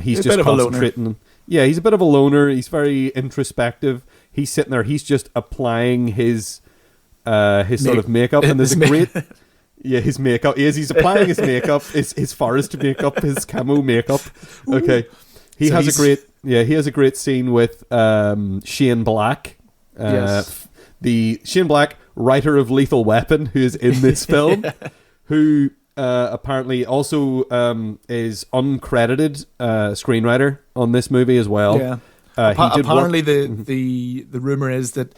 He's just concentrating. Yeah, he's a bit of a loner. He's very introspective. He's sitting there. He's just applying his sort of makeup, and there's a great his makeup. He's applying his makeup, his forest makeup, his camo makeup. Okay, he has a great scene with Shane Black, the Shane Black, writer of Lethal Weapon, who is in this film, who apparently also is uncredited screenwriter on this movie as well. Yeah, apparently the rumor is that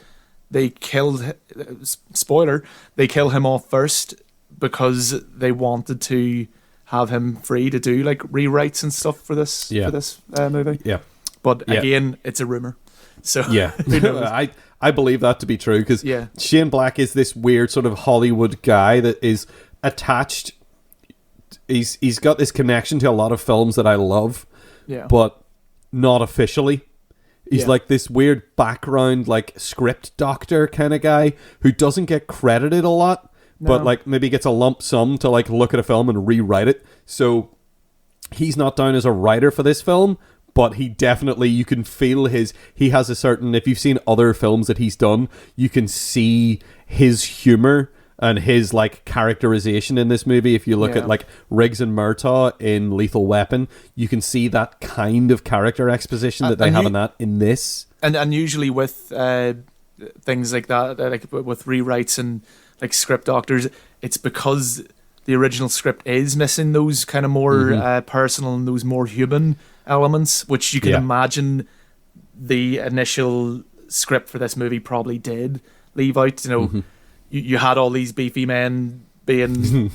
they killed, spoiler, they kill him off first because they wanted to have him free to do like rewrites and stuff for this movie. Yeah. But again, it's a rumor. So who knows? I believe that to be true, because Shane Black is this weird sort of Hollywood guy that is attached. He's got this connection to a lot of films that I love, but not officially. He's like this weird background, like script doctor kind of guy who doesn't get credited a lot, but like maybe gets a lump sum to like look at a film and rewrite it. So he's not down as a writer for this film, but he definitely, you can feel he has a certain, if you've seen other films that he's done, you can see his humor and his like characterization in this movie. If you look at like Riggs and Murtaugh in Lethal Weapon, you can see that kind of character exposition that they have in this. And usually with things like that, like with rewrites and like script doctors, it's because the original script is missing those kind of more personal and those more human elements, which you can imagine the initial script for this movie probably did leave out. You know, you had all these beefy men being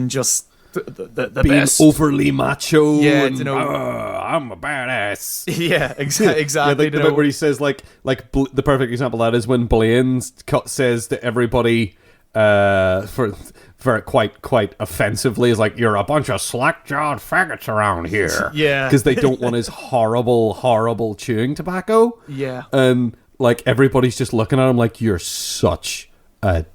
just the being best, overly macho. Yeah, and, you know, I'm a badass. Yeah, exactly. Yeah, the bit where he says the perfect example of that is when Blaine says to everybody for quite offensively, is like, you're a bunch of slack-jawed faggots around here. Yeah, because they don't want his horrible chewing tobacco. Yeah, and like everybody's just looking at him like, you're such a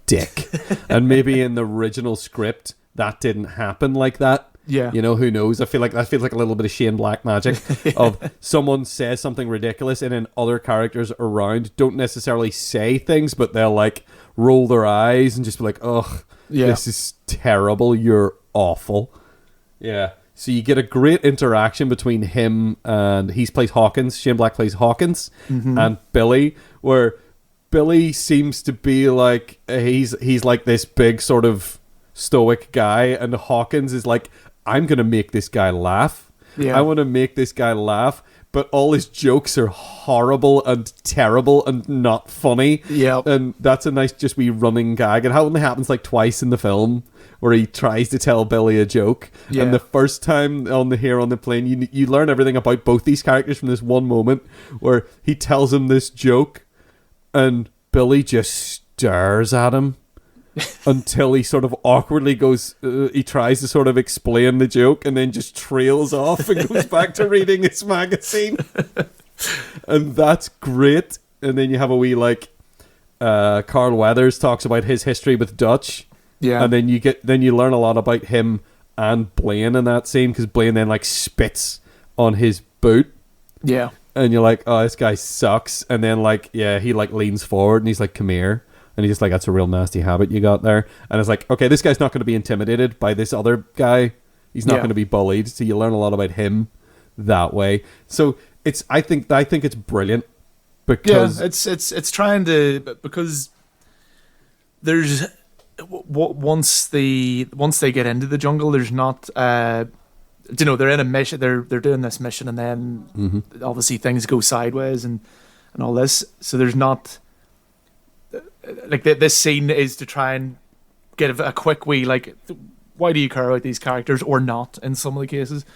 dick. And maybe in the original script that didn't happen like that. Yeah, you know, who knows? I feel like that feels like a little bit of Shane Black magic of someone says something ridiculous and then other characters around don't necessarily say things, but they'll like roll their eyes and just be like, ugh, this is terrible, you're awful. Yeah. So you get a great interaction between him and he plays Hawkins, Shane Black plays Hawkins, and Billy, where Billy seems to be like he's like this big sort of stoic guy, and Hawkins is like, I'm gonna make this guy laugh. I want to make this guy laugh, but all his jokes are horrible and terrible and not funny. And that's a nice just wee running gag. It only happens like twice in the film where he tries to tell Billy a joke. And the first time on the plane, you learn everything about both these characters from this one moment where he tells him this joke and Billy just stares at him until he sort of awkwardly goes, he tries to sort of explain the joke and then just trails off and goes back to reading his magazine. And that's great. And then you have a wee like Carl Weathers talks about his history with Dutch. And then you learn a lot about him and Blaine in that scene, because Blaine then like spits on his boot. And you're like, oh, this guy sucks. And then like, he like leans forward and he's like, come here. And he's just like, that's a real nasty habit you got there. And it's like, okay, this guy's not going to be intimidated by this other guy. He's not going to be bullied. So you learn a lot about him that way. So I think it's brilliant because it's trying to, because there's once they get into the jungle, there's not they're in a mission, they're doing this mission, and then obviously things go sideways and all this. So there's not. Like this scene is to try and get a quick wee like, why do you care about these characters or not in some of the cases,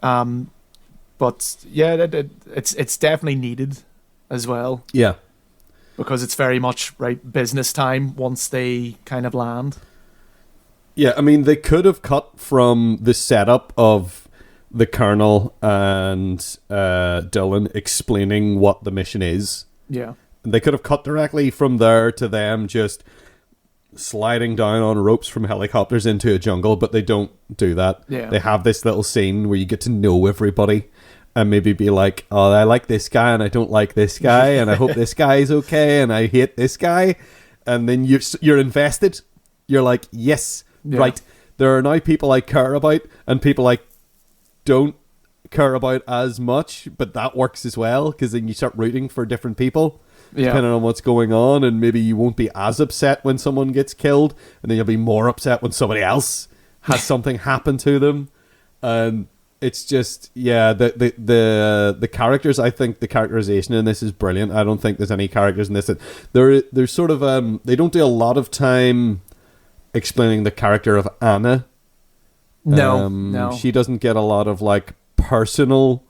but it's definitely needed as well, because it's very much business time once they kind of land. I mean, they could have cut from the setup of the Colonel and Dylan explaining what the mission is. They could have cut directly from there to them just sliding down on ropes from helicopters into a jungle, but they don't do that. They have this little scene where you get to know everybody and maybe be like, oh, I like this guy and I don't like this guy, and I hope this guy is okay and I hate this guy. And then you're invested. You're like, yes, right. There are now people I care about and people I don't care about as much, but that works as well, because then you start rooting for different people. Depending on what's going on, and maybe you won't be as upset when someone gets killed, and then you'll be more upset when somebody else has something happen to them. And it's just the characters, I think the characterization in this is brilliant. I don't think there's any characters in this that there's sort of they don't do a lot of time explaining the character of Anna. No, she doesn't get a lot of like personal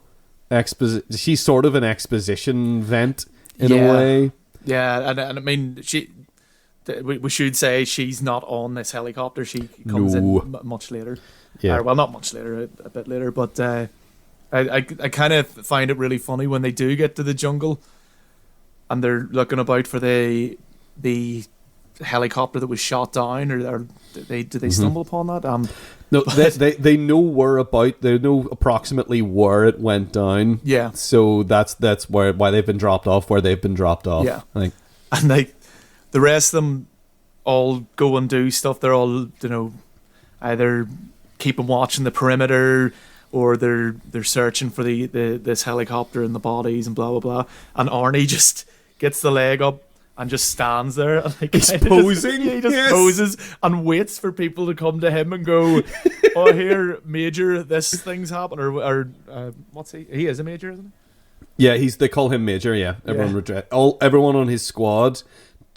exposition. She's sort of an exposition vent in a way. And I mean, we should say she's not on this helicopter. She comes in much later. Well, not much later, a bit later. But I kind of find it really funny when they do get to the jungle and they're looking about for the helicopter that was shot down, or did they stumble upon that? No, they know they know approximately where it went down. So that's why they've been dropped off. Where they've been dropped off. I think. And like the rest of them, all go and do stuff. They're all, either keeping watch on the perimeter, or they're searching for this helicopter and the bodies and blah blah blah. And Arnie just gets the leg up and just stands there. And he's posing. He just poses and waits for people to come to him and go, "Oh, here, Major, this thing's happened." Or what's he? He is a Major, isn't he? Yeah, they call him Major. Yeah, everyone on his squad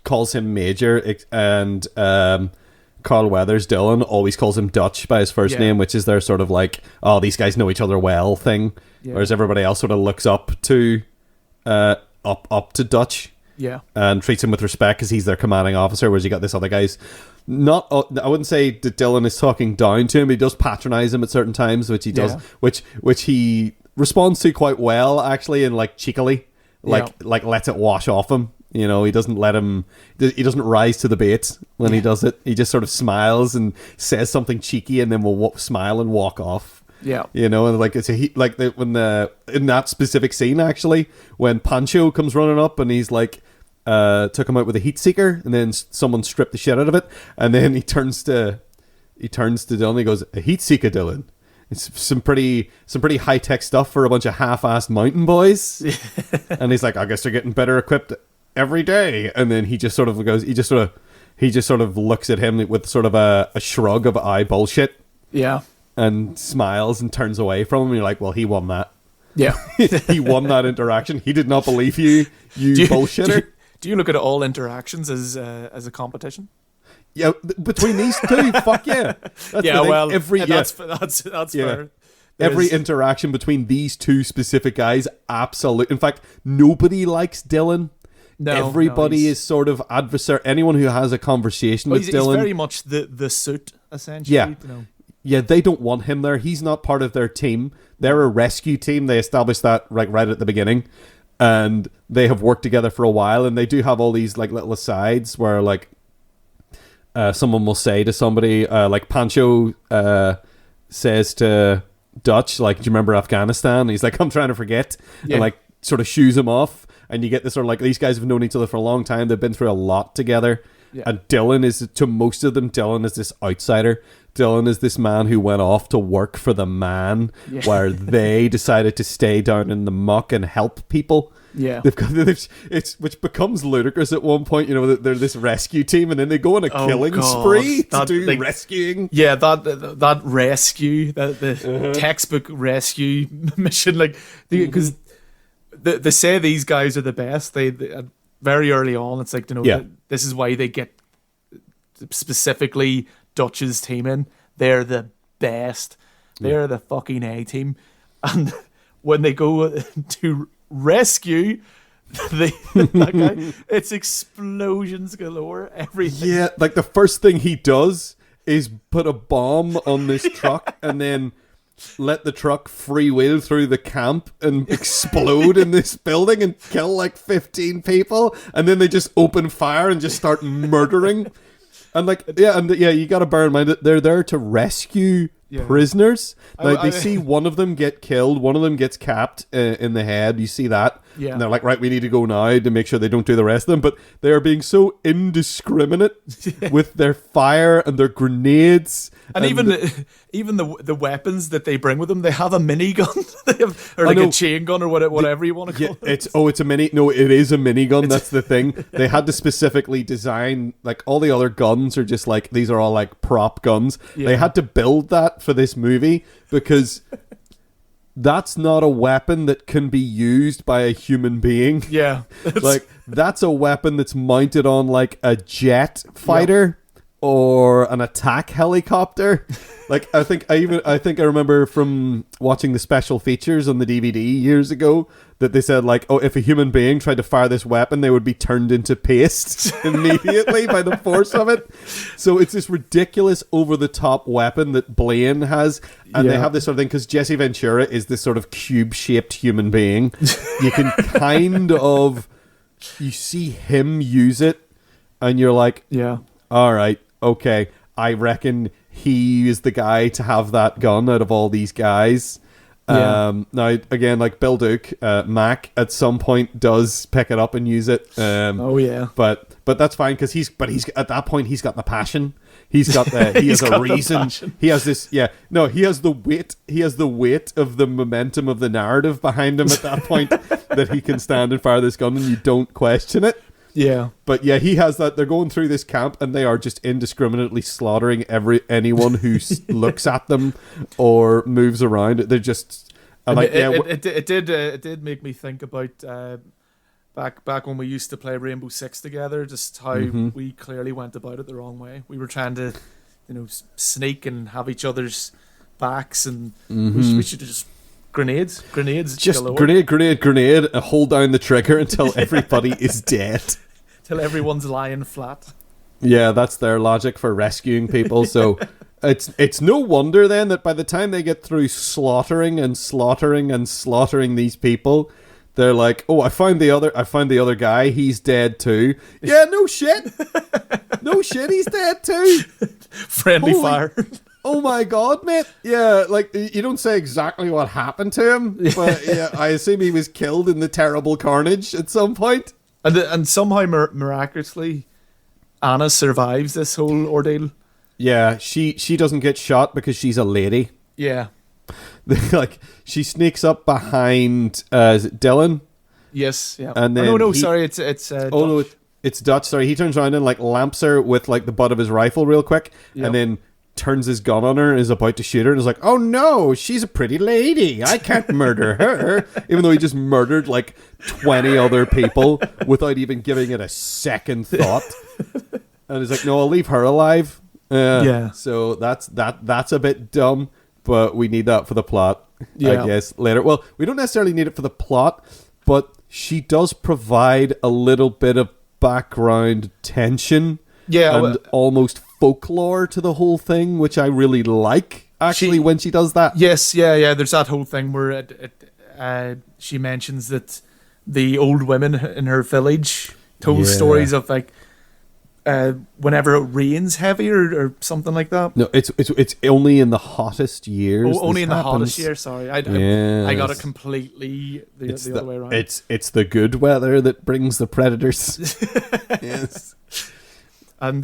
calls him Major, and Carl Weathers, Dylan, always calls him Dutch by his first name, which is their sort of like, oh, these guys know each other well thing. Yeah. Whereas everybody else sort of looks up to Dutch. Yeah. And treats him with respect because he's their commanding officer, whereas you got this other guy's not, I wouldn't say that Dylan is talking down to him, but he does patronize him at certain times, which he does, which he responds to quite well, actually, and like cheekily, like lets it wash off him. You know, he doesn't rise to the bait when he does it. He just sort of smiles and says something cheeky, and then will smile and walk off. Yeah, you know, and like in that specific scene, actually, when Pancho comes running up and he's like, took him out with a heat seeker, and then someone stripped the shit out of it, and then he turns to Dylan and he goes, "A heat seeker, Dylan." It's some pretty high tech stuff for a bunch of half-assed mountain boys. And he's like, "I guess they're getting better equipped every day." And then he just sort of goes, he just sort of looks at him with sort of a shrug of "I bullshit." Yeah. And smiles and turns away from him. And you're like, well, he won that. Yeah. He won that interaction. He did not believe you bullshitter. Do you look at all interactions as a competition? Yeah, between these two, fuck yeah. That's fair. Every interaction between these two specific guys, absolute. In fact, nobody likes Dylan. No, everybody is sort of adversary. Anyone who has a conversation with Dylan, he's very much the suit, essentially. Yeah. Yeah, they don't want him there. He's not part of their team. They're a rescue team. They established that right at the beginning. And they have worked together for a while, and they do have all these like little asides where like someone will say to somebody, like Pancho says to Dutch, like, "Do you remember Afghanistan?" And he's like, "I'm trying to forget." And like sort of shoos him off. And you get this sort of like, these guys have known each other for a long time. They've been through a lot together. Yeah. And Dylan is, to most of them, Dylan is this outsider. Dylan is this man who went off to work for the man, where they decided to stay down in the muck and help people. Yeah, which becomes ludicrous at one point. You know, that they're this rescue team, and then they go on a killing spree to do rescuing. Yeah, that rescue, the textbook rescue mission, like because they say these guys are the best. They very early on, it's like, this is why they get specifically Dutch's team in. They're the best. They're the fucking A team. And when they go to rescue that guy, it's explosions galore. Everything. Yeah, like the first thing he does is put a bomb on this truck and then let the truck freewheel through the camp and explode in this building and kill like 15 people, and then they just open fire and just start murdering. And you gotta bear in mind that they're there to rescue prisoners. Like they see one of them get killed, one of them gets capped in the head. You see that, and they're like, right, we need to go now to make sure they don't do the rest of them. But they are being so indiscriminate with their fire and their grenades, and even the weapons that they bring with them. They have a minigun, a chain gun or whatever you want to call it. It's a mini. No, it is a minigun. That's the thing. They had to specifically design, like, all the other guns are just like, these are all like prop guns. Yeah. They had to build that for this movie because that's not a weapon that can be used by a human being. Yeah. Like, that's a weapon that's mounted on like a jet fighter or an attack helicopter. Like, I think I remember from watching the special features on the DVD years ago that they said, like, oh, if a human being tried to fire this weapon, they would be turned into paste immediately by the force of it. So it's this ridiculous over-the-top weapon that Blaine has, and they have this sort of thing, because Jesse Ventura is this sort of cube-shaped human being. You can kind of, you see him use it, and you're like, all right, okay, I reckon he is the guy to have that gun out of all these guys. Now again, like Bill Duke, Mac at some point does pick it up and use it. But that's fine because he's at that point he's got the passion. He's got the he has a reason. He has this he has the weight. He has the weight of the momentum of the narrative behind him at that point that he can stand and fire this gun and you don't question it. Yeah. But yeah, he has that. They're going through this camp and they are just indiscriminately slaughtering anyone who looks at them or moves around. They're just it did make me think about back when we used to play Rainbow Six together, just how we clearly went about it the wrong way. We were trying to, sneak and have each other's backs, and we should just grenades just galore. grenade, and hold down the trigger until everybody is dead, till everyone's lying flat. Yeah, that's their logic for rescuing people. So it's no wonder then that by the time they get through slaughtering these people, they're like, oh, I found the other guy. He's dead too. Yeah, no shit. No shit, he's dead too. Friendly fire. Oh my god, mate. Yeah, like, you don't say exactly what happened to him, but yeah, I assume he was killed in the terrible carnage at some point. And somehow, miraculously, Anna survives this whole ordeal. Yeah, she doesn't get shot because she's a lady. Yeah. Like, she sneaks up behind is it Dylan? Yes, yeah. And then it's Dutch. It's Dutch. Sorry, he turns around and like lamps her with like the butt of his rifle real quick, and then turns his gun on her and is about to shoot her and is like, oh no, she's a pretty lady, I can't murder her. Even though he just murdered like 20 other people without even giving it a second thought. And he's like, no, I'll leave her alive. So that's a bit dumb, but we need that for the plot, I guess, later. Well, we don't necessarily need it for the plot, but she does provide a little bit of background tension and almost folklore to the whole thing, which I really like, actually, when she does that. Yes, yeah. There's that whole thing where she mentions that the old women in her village told stories of like whenever it rains heavy or something like that. No, it's only in the hottest years. Only in the hottest year. Sorry, I got it completely the other way around. It's the good weather that brings the predators. Yes, and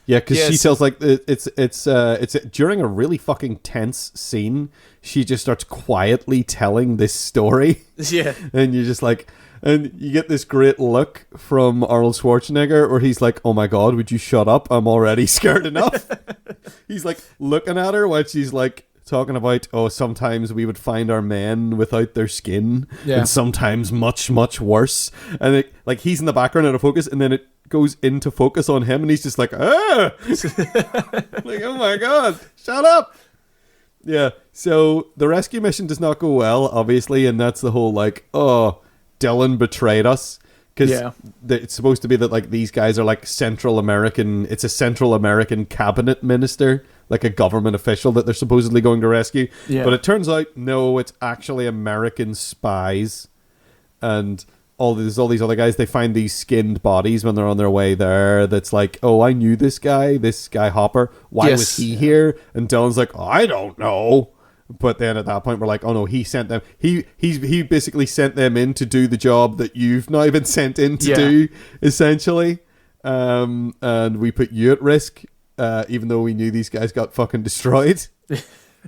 because she tells like it's during a really fucking tense scene. She just starts quietly telling this story. Yeah, and you're just like. And you get this great look from Arnold Schwarzenegger where he's like, oh my god, would you shut up? I'm already scared enough. He's like looking at her while she's like talking about, oh, sometimes we would find our men without their skin. Yeah. And sometimes much, much worse. And it, like he's in the background out of focus and then it goes into focus on him and he's just like, ah! Like, oh my god, shut up. Yeah, so the rescue mission does not go well, obviously, and that's the whole like, oh, Dylan betrayed us, because it's supposed to be that like these guys are like Central American. It's a Central American cabinet minister, like a government official that they're supposedly going to rescue. Yeah. But it turns out no, it's actually American spies, and all these other guys. They find these skinned bodies when they're on their way there. That's like, oh, I knew this guy Hopper. Why was he here? And Dylan's like, oh, I don't know. But then at that point we're like, oh no, he sent them. He basically sent them in to do the job that you've now been sent in to do, essentially. And we put you at risk, even though we knew these guys got fucking destroyed.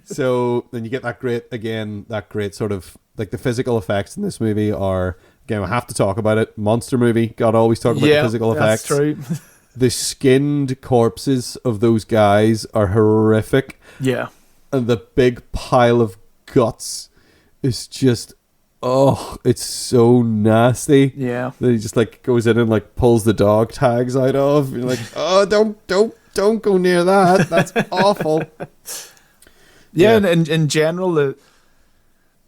So then you get that great sort of like the physical effects in this movie are, again, I have to talk about it. Monster movie, gotta always talk about the physical effects. That's true. The skinned corpses of those guys are horrific. Yeah. And the big pile of guts is just, oh, it's so nasty. Yeah. That he just like goes in and like pulls the dog tags out of. You're like, oh, don't go near that. That's awful. Yeah, and in general,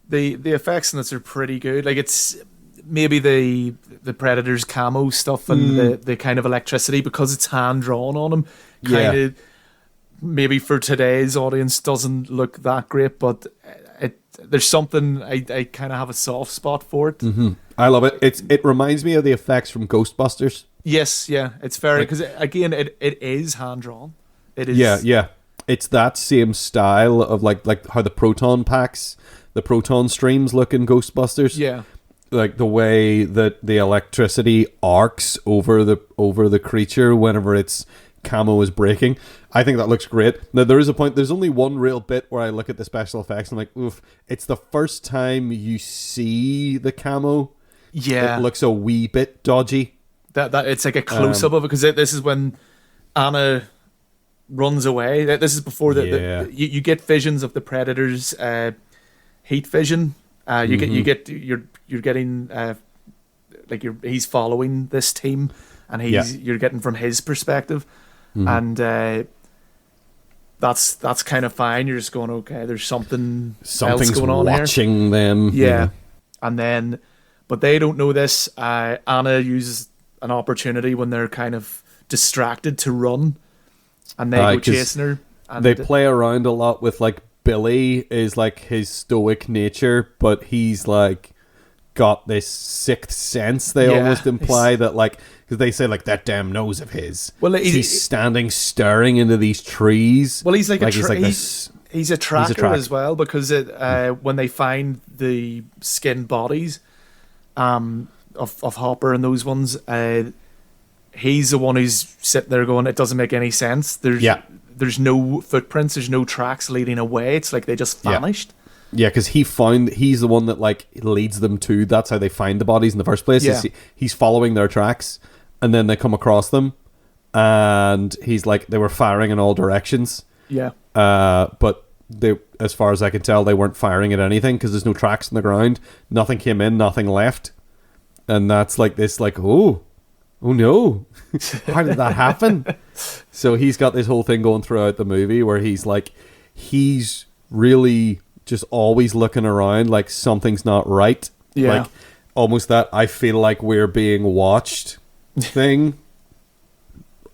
the effects in this are pretty good. Like it's maybe the Predator's camo stuff and the kind of electricity, because it's hand drawn on him. Kind of. Maybe for today's audience doesn't look that great, but there's something I kind of have a soft spot for it. Mm-hmm. I love it. It reminds me of the effects from Ghostbusters. Yes, yeah, it's very, because again it is hand drawn. It is. Yeah. It's that same style of like how the proton packs the proton streams look in Ghostbusters. Yeah. Like the way that the electricity arcs over the creature whenever its camo is breaking. I think that looks great. Now there is a point, there's only one real bit where I look at the special effects and I'm like, oof, it's the first time you see the camo. Yeah. It looks a wee bit dodgy. That it's like a close up of it, because this is when Anna runs away. This is before you get visions of the Predator's heat vision. You're getting he's following this team, and you're getting from his perspective, and that's kind of fine. You're just going, okay, there's something's else going on watching here. Them. Yeah, and then, but they don't know this. Anna uses an opportunity when they're kind of distracted to run, and they go chasing her. And they play around a lot with like Billy is like his stoic nature, but he's like got this sixth sense. They almost imply that, like, because they say like that damn nose of his. Well, he's standing staring into these trees. Well, he's he's a tracker as well, because when they find the skinned bodies of Hopper and those ones, he's the one who's sitting there going, it doesn't make any sense. There's no footprints, there's no tracks leading away. It's like they just vanished. Yeah, because he's the one that like leads them to. That's how they find the bodies in the first place. Yeah. He's following their tracks, and then they come across them, and he's like, they were firing in all directions. Yeah. But they, as far as I can tell, they weren't firing at anything because there's no tracks in the ground. Nothing came in, nothing left, and that's like this, like, oh no, how did that happen? So he's got this whole thing going throughout the movie where he's really just always looking around like something's not right. Yeah. Like almost that I feel like we're being watched thing.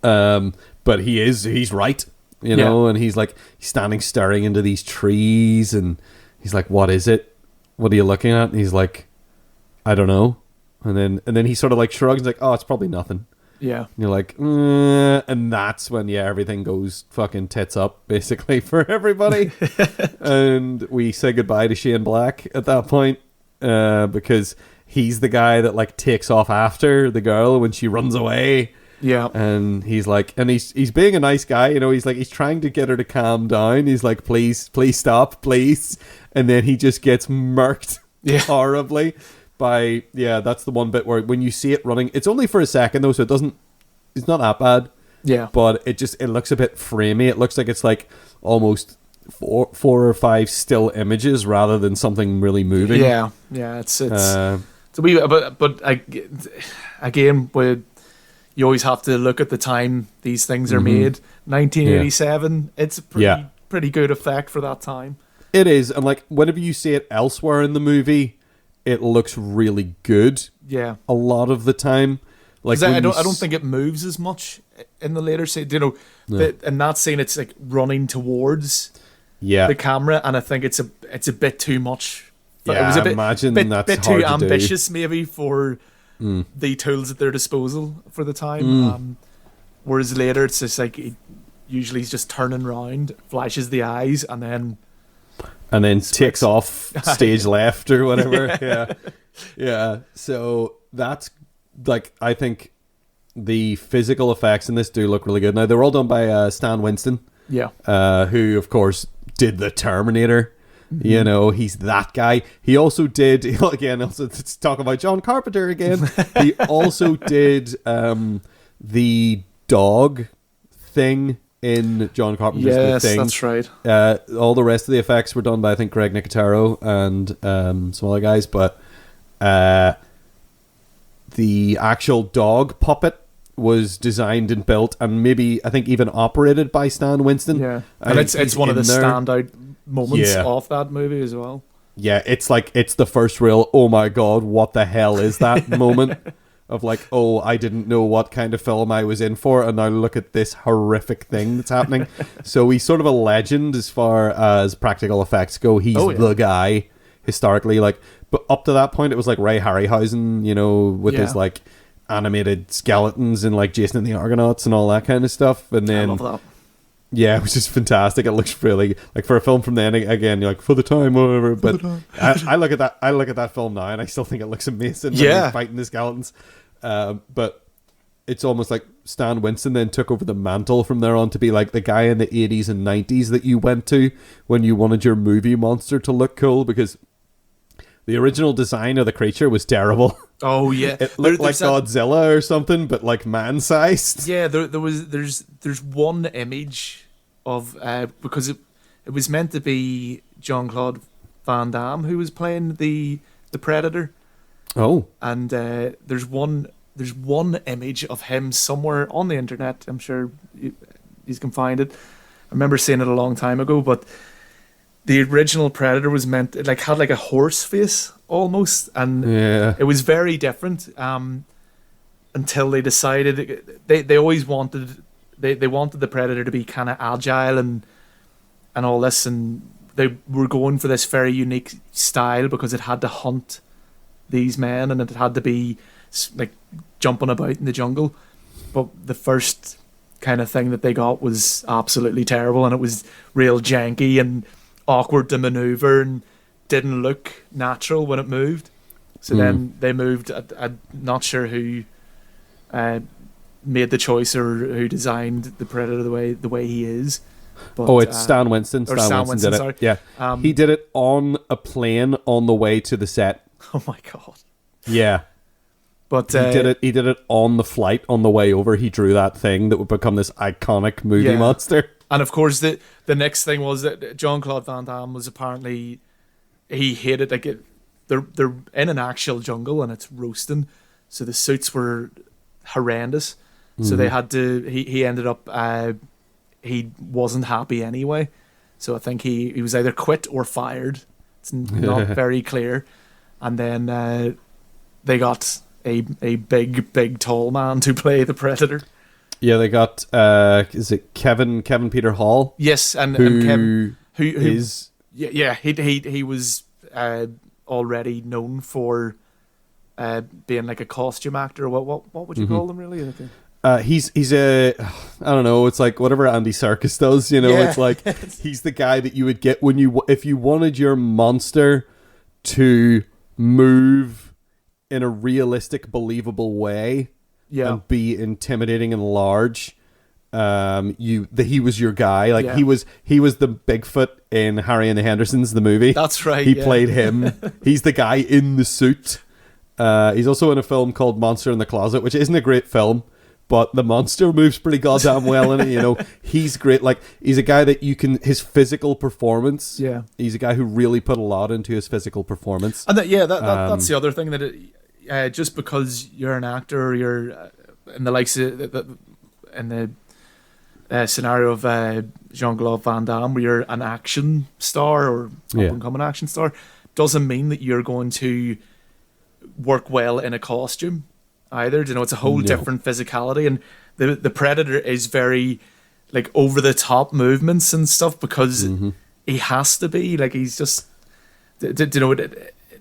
But he's right, you know, and he's standing staring into these trees, and he's like, what is it? What are you looking at? And he's like, I don't know. And then he sort of like shrugs and like, oh, it's probably nothing. Yeah. And you're like, and that's when everything goes fucking tits up basically for everybody. And we say goodbye to Shane Black at that point, because he's the guy that like takes off after the girl when she runs away. Yeah. And he's like, and he's being a nice guy, you know, he's trying to get her to calm down. He's like, please stop, please. And then he just gets murked horribly. That's the one bit where when you see it running, it's only for a second though, so it's not that bad. Yeah. But it looks a bit framey. It looks like it's like almost four or five still images rather than something really moving. Yeah. It's a wee bit, but again, you always have to look at the time these things are made. 1987. It's a pretty good effect for that time. It is, and like whenever you see it elsewhere in the movie, it looks really good. Yeah, a lot of the time. Like I don't think it moves as much in the later scene. You know, in that scene, it's like running towards the camera, and I think it's a bit too much. Yeah, it was a bit too ambitious, maybe for the tools at their disposal for the time. Whereas later, it's just like usually he's just turning around, flashes the eyes, and then takes off stage left or whatever. Yeah. So that's like, I think the physical effects in this do look really good. Now they're all done by Stan Winston. Yeah. Who of course did the Terminator. Mm-hmm. You know, he's that guy. He also did, again, let's talk about John Carpenter again. He also did the dog thing in John Carpenter's The Thing. Yes, that's right. All the rest of the effects were done by, I think, Greg Nicotero and some other guys, but the actual dog puppet was designed and built and maybe, I think, even operated by Stan Winston. Yeah, and it's one of the standout moments of that movie as well. Yeah, it's the first real, oh my god, what the hell is that moment of like, oh, I didn't know what kind of film I was in for, and now look at this horrific thing that's happening. So he's sort of a legend as far as practical effects go. He's the guy historically, like, but up to that point it was like Ray Harryhausen, you know, with his like animated skeletons and like Jason and the Argonauts and all that kind of stuff. And then Yeah, which is fantastic. It looks really like for a film from then again. You're like for the time, whatever. But I look at that. I look at that film now, and I still think it looks amazing. When he's fighting the skeletons. But it's almost like Stan Winston then took over the mantle from there on to be like the guy in the 80s and 90s that you went to when you wanted your movie monster to look cool, because the original design of the creature was terrible. Oh yeah, it looked like Godzilla or something, but like man-sized. Yeah, there's one image of because it was meant to be Jean-Claude Van Damme who was playing the Predator. Oh, and there's one image of him somewhere on the internet. I'm sure you can find it. I remember seeing it a long time ago, but the original Predator was meant had like a horse face almost, and it was very different. Until they decided they always wanted they wanted the Predator to be kind of agile and all this, and they were going for this very unique style because it had to hunt these men and it had to be like jumping about in the jungle. But the first kind of thing that they got was absolutely terrible, and it was real janky and awkward to maneuver and didn't look natural when it moved. So then they moved. I'm not sure who made the choice or who designed the Predator the way he is. But, it's Stan Winston. Stan Winston did it. Sorry. Yeah, he did it on a plane on the way to the set. Oh my god. Yeah. But he did it on the flight on the way over. He drew that thing that would become this iconic movie monster. And of course the next thing was that Jean-Claude Van Damme was apparently, he hated they're in an actual jungle and it's roasting, so the suits were horrendous. So they had to he ended up he wasn't happy anyway. So I think he was either quit or fired. It's not very clear. And then they got a big tall man to play the Predator. Yeah, they got is it Kevin Peter Hall? Yes, and who is he was already known for being like a costume actor. What would you call them really? He's a, I don't know, it's like whatever Andy Serkis does, it's like he's the guy that you would get if you wanted your monster to move in a realistic, believable way and be intimidating and large. He was your guy. Like he was the Bigfoot in Harry and the Hendersons, the movie. That's right. He played him. He's the guy in the suit. He's also in a film called Monster in the Closet, which isn't a great film, but the monster moves pretty goddamn well in it. He's great. Like, he's a guy that his physical performance. Yeah. He's a guy who really put a lot into his physical performance. And that's the other thing that just because you're an actor or you're in the likes of in the scenario of Jean-Claude Van Damme, where you're an action star or up-and-coming action star, doesn't mean that you're going to work well in a costume either. It's a whole different physicality, and the Predator is very like over the top movements and stuff because he has to be like, he's just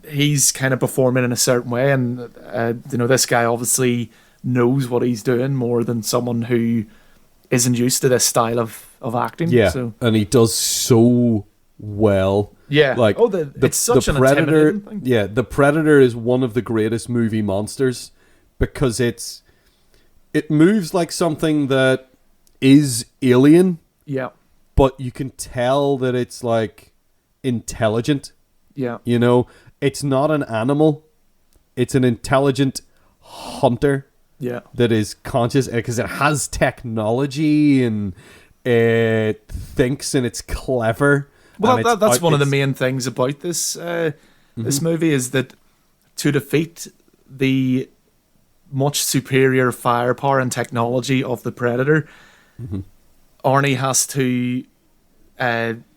he's kind of performing in a certain way, and this guy obviously knows what he's doing more than someone who isn't used to this style of acting. And he does so well. Like it's such an Predator. intimidating thing. Yeah, the Predator is one of the greatest movie monsters because it moves like something that is alien. Yeah, but you can tell that it's like intelligent. Yeah, it's not an animal; it's an intelligent hunter. Yeah, that is conscious because it has technology and it thinks and it's clever. Well, that's one of the main things about this this movie is that to defeat the much superior firepower and technology of the Predator, Arnie has to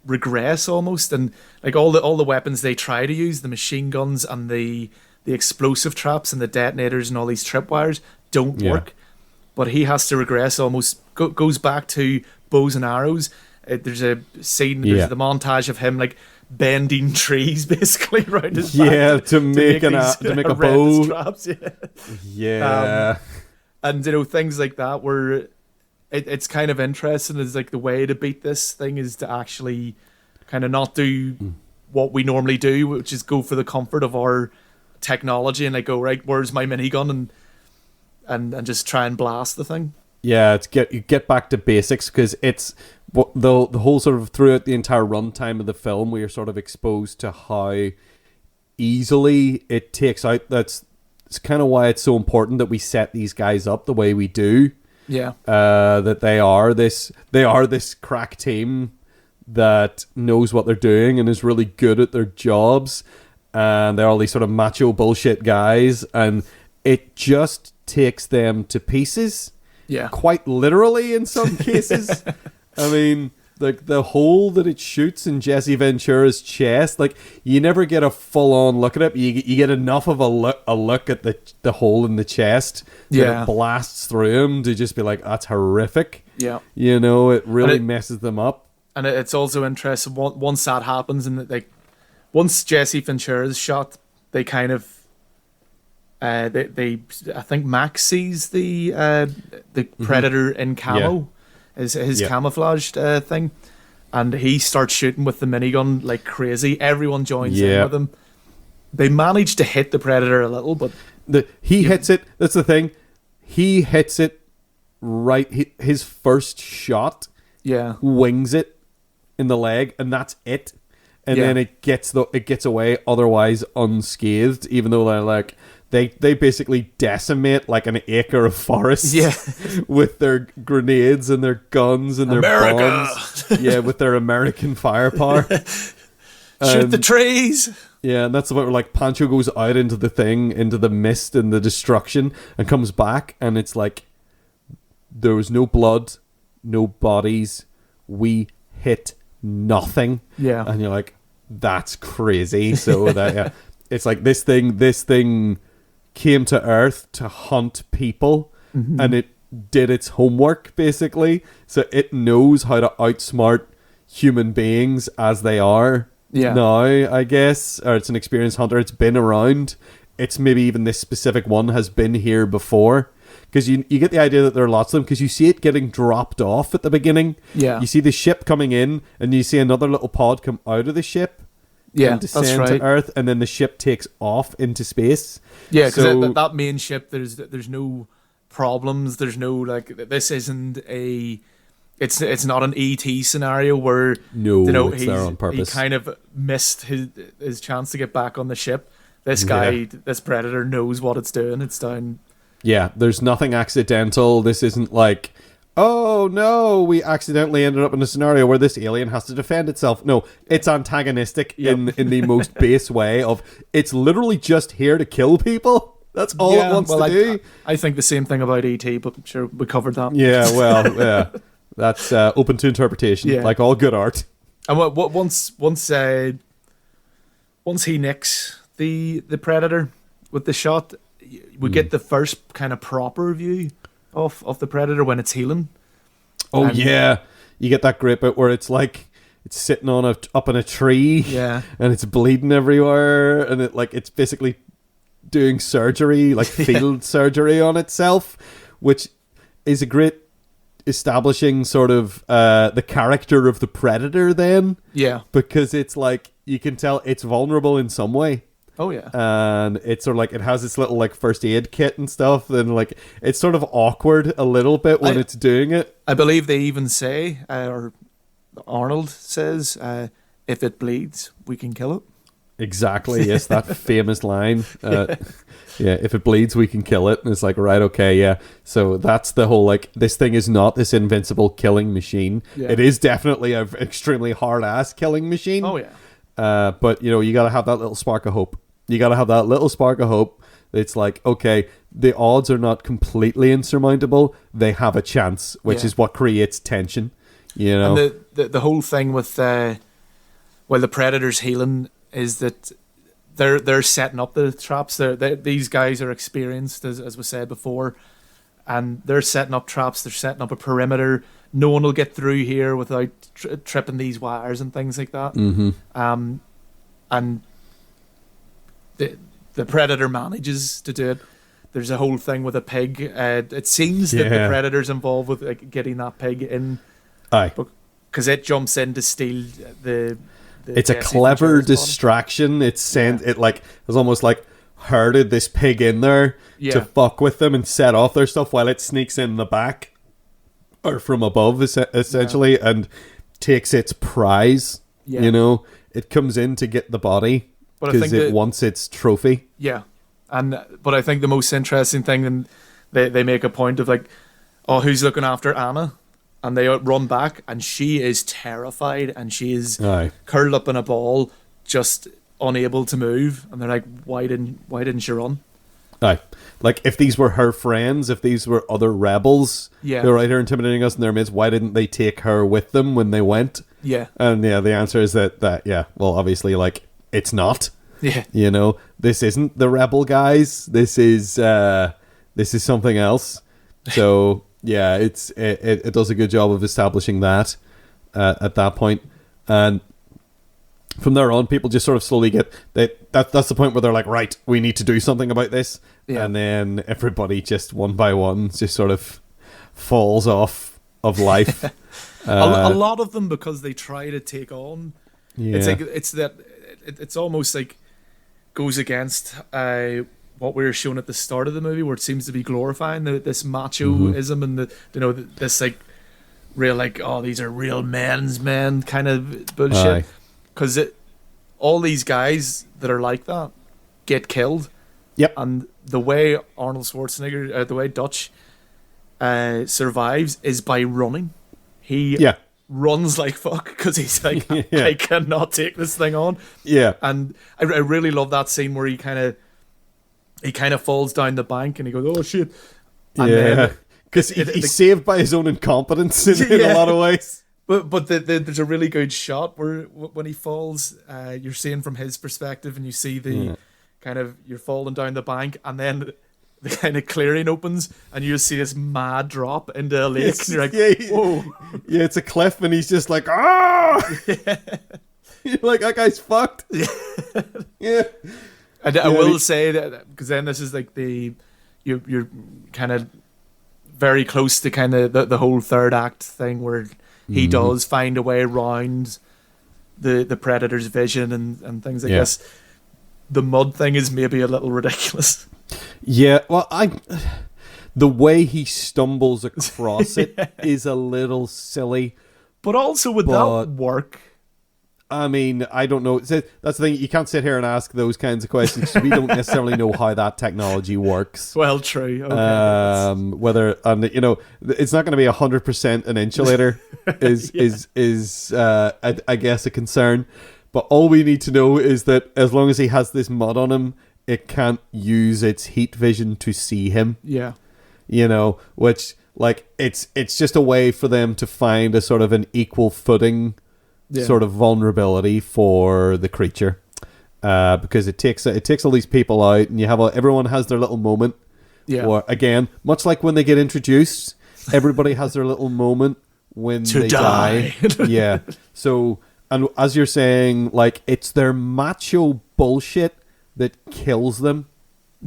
regress almost, and like all the weapons they try to use, the machine guns and the explosive traps and the detonators and all these tripwires don't work. But he has to regress almost, goes back to bows and arrows. There's a scene, there's the montage of him like bending trees basically around his back to make a bow. Traps, and things like that where it's kind of interesting. Is like the way to beat this thing is to actually kind of not do what we normally do, which is go for the comfort of our technology and like go, right, where's my minigun, and just try and blast the thing. Yeah, it's get back to basics, because it's the whole sort of throughout the entire runtime of the film, we are sort of exposed to how easily it takes out. It's kind of why it's so important that we set these guys up the way we do. Yeah. That they are this crack team that knows what they're doing and is really good at their jobs, and they're all these sort of macho bullshit guys, and it just takes them to pieces. Yeah. Quite literally in some cases. I mean, like the hole that it shoots in Jesse Ventura's chest, like you never get a full-on look at it. You get enough of a look at the hole in the chest that it blasts through him to just be like, that's horrific. Yeah. You know, it really messes them up. And it's also interesting once that happens, and like once Jesse Ventura's shot, they kind of they I think Max sees the Predator in camo, his camouflaged thing, and he starts shooting with the minigun like crazy. Everyone joins in with him. They manage to hit the Predator a little, but he hits it. That's the thing. He hits it right. His first shot, wings it in the leg, and that's it. And then it gets away otherwise unscathed, even though they're like. They basically decimate like an acre of forest with their grenades and their guns and their bombs. With their American firepower. Shoot the trees! Yeah, and that's the point where like Pancho goes out into the mist and the destruction, and comes back, and it's like there was no blood, no bodies, we hit nothing. Yeah. And you're like, that's crazy. So that it's like this thing came to Earth to hunt people, and it did its homework basically. So it knows how to outsmart human beings as they are now, I guess. Or it's an experienced hunter. It's been around. It's maybe even this specific one has been here before, because you get the idea that there are lots of them, because you see it getting dropped off at the beginning. You see the ship coming in, and you see another little pod come out of the ship. And descend to Earth, and then the ship takes off into space. Yeah, because that main ship, there's no problems. There's no like this isn't a. It's not an ET scenario where it's there on purpose. He kind of missed his chance to get back on the ship. This guy, this Predator, knows what it's doing. It's down. Yeah, there's nothing accidental. This isn't like, oh no, we accidentally ended up in a scenario where this alien has to defend itself. No, it's antagonistic in the most base way of it's literally just here to kill people. That's all it wants to do. I think the same thing about ET, but I'm sure we covered that. Yeah, well, that's open to interpretation, like all good art. And once he nicks the Predator with the shot, we get the first kind of proper view of the Predator when it's healing. Oh, you get that great bit where it's like it's sitting up in a tree, and it's bleeding everywhere, and it's basically doing surgery, like field surgery on itself, which is a great establishing sort of the character of the Predator then, because it's like you can tell it's vulnerable in some way. Oh yeah. And it's sort of like it has its little like first aid kit and stuff, and like it's sort of awkward a little bit when it's doing it. I believe they even say, or Arnold says, if it bleeds, we can kill it. Exactly, yes, that famous line. If it bleeds, we can kill it. And it's like, right, okay, yeah. So that's the whole, like, this thing is not this invincible killing machine. Yeah. It is definitely an extremely hard-ass killing machine. Oh, yeah. But, you got to have that little spark of hope. You got to have that little spark of hope. It's like, okay, the odds are not completely insurmountable. They have a chance, which is what creates tension, And the whole thing with, the Predator's healing is that they're setting up the traps. These guys are experienced, as we said before, and they're setting up traps. They're setting up a perimeter. No one will get through here without tripping these wires and things like that. Mm-hmm. And the Predator manages to do it. there's a whole thing with a pig. It seems that the Predator's involved with like, getting that pig in. Aye. Because it jumps in to steal the it's a clever distraction. It's sent. It like was almost like herded this pig in there to fuck with them and set off their stuff while it sneaks in the back or from above, essentially, and takes its prize. Yeah. You know, it comes in to get the body because it wants its trophy. Yeah, but I think the most interesting thing, and they make a point of like, oh, who's looking after Anna? And they run back, and she is terrified, and she is curled up in a ball, just unable to move. And they're like, "Why didn't she run?" Aye, like if these were her friends, if these were other rebels who were right here intimidating us in their midst, why didn't they take her with them when they went? Yeah, and the answer is that well, obviousit like it's not. Yeah, you know, this isn't the rebel guys. This is something else. So. Yeah, it does a good job of establishing that at that point, and from there on, people just sort of slowly get that's the point where they're like, right, we need to do something about this, and then everybody just one by one just sort of falls off of life. A lot of them because they try to take on. Yeah. It's almost like goes against. What we were shown at the start of the movie, where it seems to be glorifying this machoism and this like real like, oh, these are real men's men kind of bullshit. Because all these guys that are like that get killed. Yep. And the way Arnold Schwarzenegger, the way Dutch survives is by running. He runs like fuck because he's like, I cannot take this thing on. Yeah. And I really love that scene where he kind of falls down the bank and he goes, oh shit. And because he's saved by his own incompetence in a lot of ways. But there's a really good shot where when he falls, you're seeing from his perspective, and you see the kind of you're falling down the bank, and then the kind of clearing opens, and you just see this mad drop into a lake, and you're like, whoa. Yeah, it's a cliff, and he's just like, ah. You're like, that guy's fucked. Yeah. I will say that because then this is like you're kind of very close to kind of the whole third act thing where he does find a way around the Predator's vision and things like this. The mud thing is maybe a little ridiculous. Yeah, well, the way he stumbles across it is a little silly, but also would that work? I mean, I don't know. That's the thing. You can't sit here and ask those kinds of questions. We don't necessarily know how that technology works. Well, true. Okay. Whether it's not going to be 100% an insulator is I guess a concern. But all we need to know is that as long as he has this mud on him, it can't use its heat vision to see him. Yeah. You know, which like it's just a way for them to find a sort of an equal footing. Sort of vulnerability for the creature, because it takes all these people out, and you have everyone has their little moment. Yeah. Or again, much like when they get introduced, everybody has their little moment when they die. Yeah. So, and as you're saying, like it's their macho bullshit that kills them.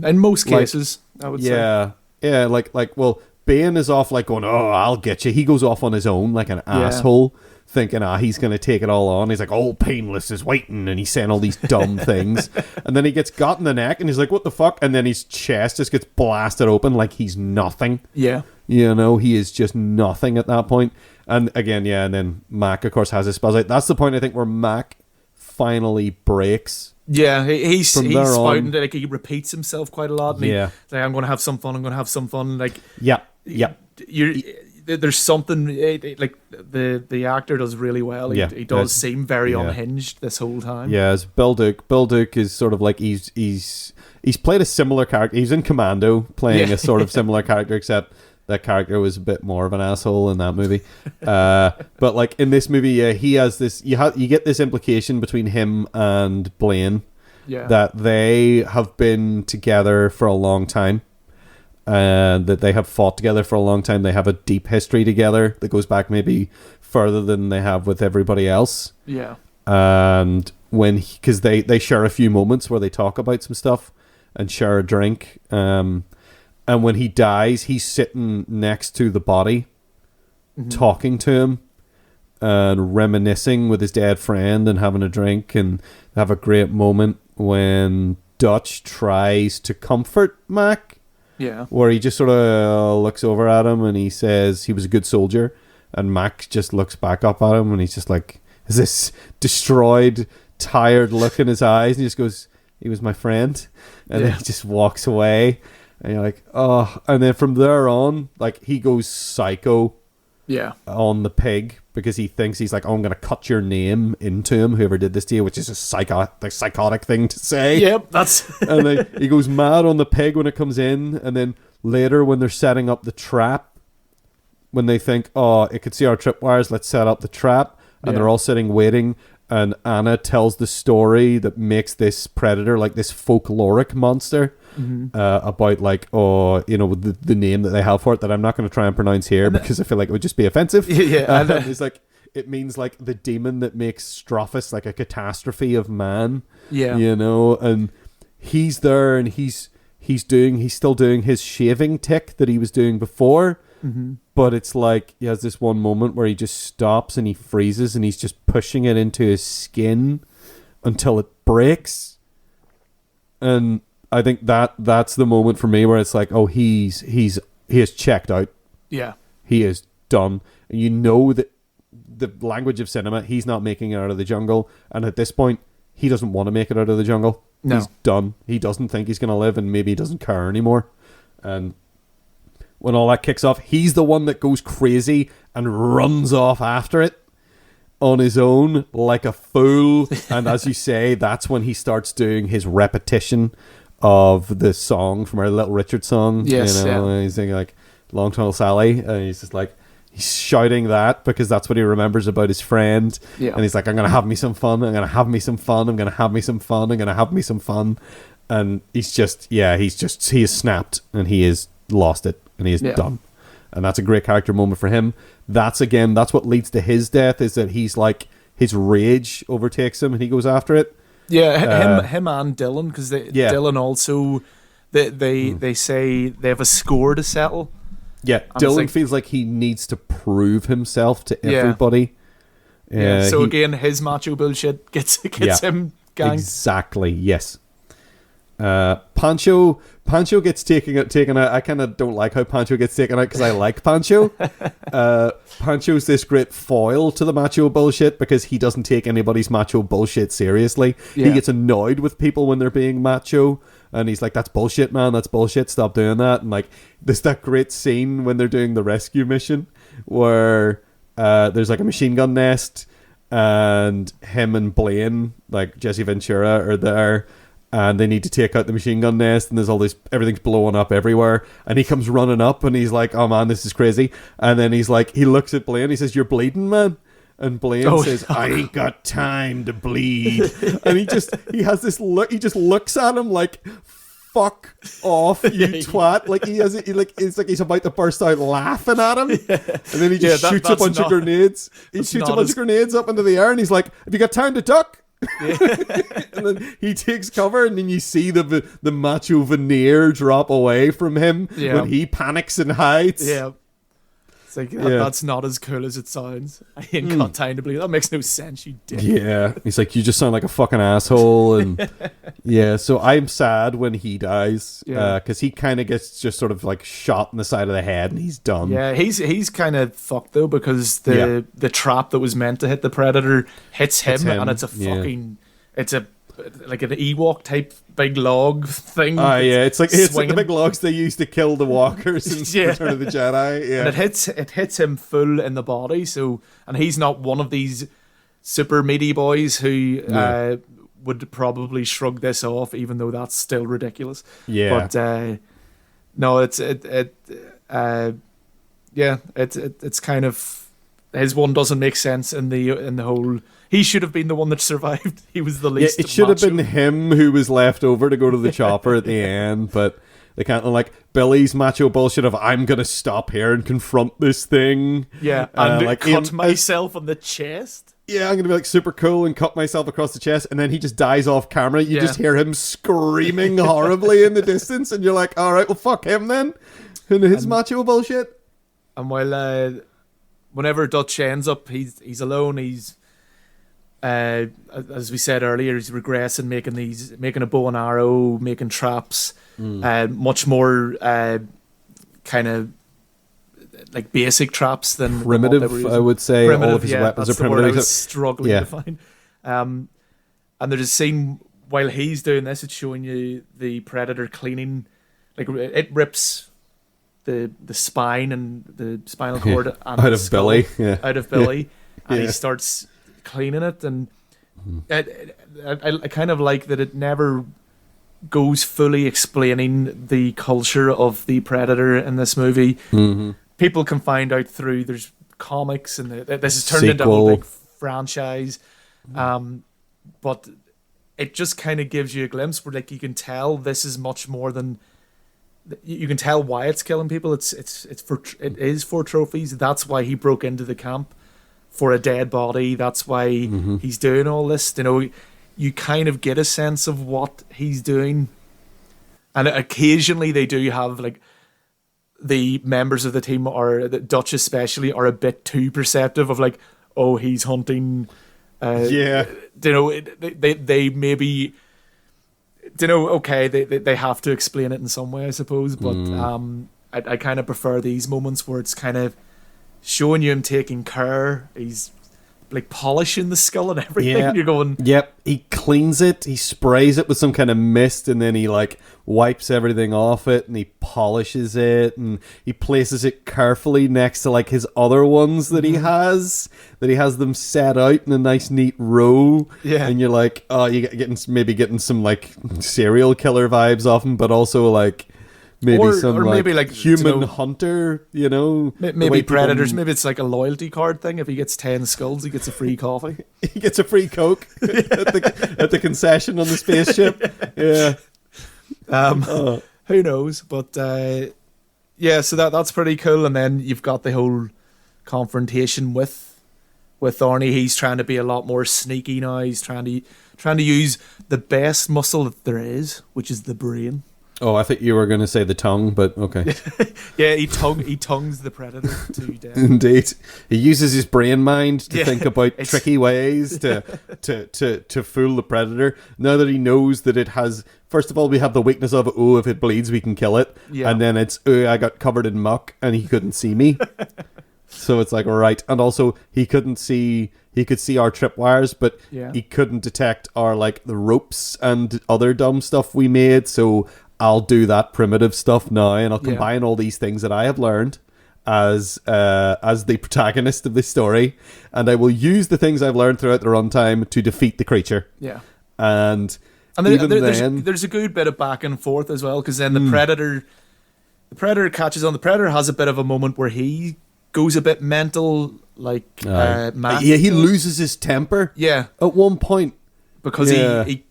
In most cases, I would say. Yeah. Yeah. Like well, Bane is off like going, oh, I'll get you. He goes off on his own like an asshole. Thinking, he's going to take it all on. He's like, oh, Painless is waiting, and he's saying all these dumb things. And then he gets got in the neck, and he's like, what the fuck? And then his chest just gets blasted open like he's nothing. Yeah. You know, he is just nothing at that point. And again, and then Mac, of course, has his spells out. That's the point, I think, where Mac finally breaks. Yeah, he's spouting, like, he repeats himself quite a lot. And he's like, I'm going to have some fun, Like, there's something like the actor does really well. He does seem very unhinged this whole time. Yeah, as Bill Duke is sort of like he's played a similar character. He's in Commando playing a sort of similar character, except that character was a bit more of an asshole in that movie. But like in this movie, he has this. You get this implication between him and Blaine that they have been together for a long time. That they have fought together for a long time. They have a deep history together that goes back maybe further than they have with everybody else. Yeah. And because they share a few moments where they talk about some stuff and share a drink. And when he dies, he's sitting next to the body, talking to him and reminiscing with his dead friend and having a drink, and have a great moment when Dutch tries to comfort Mac. Yeah. Where he just sort of looks over at him and he says he was a good soldier. And Mac just looks back up at him and he's just like, has this destroyed, tired look in his eyes. And he just goes, he was my friend. And then he just walks away. And you're like, oh. And then from there on, like, he goes psycho on the pig because he thinks he's like, oh, I'm going to cut your name into him, whoever did this to you, which is a psychotic thing to say. Yep, that's... And then he goes mad on the pig when it comes in. And then later when they're setting up the trap, when they think, oh, it could see our tripwires, let's set up the trap. And they're all sitting waiting. And Anna tells the story that makes this predator like this folkloric monster about like, oh, you know, the name that they have for it that I'm not going to try and pronounce here because I feel like it would just be offensive. And it's like, it means like the demon that makes Strophus like a catastrophe of man. Yeah. You know, and he's there and he's still doing his shaving tick that he was doing before. But it's like he has this one moment where he just stops and he freezes and he's just pushing it into his skin until it breaks. And I think that's the moment for me where it's like, oh, he has checked out. Yeah. He is done. And you know that the language of cinema, he's not making it out of the jungle. And at this point, he doesn't want to make it out of the jungle. No. He's done. He doesn't think he's going to live and maybe he doesn't care anymore. And when all that kicks off, he's the one that goes crazy and runs off after it on his own like a fool. And as you say, that's when he starts doing his repetition of the song from our Little Richard song. Yes, you know, he's singing like Long Tall Sally. And he's just like, he's shouting that because that's what he remembers about his friend. Yeah. And he's like, I'm going to have me some fun. I'm going to have me some fun. I'm going to have me some fun. I'm going to have me some fun. And he's just, he is snapped and he has lost it. And he is done. And that's a great character moment for him. That's what leads to his death, is that he's like, his rage overtakes him and he goes after it. Yeah, him and Dylan, because Dylan also, they say they have a score to settle. Yeah, and Dylan feels like he needs to prove himself to everybody. So again, his macho bullshit gets him ganged. Exactly, yes. Pancho gets taken out. I kind of don't like how Pancho gets taken out because I like Pancho. Pancho's this great foil to the macho bullshit because he doesn't take anybody's macho bullshit seriously. He gets annoyed with people when they're being macho, and he's like, that's bullshit, man, that's bullshit, stop doing that. And like, there's that great scene when they're doing the rescue mission where there's like a machine gun nest and him and Blaine, like Jesse Ventura, are there. And they need to take out the machine gun nest, and there's all this, everything's blowing up everywhere. And he comes running up, and he's like, "Oh man, this is crazy." And then he's like, he looks at Blaine, he says, "You're bleeding, man." And Blaine says, "I ain't got time to bleed." And he has this look. He just looks at him like, "Fuck off, you twat!" Like it's like he's about to burst out laughing at him. And then he just shoots a bunch of grenades. He shoots a bunch of grenades up into the air, and he's like, "Have you got time to duck?" And then he takes cover, and then you see the macho veneer drop away from him when he panics and hides. Yeah, it's like that's not as cool as it sounds. I ain't got time to believe that. Makes no sense, you dick. Yeah, he's like, you just sound like a fucking asshole. And so I'm sad when he dies because he kind of gets just sort of like shot in the side of the head and he's done. Yeah, he's kind of fucked though because the trap that was meant to hit the predator hits him. And it's a fucking it's a like an Ewok type big log thing. It's like the big logs they used to kill the walkers in Return of the Jedi. Yeah, and it hits him full in the body. So, and he's not one of these super meaty boys who would probably shrug this off, even though that's still ridiculous. Yeah, but no, it's kind of, his one doesn't make sense in the whole. He should have been the one that survived. He was the least. Yeah, it should have been him who was left over to go to the chopper at the end, but they can't. Like Billy's macho bullshit of I'm gonna stop here and confront this thing. Yeah, and cut myself on the chest. yeah, I'm going to be like super cool and cut myself across the chest. And then he just dies off camera. You just hear him screaming horribly in the distance. And you're like, all right, well, fuck him then. And his macho bullshit. And while whenever Dutch ends up, he's alone. He's as we said earlier, he's regressing, making a bow and arrow, making traps, much more kind of like basic traps than primitive. I would say all of his weapons are primitive. The word I was struggling to find. And there's a scene while he's doing this. It's showing you the predator cleaning, like it rips the spine and the spinal cord out of Billy, and he starts cleaning it. And I kind of like that it never goes fully explaining the culture of the predator in this movie. People can find out through there's comics, and this is turned into a whole big franchise. But it just kind of gives you a glimpse where, like, you can tell this is much more than. You can tell why it's killing people. It is for trophies. That's why he broke into the camp for a dead body. That's why he's doing all this. You know, you kind of get a sense of what he's doing, and occasionally they do have like. The members of the team, or the Dutch especially, are a bit too perceptive of like, oh, he's hunting. You know, they maybe, you know, okay, they have to explain it in some way, I suppose. But I kind of prefer these moments where it's kind of showing you him taking care. He's like polishing the skull and everything. Yeah. You're going, yep. He cleans it. He sprays it with some kind of mist, and then he like wipes everything off it, and he polishes it, and he places it carefully next to like his other ones that he has them set out in a nice neat row. Yeah. And you're like, oh, you're getting some like serial killer vibes off him, but also like. Maybe or maybe like human hunter, you know. Maybe predators. Maybe it's like a loyalty card thing. If he gets 10 skulls, he gets a free coffee. He gets a free Coke at the concession on the spaceship. Yeah. Who knows? But yeah, so that's pretty cool. And then you've got the whole confrontation with Arnie. He's trying to be a lot more sneaky now. He's trying to use the best muscle that there is, which is the brain. Oh, I thought you were going to say the tongue, but okay. Yeah, he tongues the predator to death. Indeed, he uses his brain mind to think about tricky ways to fool the predator. Now that he knows that it has, first of all, we have the weakness of if it bleeds, we can kill it, and then it's I got covered in muck and he couldn't see me, so it's like all right, and also he couldn't see. He could see our tripwires, but he couldn't detect our like the ropes and other dumb stuff we made. So I'll do that primitive stuff now, and I'll combine all these things that I have learned as the protagonist of this story, and I will use the things I've learned throughout the runtime to defeat the creature. Yeah, and there's a good bit of back and forth as well, because then the predator catches on. The predator has a bit of a moment where he goes a bit mental, like Matt. Yeah, he loses his temper. Yeah, at one point because he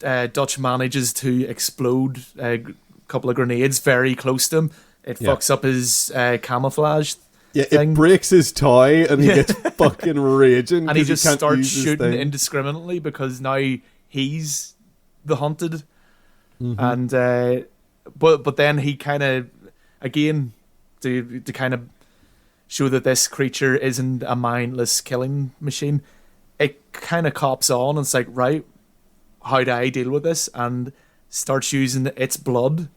Dutch manages to explode a couple of grenades very close to him. It fucks up his camouflage thing. It breaks his toy, and he gets fucking raging. And he just starts shooting indiscriminately because now he's the hunted. And but then he kind of, again, to kind of show that this creature isn't a mindless killing machine, it kind of cops on, and it's like, right, how do I deal with this? And starts using its blood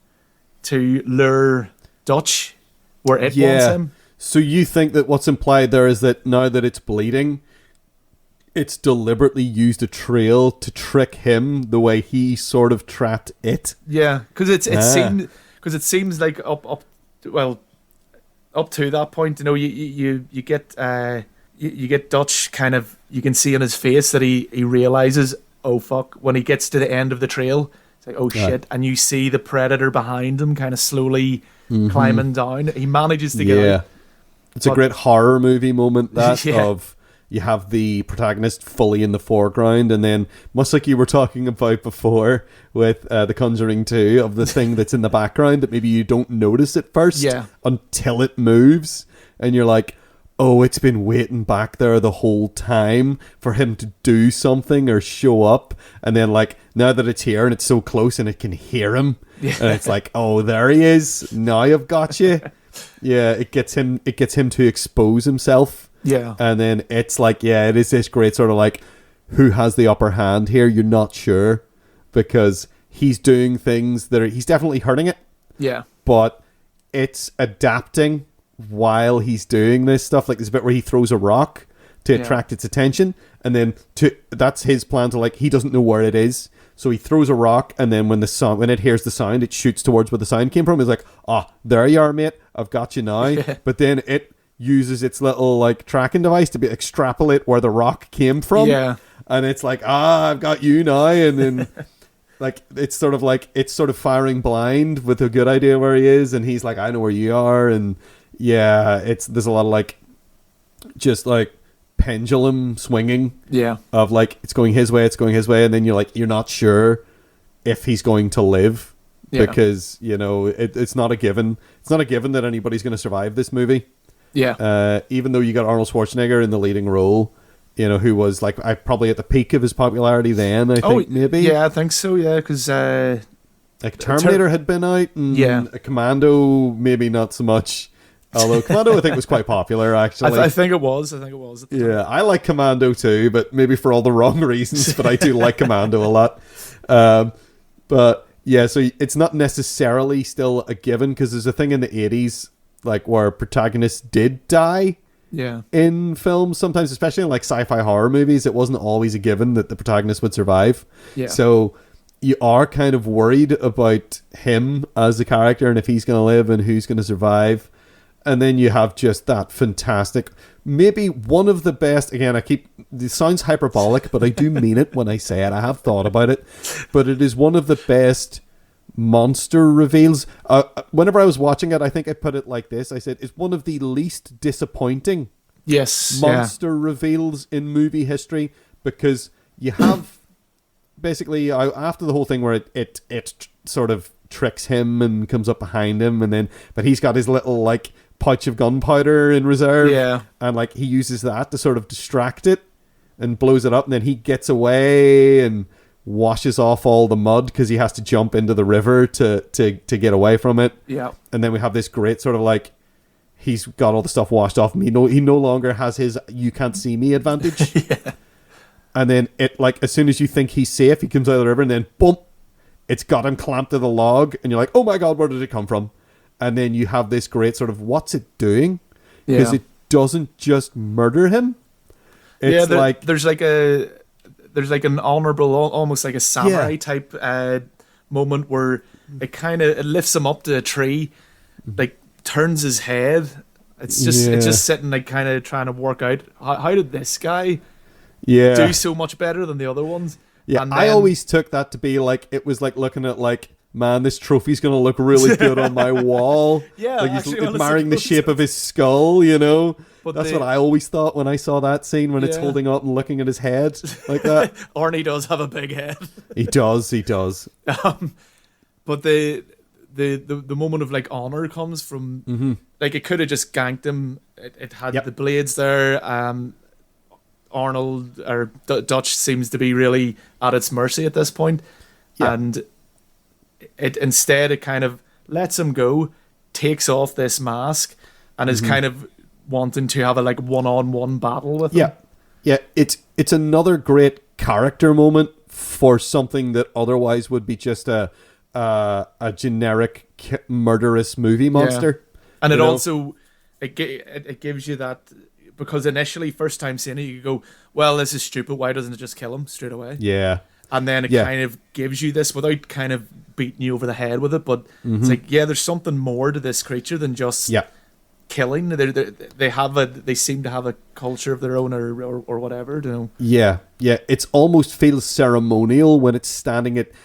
to lure Dutch where it wants him. So you think that what's implied there is that now that it's bleeding, it's deliberately used a trail to trick him the way he sort of trapped it? Yeah, because it seems like up to that point, you know, you get you get Dutch kind of, you can see on his face that he realizes, oh fuck, when he gets to the end of the trail, it's like, oh shit, and you see the predator behind him kind of slowly climbing down. He manages to get out. It's a great horror movie moment, that of you have the protagonist fully in the foreground, and then much like you were talking about before with The Conjuring 2, of the thing that's in the background that maybe you don't notice at first until it moves, and you're like, oh, it's been waiting back there the whole time for him to do something or show up. And then, like, now that it's here and it's so close and it can hear him, and it's like, oh, there he is. Now I've got you. Yeah, it gets him to expose himself. Yeah. And then it's like, yeah, it is this great sort of like, who has the upper hand here? You're not sure, because he's doing things that he's definitely hurting it. Yeah. But it's adapting while he's doing this stuff. Like, there's a bit where he throws a rock to attract its attention, and then that's his plan to, like, he doesn't know where it is, so he throws a rock, and then when it hears the sound, it shoots towards where the sound came from. He's like, there you are, mate, I've got you now. But then it uses its little, like, tracking device to extrapolate where the rock came from. And it's like, I've got you now. And then like it's sort of firing blind with a good idea where he is, and he's like, I know where you are. And yeah, there's a lot of like just like pendulum swinging of like it's going his way, and then you're not sure if he's going to live, because it's not a given that anybody's going to survive this movie, even though you got Arnold Schwarzenegger in the leading role, who was like probably at the peak of his popularity then, I think. Maybe I think so, because like Terminator had been out, and a Commando maybe not so much. Although Commando, I think, was quite popular, actually. I think it was. Yeah, I like Commando too, but maybe for all the wrong reasons. But I do like Commando a lot. But yeah, so it's not necessarily still a given, because there's a thing in the 80s, like, where protagonists did die. Yeah. In films, sometimes, especially in like sci-fi horror movies, it wasn't always a given that the protagonist would survive. Yeah. So you are kind of worried about him as a character, and if he's going to live and who's going to survive. And then you have just that fantastic, maybe one of the best, again, this sounds hyperbolic, but I do mean it when I say it. I have thought about it, but it is one of the best monster reveals. Whenever I was watching it, I think I put it like this. I said, it's one of the least disappointing monster reveals in movie history, because you have basically, after the whole thing where it sort of tricks him and comes up behind him, and then, but he's got his little like pouch of gunpowder in reserve, and like he uses that to sort of distract it and blows it up, and then he gets away and washes off all the mud because he has to jump into the river to get away from it. And then we have this great sort of like, he's got all the stuff washed off him. He no longer has his "you can't see me" advantage. And then it, like, as soon as you think he's safe, he comes out of the river, and then boom, it's got him clamped to the log, and you're like, oh my god, where did it come from? And then you have this great sort of, what's it doing? Because it doesn't just murder him. It's there's like an honorable, almost like a samurai type moment where it lifts him up to a tree, like turns his head. It's just sitting, like, kind of trying to work out how did this guy do so much better than the other ones. And then, I always took that to be like, it was like looking at like, man, this trophy's going to look really good on my wall. Like he's admiring the shape of his skull, But that's what I always thought when I saw that scene, when it's holding up and looking at his head like that. Arnie does have a big head. He does. But the moment of like honor comes from like, it could have just ganked him. It had the blades there. Arnold, or Dutch, seems to be really at its mercy at this point, and it kind of lets him go, takes off this mask, and is kind of wanting to have a like one-on-one battle with him. It's another great character moment for something that otherwise would be just a generic murderous movie monster. And it also it gives you that, because initially, first time seeing it, you go, well, this is stupid, why doesn't it just kill him straight away? And then it kind of gives you this without kind of beating you over the head with it, but it's like, there's something more to this creature than just killing. They seem to have a culture of their own, or whatever. It's almost feels ceremonial when it's standing. It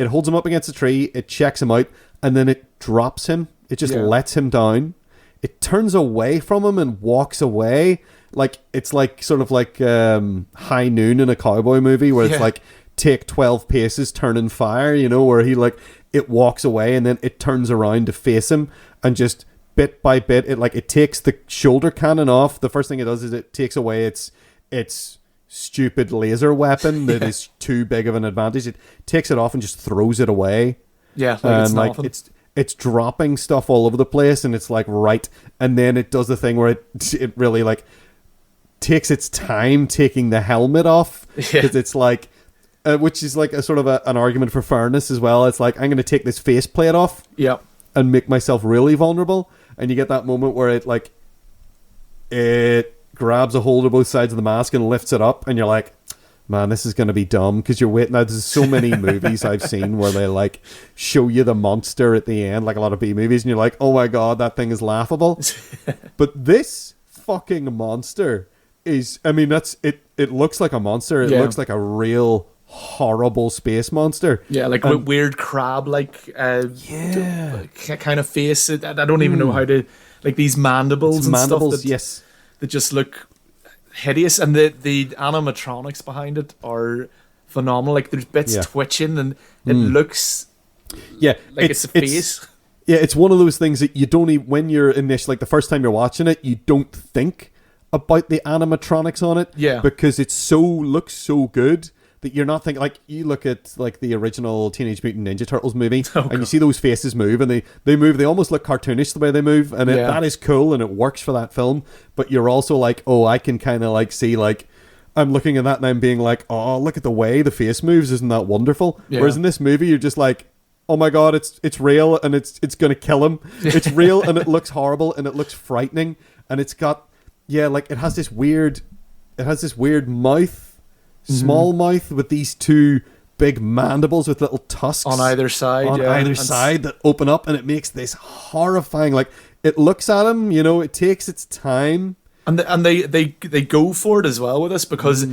holds him up against a tree, it checks him out, and then it drops him. It just lets him down. It turns away from him and walks away. Like, it's like sort of like High Noon in a cowboy movie, where it's like, take 12 paces, turn and fire, where he, like, it walks away and then it turns around to face him and just bit by bit, it takes the shoulder cannon off. The first thing it does is it takes away its stupid laser weapon that is too big of an advantage. It takes it off and just throws it away. Yeah, and it's dropping stuff all over the place, and it's right. And then it does the thing where it really takes its time taking the helmet off, because it's which is a sort of an argument for fairness as well. It's I'm going to take this faceplate off, and make myself really vulnerable. And you get that moment where it grabs a hold of both sides of the mask and lifts it up, and you're like, man, this is going to be dumb, because you're waiting. Now, there's so many movies I've seen where they show you the monster at the end, a lot of B movies, and you're like, oh my god, that thing is laughable. But this fucking monster is, I mean, it looks like a monster. It looks like a real horrible space monster. Yeah, with weird crab kind of face. I don't even know how to, these mandibles and stuff that just look hideous, and the animatronics behind it are phenomenal. There's bits twitching, and it looks it's a face. It's one of those things that you don't even, when you're initially, the first time you're watching it, you don't think about the animatronics on it, because it looks so good that you're not thinking, you look at the original Teenage Mutant Ninja Turtles movie, and you see those faces move, and they move, they almost look cartoonish the way they move, and that is cool, and it works for that film. But you're also I can kind of see, I'm looking at that and I'm being oh, look at the way the face moves, isn't that wonderful? Whereas in this movie you're just oh my god, it's real, and it's gonna kill him. It's real, and it looks horrible, and it looks frightening, and it's got it has this weird mouth, small mouth, with these two big mandibles with little tusks on either side that open up, and it makes this horrifying, it looks at him, it takes its time, and they go for it as well with us, because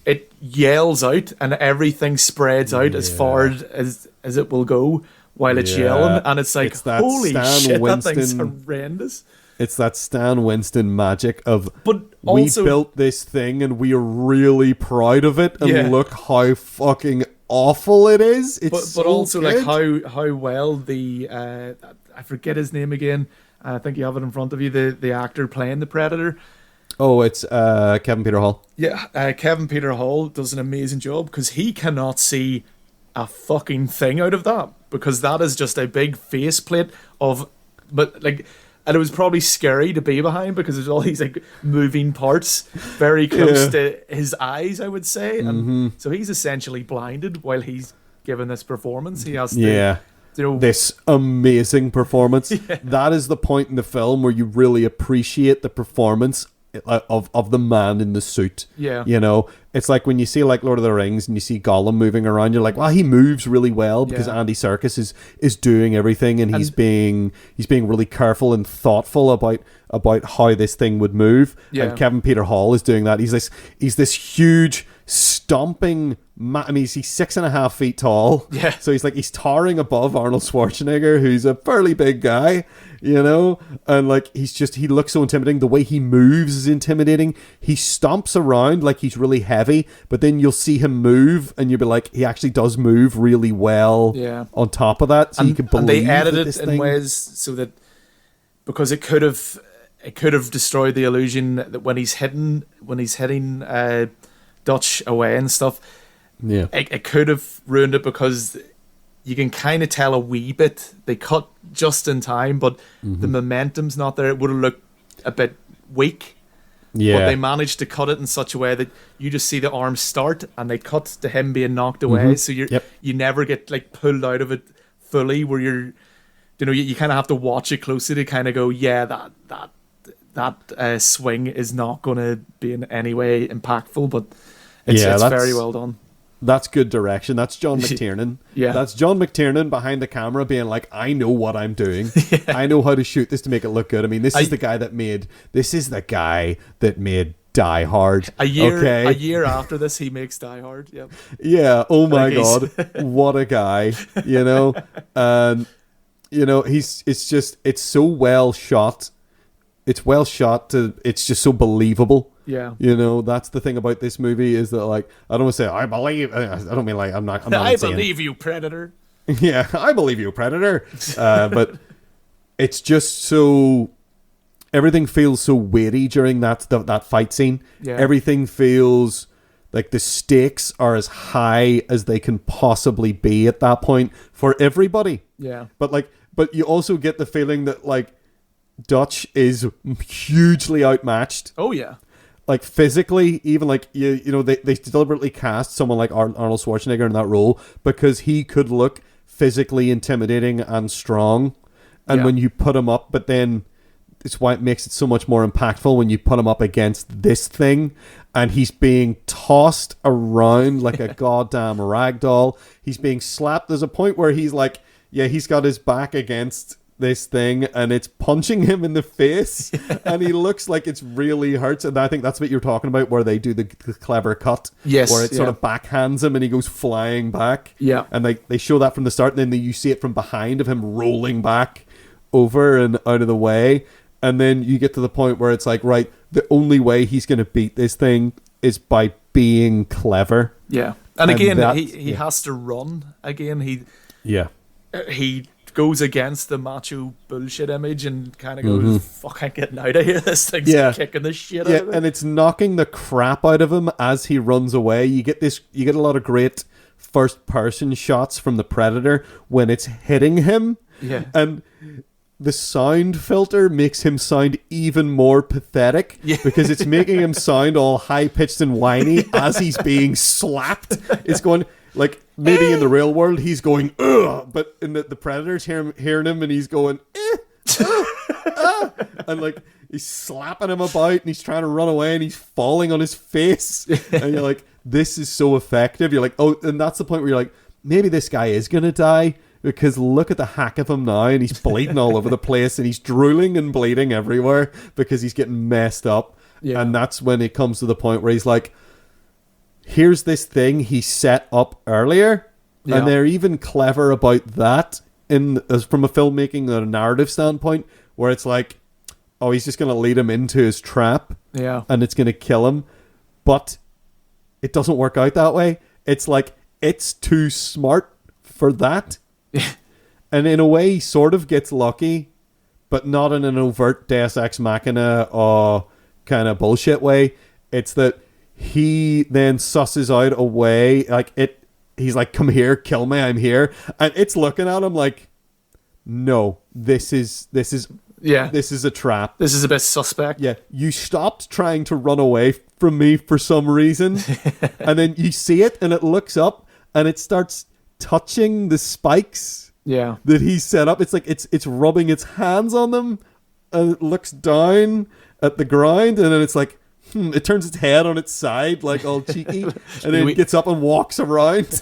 it yells out, and everything spreads out as far as it will go while it's yelling, and it's holy shit, that thing's horrendous. It's that Stan Winston magic of, but we built this thing and we are really proud of it, and look how fucking awful it is. It's but also good. how well the I forget his name again. I think you have it in front of you. The actor playing the Predator. Oh, it's Kevin Peter Hall. Yeah, Kevin Peter Hall does an amazing job, because he cannot see a fucking thing out of that, because that is just a big faceplate of, and it was probably scary to be behind, because there's all these moving parts very close to his eyes, I would say. And so he's essentially blinded while he's giving this performance. He has to, this amazing performance. That is the point in the film where you really appreciate the performance of the man in the suit. It's like when you see Lord of the Rings and you see Gollum moving around, you're like, well, he moves really well, because Andy Serkis is doing everything, and he's being really careful and thoughtful about how this thing would move. And Kevin Peter Hall is doing that. He's this huge stomping he's 6.5 feet tall, so he's towering above Arnold Schwarzenegger, who's a fairly big guy, and he looks so intimidating. The way he moves is intimidating. He stomps around like he's really heavy, but then you'll see him move, and you'll be like, he actually does move really well on top of that, so you can believe. And they edited it in ways so that, because it could have destroyed the illusion that when he's hitting Dutch away and stuff, it could have ruined it, because you can kind of tell a wee bit. They cut just in time, but the momentum's not there. It would have looked a bit weak. But they managed to cut it in such a way that you just see the arms start, and they cut to him being knocked away. So you never get pulled out of it fully, where you kind of have to watch it closely to kind of go, that swing is not going to be in any way impactful, but it's very well done. That's good direction. That's John McTiernan. That's John McTiernan behind the camera being like, I know what I'm doing. I know how to shoot this to make it look good. I mean, this is the guy that made Die Hard. A year after this, he makes Die Hard. Yep. Yeah. Oh my God. What a guy, and it's so well shot. It's well shot it's just so believable. Yeah. That's the thing about this movie, is that I don't want to say I believe. I don't mean I'm not I believe you, Predator. Yeah, I believe you, Predator. But it's just so everything feels so weighty during that fight scene. Yeah. Everything feels like the stakes are as high as they can possibly be at that point for everybody. Yeah. But you also get the feeling that like Dutch is hugely outmatched. Oh yeah. Like physically, even like you know they deliberately cast someone like Arnold Schwarzenegger in that role because he could look physically intimidating and strong. And when you put him up, but then it's why it makes it so much more impactful when you put him up against this thing and he's being tossed around like a goddamn rag doll. He's being slapped. There's a point where he's like, he's got his back against this thing and it's punching him in the face and he looks like it's really hurts. And I think that's what you're talking about, where they do the clever cut. Yes. Where it sort of backhands him and he goes flying back. Yeah. And they show that from the start, and then you see it from behind of him rolling back over and out of the way. And then you get to the point where it's like, right, the only way he's going to beat this thing is by being clever. Yeah. And again, he has to run. Again, he goes against the macho bullshit image and kind of goes, fuck, I'm getting out of here. This thing's kicking the shit out of me. And it's knocking the crap out of him as he runs away. You get a lot of great first person shots from the Predator when it's hitting him. Yeah. And the sound filter makes him sound even more pathetic because it's making him sound all high-pitched and whiny as he's being slapped. It's going, like, maybe in the real world he's going, ugh, but in the Predator's hearing him and he's going, and like he's slapping him about and he's trying to run away and he's falling on his face. And you're like, this is so effective. You're like, oh, and that's the point where you're like, maybe this guy is going to die. Because look at the hack of him now, and he's bleeding all over the place, and he's drooling and bleeding everywhere because he's getting messed up. Yeah. And that's when it comes to the point where he's like, here's this thing he set up earlier, and they're even clever about that from a filmmaking and a narrative standpoint, where it's like, oh, he's just going to lead him into his trap, and it's going to kill him. But it doesn't work out that way. It's like, it's too smart for that. And in a way, he sort of gets lucky, but not in an overt Deus Ex Machina or kind of bullshit way. It's that he then susses out a way, he's like, come here, kill me, I'm here. And it's looking at him like, no, this is a trap. This is a bit suspect. Yeah, you stopped trying to run away from me for some reason. And then you see it and it looks up and it starts touching the spikes that he set up. It's like it's rubbing its hands on them and it looks down at the ground and then it's like it turns its head on its side like all cheeky and then it gets up and walks around.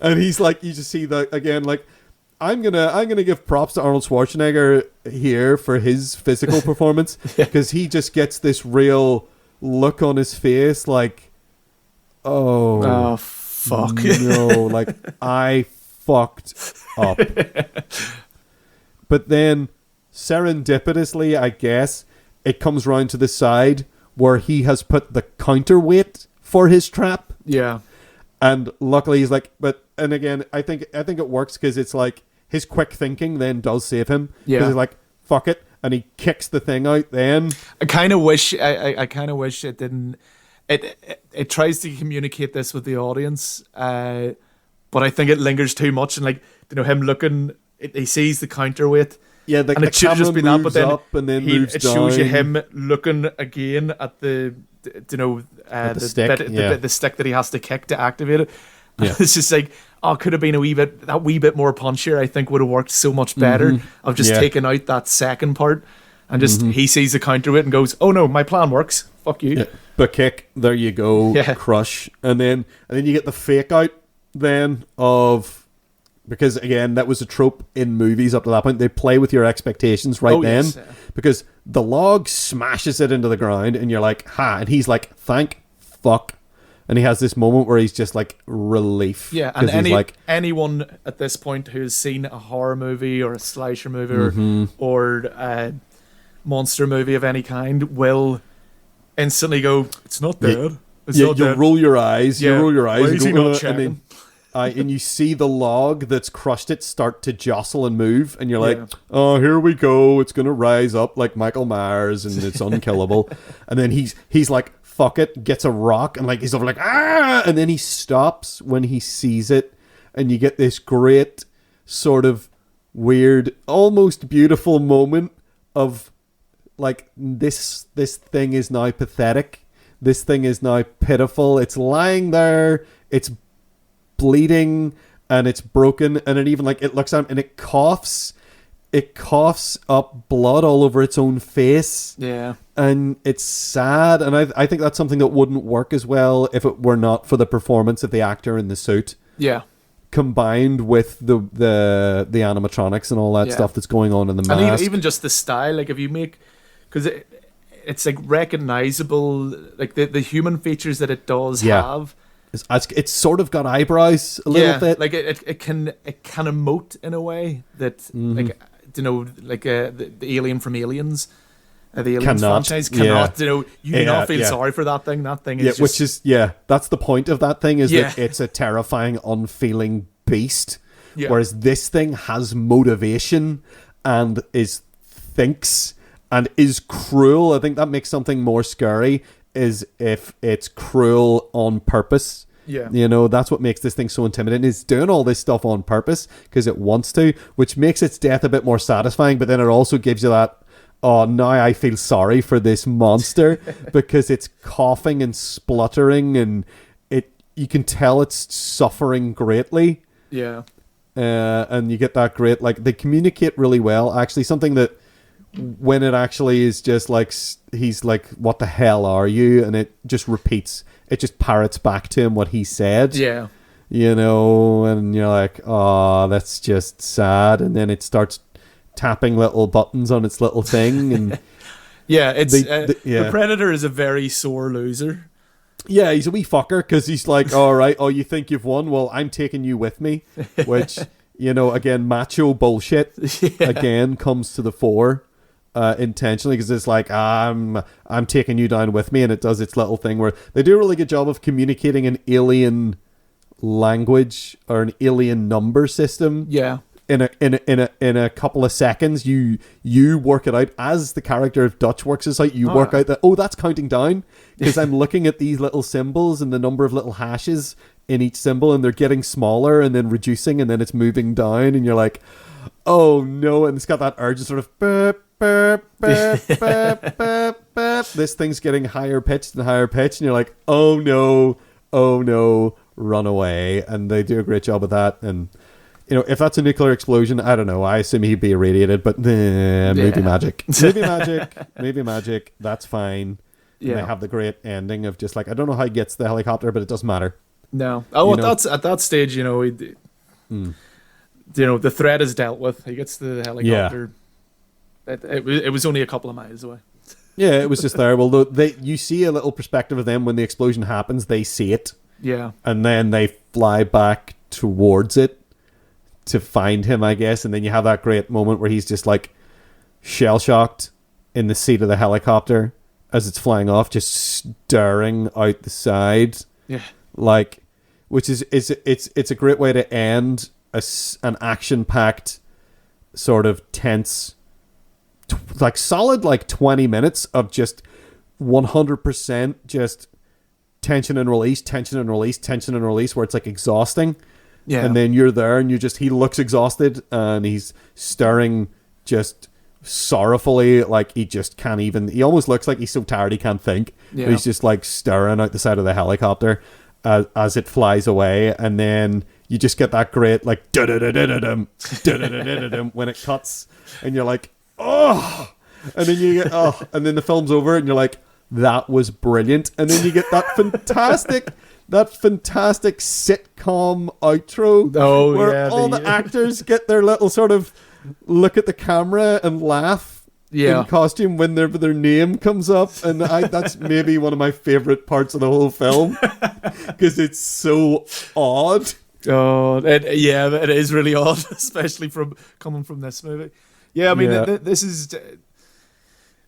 And he's like, you just see that again, like, I'm gonna give props to Arnold Schwarzenegger here for his physical performance because he just gets this real look on his face like, oh fuck. No, like, I fucked up. But then, serendipitously, I guess, it comes round to the side where he has put the counterweight for his trap. Yeah. And luckily he's like, and again, I think it works because it's like, his quick thinking then does save him. Yeah. Because he's like, fuck it. And he kicks the thing out then. I kind of wish it didn't... It tries to communicate this with the audience, but I think it lingers too much. And like, you know, him looking, he sees the counterweight. Yeah, and it should have just been that, but then, up and then it shows you him looking again at the stick, the stick that he has to kick to activate it. Yeah. It's just like, it could have been that wee bit more punchier. I think would have worked so much better of just taking out that second part. And just he sees the counterweight and goes, oh no, my plan works. Fuck you. Yeah. But kick, there you go, crush. And then you get the fake out then of, because again, that was a trope in movies up to that point. They play with your expectations then. Yes. Because the log smashes it into the ground and you're like, ha. And he's like, thank fuck. And he has this moment where he's just like relief. Yeah, and anyone at this point who's seen a horror movie or a slasher movie or a monster movie of any kind will instantly go, it's not dead. It's not dead. You roll your eyes. You roll your eyes. Why is he not checking? And you see the log that's crushed it start to jostle and move, and you're like, Yeah. oh, here we go. It's going to rise up like Michael Myers, and it's unkillable. And then he's like, fuck it, gets a rock, and like he's over like, ah! And then he stops when he sees it, and you get this great sort of weird, almost beautiful moment of like, this thing is now pathetic. This thing is now pitiful. It's lying there. It's bleeding and it's broken, and it even like it looks at him and it coughs up blood all over its own face. Yeah. And it's sad, and I think that's something that wouldn't work as well if it were not for the performance of the actor in the suit. Yeah. Combined with the animatronics and all that stuff that's going on in the mask. And even just the style, like if you make, because it's like recognizable, like the human features that it does have. It's sort of got eyebrows a little bit. Like it can emote in a way that like, you know, like the alien from Aliens, the Aliens franchise cannot, you know, you do not feel sorry for that thing. That thing is which is that's the point of that thing, is that it's a terrifying, unfeeling beast. Yeah. Whereas this thing has motivation and thinks and is cruel. I think that makes something more scary, is if it's cruel on purpose. Yeah. You know, that's what makes this thing so intimidating. It's doing all this stuff on purpose because it wants to, which makes its death a bit more satisfying, but then it also gives you that, oh, now I feel sorry for this monster because it's coughing and spluttering, and you can tell it's suffering greatly. Yeah. And you get that great, like, they communicate really well. Actually, something that when it actually is just like, he's like, what the hell are you? And it just repeats, it just parrots back to him what he said. Yeah. You know, and you're like, oh, that's just sad. And then it starts tapping little buttons on its little thing. And yeah, the Predator is a very sore loser. Yeah, he's a wee fucker because he's like, all right, oh, you think you've won? Well, I'm taking you with me. Which, you know, again, macho bullshit again comes to the fore. Intentionally, because it's like, I'm taking you down with me, and it does its little thing where they do a really good job of communicating an alien language or an alien number system. Yeah. In a couple of seconds, you work it out as the character of Dutch works this out. You work out that, oh, that's counting down, because I'm looking at these little symbols and the number of little hashes in each symbol, and they're getting smaller and then reducing, and then it's moving down, and you're like, oh no, and it's got that urge to sort of burp, burp, burp, burp, burp, burp. This thing's getting higher pitched and higher pitched, and you're like, oh no, run away. And they do a great job of that. And you know, if that's a nuclear explosion, I don't know, I assume he'd be irradiated, but movie magic, that's fine. Yeah. And they have the great ending of just like, I don't know how he gets the helicopter, but it doesn't matter. No. Oh, that's at that stage, you know, you know, the threat is dealt with. He gets the helicopter. It was only a couple of miles away. Yeah, it was just there. Well, you see a little perspective of them when the explosion happens. They see it. Yeah. And then they fly back towards it to find him, I guess. And then you have that great moment where he's just like shell-shocked in the seat of the helicopter as it's flying off, just staring out the side. Yeah. Like, which is it's a great way to end an action-packed sort of tense, like solid like 20 minutes of just 100% just tension and release, where it's like exhausting. Yeah. And then you're there and he looks exhausted and he's staring just sorrowfully, like he just can't even, he almost looks like he's so tired he can't think. Yeah. He's just like staring out the side of the helicopter as it flies away. And then you just get that great like da-da-da-da-da-dum, da-da-da-da-da-dum when it cuts, and you're like, oh, and then you get, oh, and then the film's over and you're like, that was brilliant. And then you get that fantastic sitcom outro where all the actors get their little sort of look at the camera and laugh in costume when their name comes up. And that's maybe one of my favorite parts of the whole film because it's so odd. Oh, it is really odd, especially coming from this movie. Yeah, I mean, this is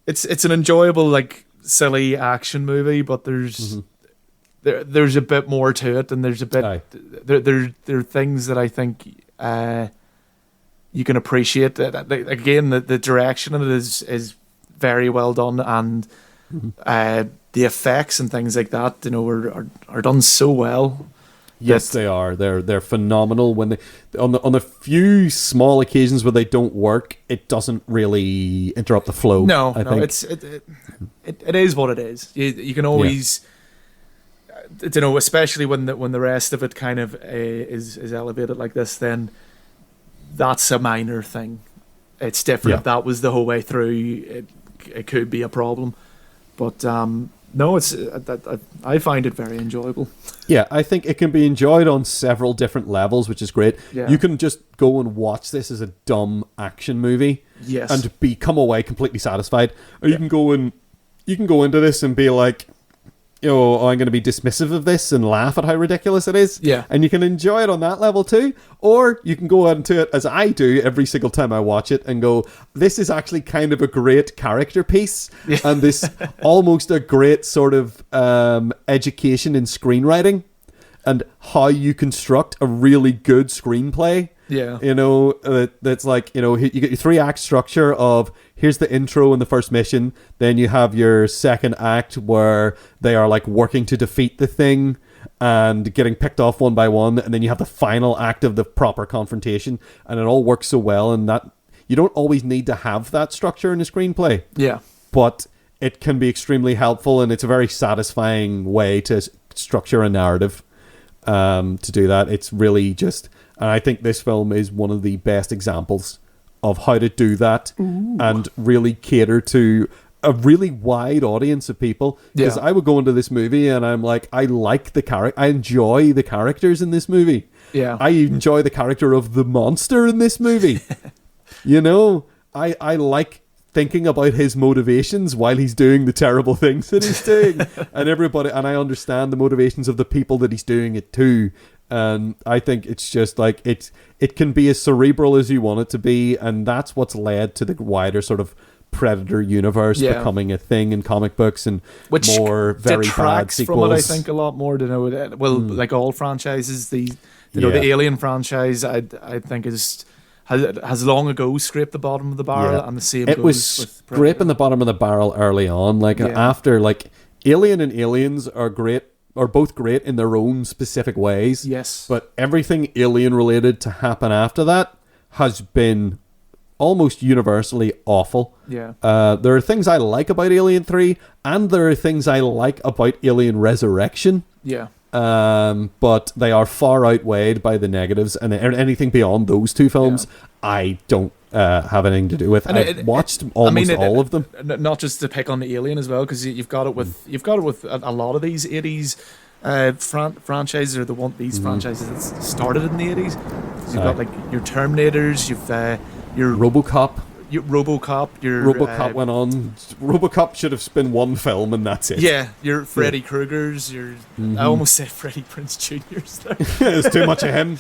it's an enjoyable, like, silly action movie, but there's there's a bit more to it, and there's a bit there are things that I think you can appreciate. That again, the direction of it is very well done, and the effects and things like that, are done so well. Yes, they are. They're phenomenal. When they on the few small occasions where they don't work, it doesn't really interrupt the flow. No, I think. It is what it is. You can always, especially when the rest of it kind of is elevated like this, then that's a minor thing. It's different. Yeah. If that was the whole way through, it could be a problem. But no, I find it very enjoyable. Yeah, I think it can be enjoyed on several different levels, which is great. Yeah. You can just go and watch this as a dumb action movie, Yes, and come away completely satisfied, or you can go into this and be like, I'm going to be dismissive of this and laugh at how ridiculous it is. Yeah. And you can enjoy it on that level too. Or you can go into it, as I do every single time I watch it, and go, this is actually kind of a great character piece. Yeah. And this almost a great sort of education in screenwriting and how you construct a really good screenplay. Yeah. That's like, you get your 3-act structure of, here's the intro and the first mission. Then you have your second act where they are like working to defeat the thing and getting picked off one by one. And then you have the final act of the proper confrontation. And it all works so well. And that you don't always need to have that structure in a screenplay. Yeah. But it can be extremely helpful. And it's a very satisfying way to structure a narrative to do that. It's really just... And I think this film is one of the best examples of how to do that. Ooh. And really cater to a really wide audience of people. Because I would go into this movie and I'm like, I enjoy the characters in this movie. Yeah. I enjoy the character of the monster in this movie. I like thinking about his motivations while he's doing the terrible things that he's doing. And I understand the motivations of the people that he's doing it to. And I think it's just like it can be as cerebral as you want it to be, and that's what's led to the wider sort of Predator universe becoming a thing in comic books, and which more very bad sequels. From it, I think, a lot more. Like all franchises, the Alien franchise, I think has long ago scraped the bottom of the barrel, and the same. It was scraping the bottom of the barrel early on, after Alien and Aliens are both great in their own specific ways. Yes. But everything Alien related to happen after that has been almost universally awful. Yeah. There are things I like about Alien 3, and there are things I like about Alien Resurrection. Yeah. But they are far outweighed by the negatives, and anything beyond those two films, I don't have anything to do with. I've watched almost all of them. Not just to pick on the Alien as well, because you've got it with a lot of these 80s franchises, or these franchises that started in the 80s. You've got like your Terminators, you've your RoboCop. RoboCop went on. RoboCop should have been one film, and that's it. Yeah, your Freddy Kruegers, I almost said Freddie Prinze Jr.'s there. There's too much of him.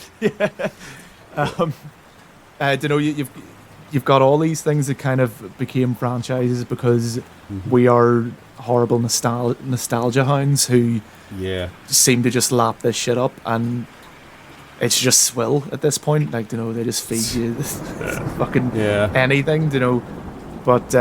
You've got all these things that kind of became franchises because we are horrible nostalgia hounds who seem to just lap this shit up, and it's just swill at this point. They just feed you fucking anything, But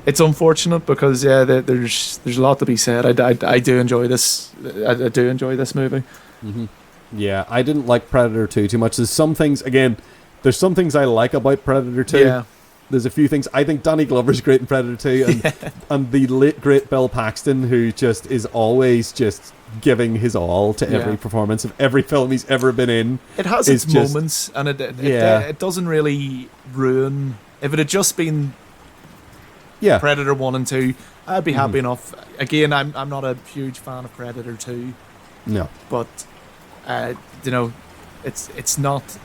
it's unfortunate because there's a lot to be said. I do enjoy this. I do enjoy this movie. Mm-hmm. Yeah, I didn't like Predator 2 too much. There's some things I like about Predator 2. Yeah. There's a few things. I think Danny Glover's great in Predator 2, and the late great Bill Paxton, who just is always just giving his all to every performance of every film he's ever been in. It has its moments, and it doesn't really ruin. If it had just been Predator 1 and 2, I'd be happy enough. Again, I'm not a huge fan of Predator 2. No. But it's not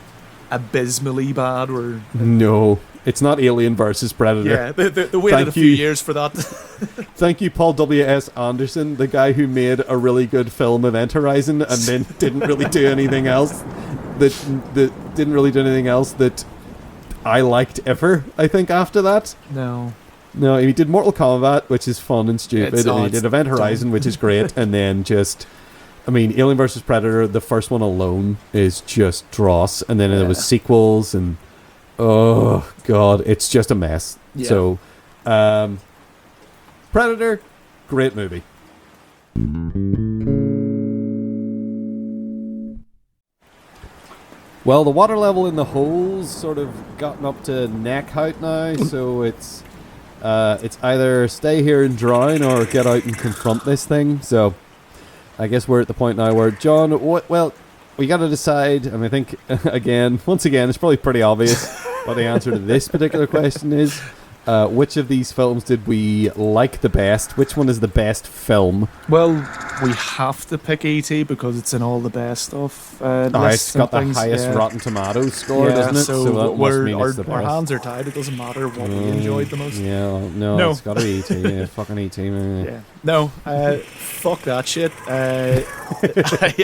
abysmally bad, or no, it's not Alien versus Predator. Yeah, they waited a few years for that. Thank you, Paul W.S. Anderson, the guy who made a really good film, Event Horizon, and then didn't really do anything else that I liked ever. I think after that. No. No, he did Mortal Kombat, which is fun and stupid, and he did Event Horizon, which is great, and then Alien vs. Predator, the first one alone is just dross, and then there was sequels, and oh god, it's just a mess. Yeah. So, Predator, great movie. Well, the water level in the hole's sort of gotten up to neck height now, so it's either stay here and drown or get out and confront this thing. So I guess we're at the point now where, John, we got to decide, and I think, once again, it's probably pretty obvious what the answer to this particular question is. Which of these films did we like the best? Which one is the best film? Well, we have to pick E.T. because it's in all the best stuff. It's got the highest Rotten Tomatoes score, doesn't it? So that must mean it's the best. Our hands are tied. It doesn't matter what we enjoyed the most. Yeah, no, it's got to be E.T. Yeah, fucking E.T. Man. Yeah. No, fuck that shit.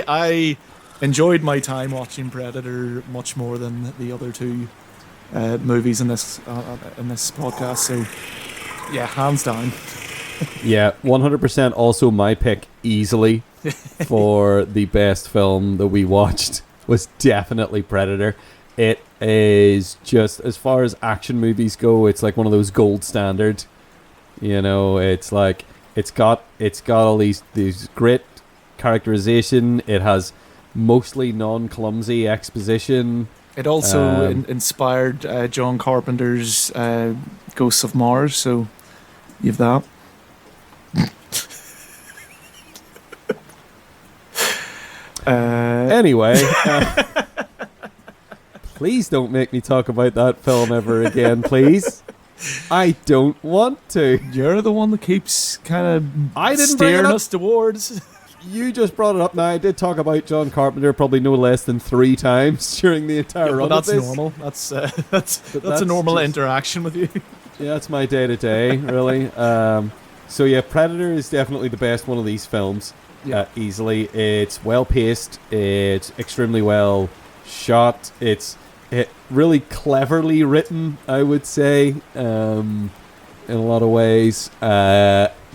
I enjoyed my time watching Predator much more than the other two movies in this podcast, so yeah, hands down. Yeah, 100% also my pick easily for the best film that we watched was definitely Predator. It is just, as far as action movies go, it's like one of those gold standard. You know, it's like it's got all these great characterization. It has mostly non-clumsy exposition. It also inspired John Carpenter's Ghosts of Mars, so you have that. Anyway, please don't make me talk about that film ever again, please. I don't want to. You're the one that keeps kind of steering us towards... You just brought it up now. I did talk about John Carpenter probably no less than 3 times during the entire run of this. That's normal. That's a normal interaction with you. Yeah, that's my day-to-day, really. So yeah, Predator is definitely the best one of these films, easily. It's well-paced. It's extremely well shot. It's really cleverly written, I would say, in a lot of ways.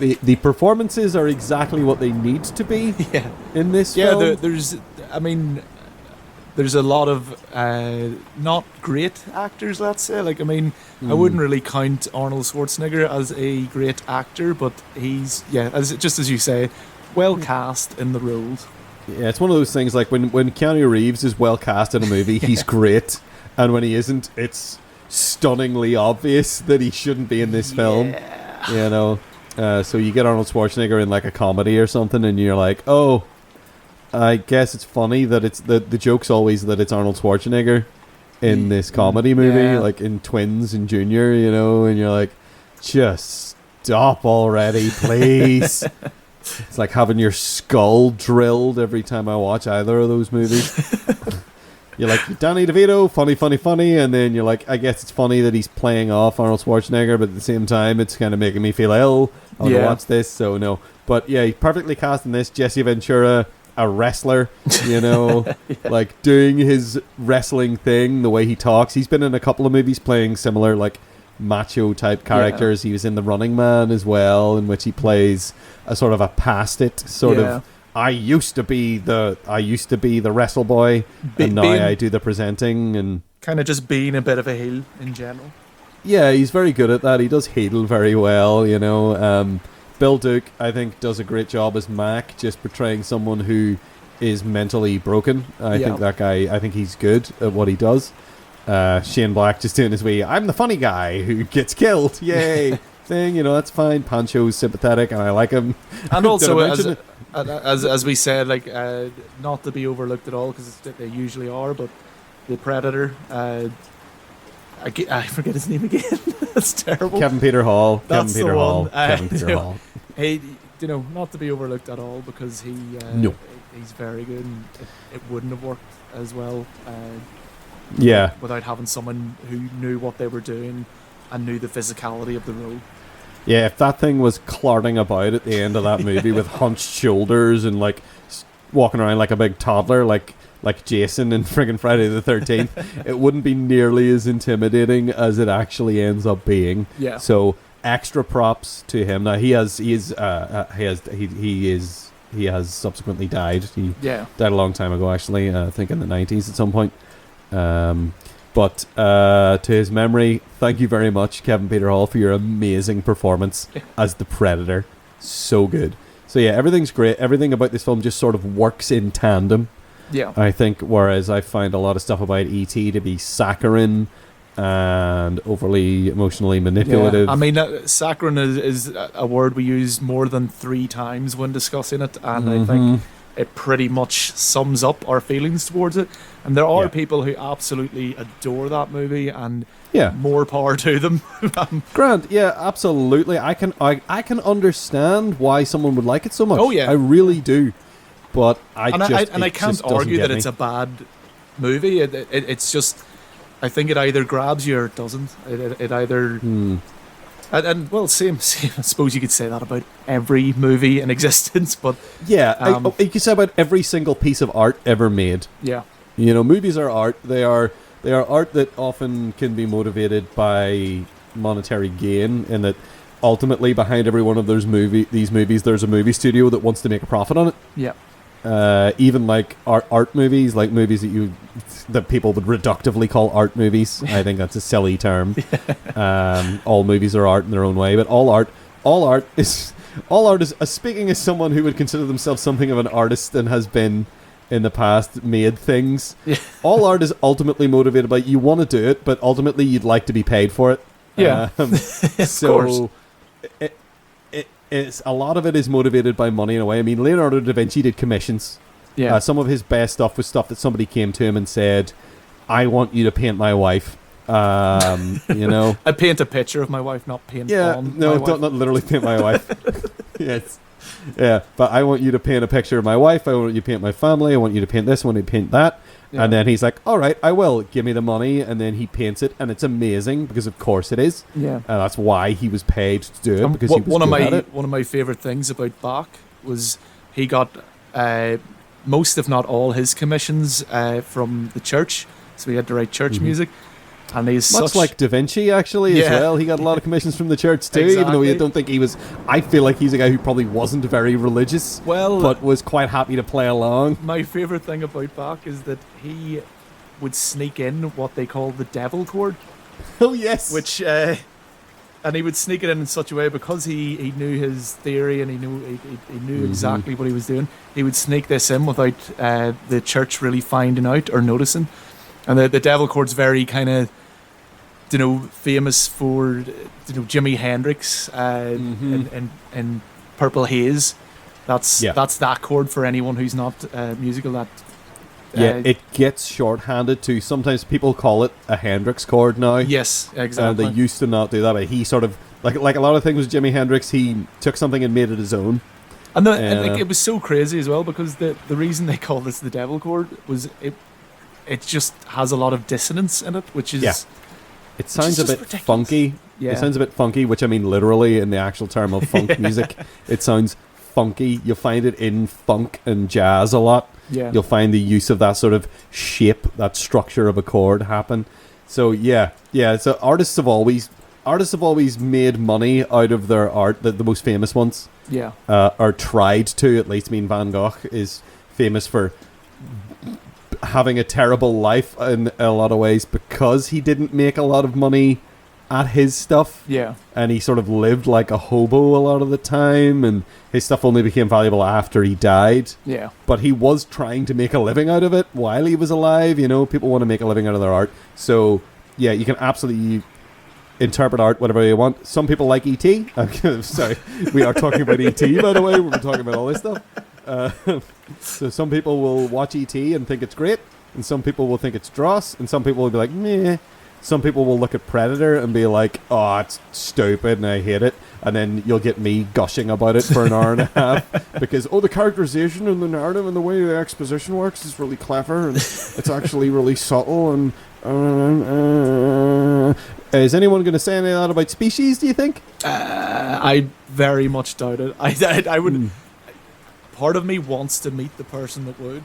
The performances are exactly what they need to be in this film. Yeah, there's a lot of not great actors, let's say. I wouldn't really count Arnold Schwarzenegger as a great actor, but he's, just as you say, well cast in the roles. Yeah, it's one of those things like when Keanu Reeves is well cast in a movie, he's great, and when he isn't, it's stunningly obvious that he shouldn't be in this film. You know. So you get Arnold Schwarzenegger in like a comedy or something, and you're like, oh, I guess it's funny that it's the joke's always that it's Arnold Schwarzenegger in this comedy movie, like in Twins and Junior, you know, and you're like, just stop already, please. It's like having your skull drilled every time I watch either of those movies. You're like, Danny DeVito, funny, and then you're like, I guess it's funny that he's playing off Arnold Schwarzenegger, but at the same time, it's kind of making me feel ill. I want to watch this, so no. But yeah, he's perfectly cast in this. Jesse Ventura, a wrestler, you know, like doing his wrestling thing, the way he talks. He's been in a couple of movies playing similar, like, macho type characters. He was in The Running Man as well, in which he plays a sort of a past it sort of. I used to be the wrestle boy, and now I do the presenting, and kind of just being a bit of a heel in general. Yeah, he's very good at that. He does heel very well, you know. Bill Duke, I think, does a great job as Mac, just portraying someone who is mentally broken. I think that guy, I think he's good at what he does. Shane Black just doing his way, I'm the funny guy who gets killed, yay, thing, you know, that's fine. Pancho's sympathetic, and I like him. And also, as we said, like, not to be overlooked at all, because they usually are, but the Predator, I forget his name again. That's terrible. Kevin Peter Hall. That's Kevin Peter Hall. Kevin Peter Hall. He, not to be overlooked at all, because he's very good, and it wouldn't have worked as well. Without having someone who knew what they were doing and knew the physicality of the role. Yeah, if that thing was clarting about at the end of that movie with hunched shoulders and like walking around like a big toddler, like Jason in friggin' Friday the 13th, it wouldn't be nearly as intimidating as it actually ends up being. Yeah. So extra props to him. Now he has subsequently died. He died a long time ago, actually. I think in the 90s at some point. But to his memory, thank you very much, Kevin Peter Hall, for your amazing performance as the Predator. So good. So yeah, everything's great. Everything about this film just sort of works in tandem. Yeah. I think, whereas I find a lot of stuff about E.T. to be saccharine and overly emotionally manipulative. Yeah. I mean, saccharine is a word we use more than 3 times when discussing it, and I think it pretty much sums up our feelings towards it. And there are people who absolutely adore that movie, and more power to them. Grant, yeah, absolutely. I can understand why someone would like it so much. Oh yeah, I really do. But I can't argue that it's a bad movie. It's just, I think it either grabs you or it doesn't. It either and well, same. I suppose you could say that about every movie in existence, but yeah, you could say about every single piece of art ever made. Yeah, you know, movies are art. They are art that often can be motivated by monetary gain, in that ultimately behind every one of these movies, there's a movie studio that wants to make a profit on it. Yeah. Even like art movies, like movies that people would reductively call art movies. I think that's a silly term. All movies are art in their own way, but all art is speaking as someone who would consider themselves something of an artist and has been in the past made things. Yeah. All art is ultimately motivated by, you want to do it, but ultimately you'd like to be paid for it. Yeah, of course. It's a lot of it is motivated by money in a way. I mean, Leonardo da Vinci did commissions. Yeah. Some of his best stuff was stuff that somebody came to him and said, "I want you to paint my wife." You know, I paint a picture of my wife, not paint on my wife. Not literally paint my wife. Yes. Yeah, but I want you to paint a picture of my wife. I want you to paint my family. I want you to paint this. I want you to paint that. Yeah. And then he's like, all right, I will. Give me the money. And then he paints it. And it's amazing because, of course, it is. Yeah. And that's why he was paid to do it, because he was good at it. One of my favourite things about Bach was he got most, if not all, his commissions from the church. So he had to write church music. And he's much like Da Vinci, actually, as well. He got a lot of commissions from the church too, even though I don't think he was. I feel like he's a guy who probably wasn't very religious, but was quite happy to play along. My favourite thing about Bach is that he would sneak in what they call the devil chord. Oh yes, which and he would sneak it in such a way, because he knew his theory and he knew exactly what he was doing. He would sneak this in without the church really finding out or noticing. And the devil chord's very kind of, famous for, Jimi Hendrix and Purple Haze. That's that chord for anyone who's not musical. It gets shorthanded too. Sometimes people call it a Hendrix chord now. Yes, exactly. They used to not do that, but he sort of, like a lot of things with Jimi Hendrix, he took something and made it his own. And it was so crazy as well, because the reason they call this the devil chord was it just has a lot of dissonance in it, which is... It sounds a bit funky. Yeah. It sounds a bit funky, which I mean literally in the actual term of funk music. It sounds funky. You'll find it in funk and jazz a lot. Yeah. You'll find the use of that sort of shape, that structure of a chord happen. So so artists have always made money out of their art. The most famous ones are tried to, at least. I mean, Van Gogh is famous for having a terrible life in a lot of ways because he didn't make a lot of money at his stuff. Yeah. And he sort of lived like a hobo a lot of the time, and his stuff only became valuable after he died. Yeah. But he was trying to make a living out of it while he was alive. People want to make a living out of their art. So, yeah, you can absolutely interpret art whatever you want. Some people like E.T. Sorry, we are talking about E.T., by the way. We're talking about all this stuff. So some people will watch E.T. and think it's great, and some people will think it's dross, and some people will be like, meh. Some people will look at Predator and be like, oh, it's stupid and I hate it. And then you'll get me gushing about it for an hour and a half because, the characterization and the narrative and the way the exposition works is really clever, and it's actually really subtle. And is anyone going to say any of that about Species, do you think? I very much doubt it. I would... Part of me wants to meet the person that would.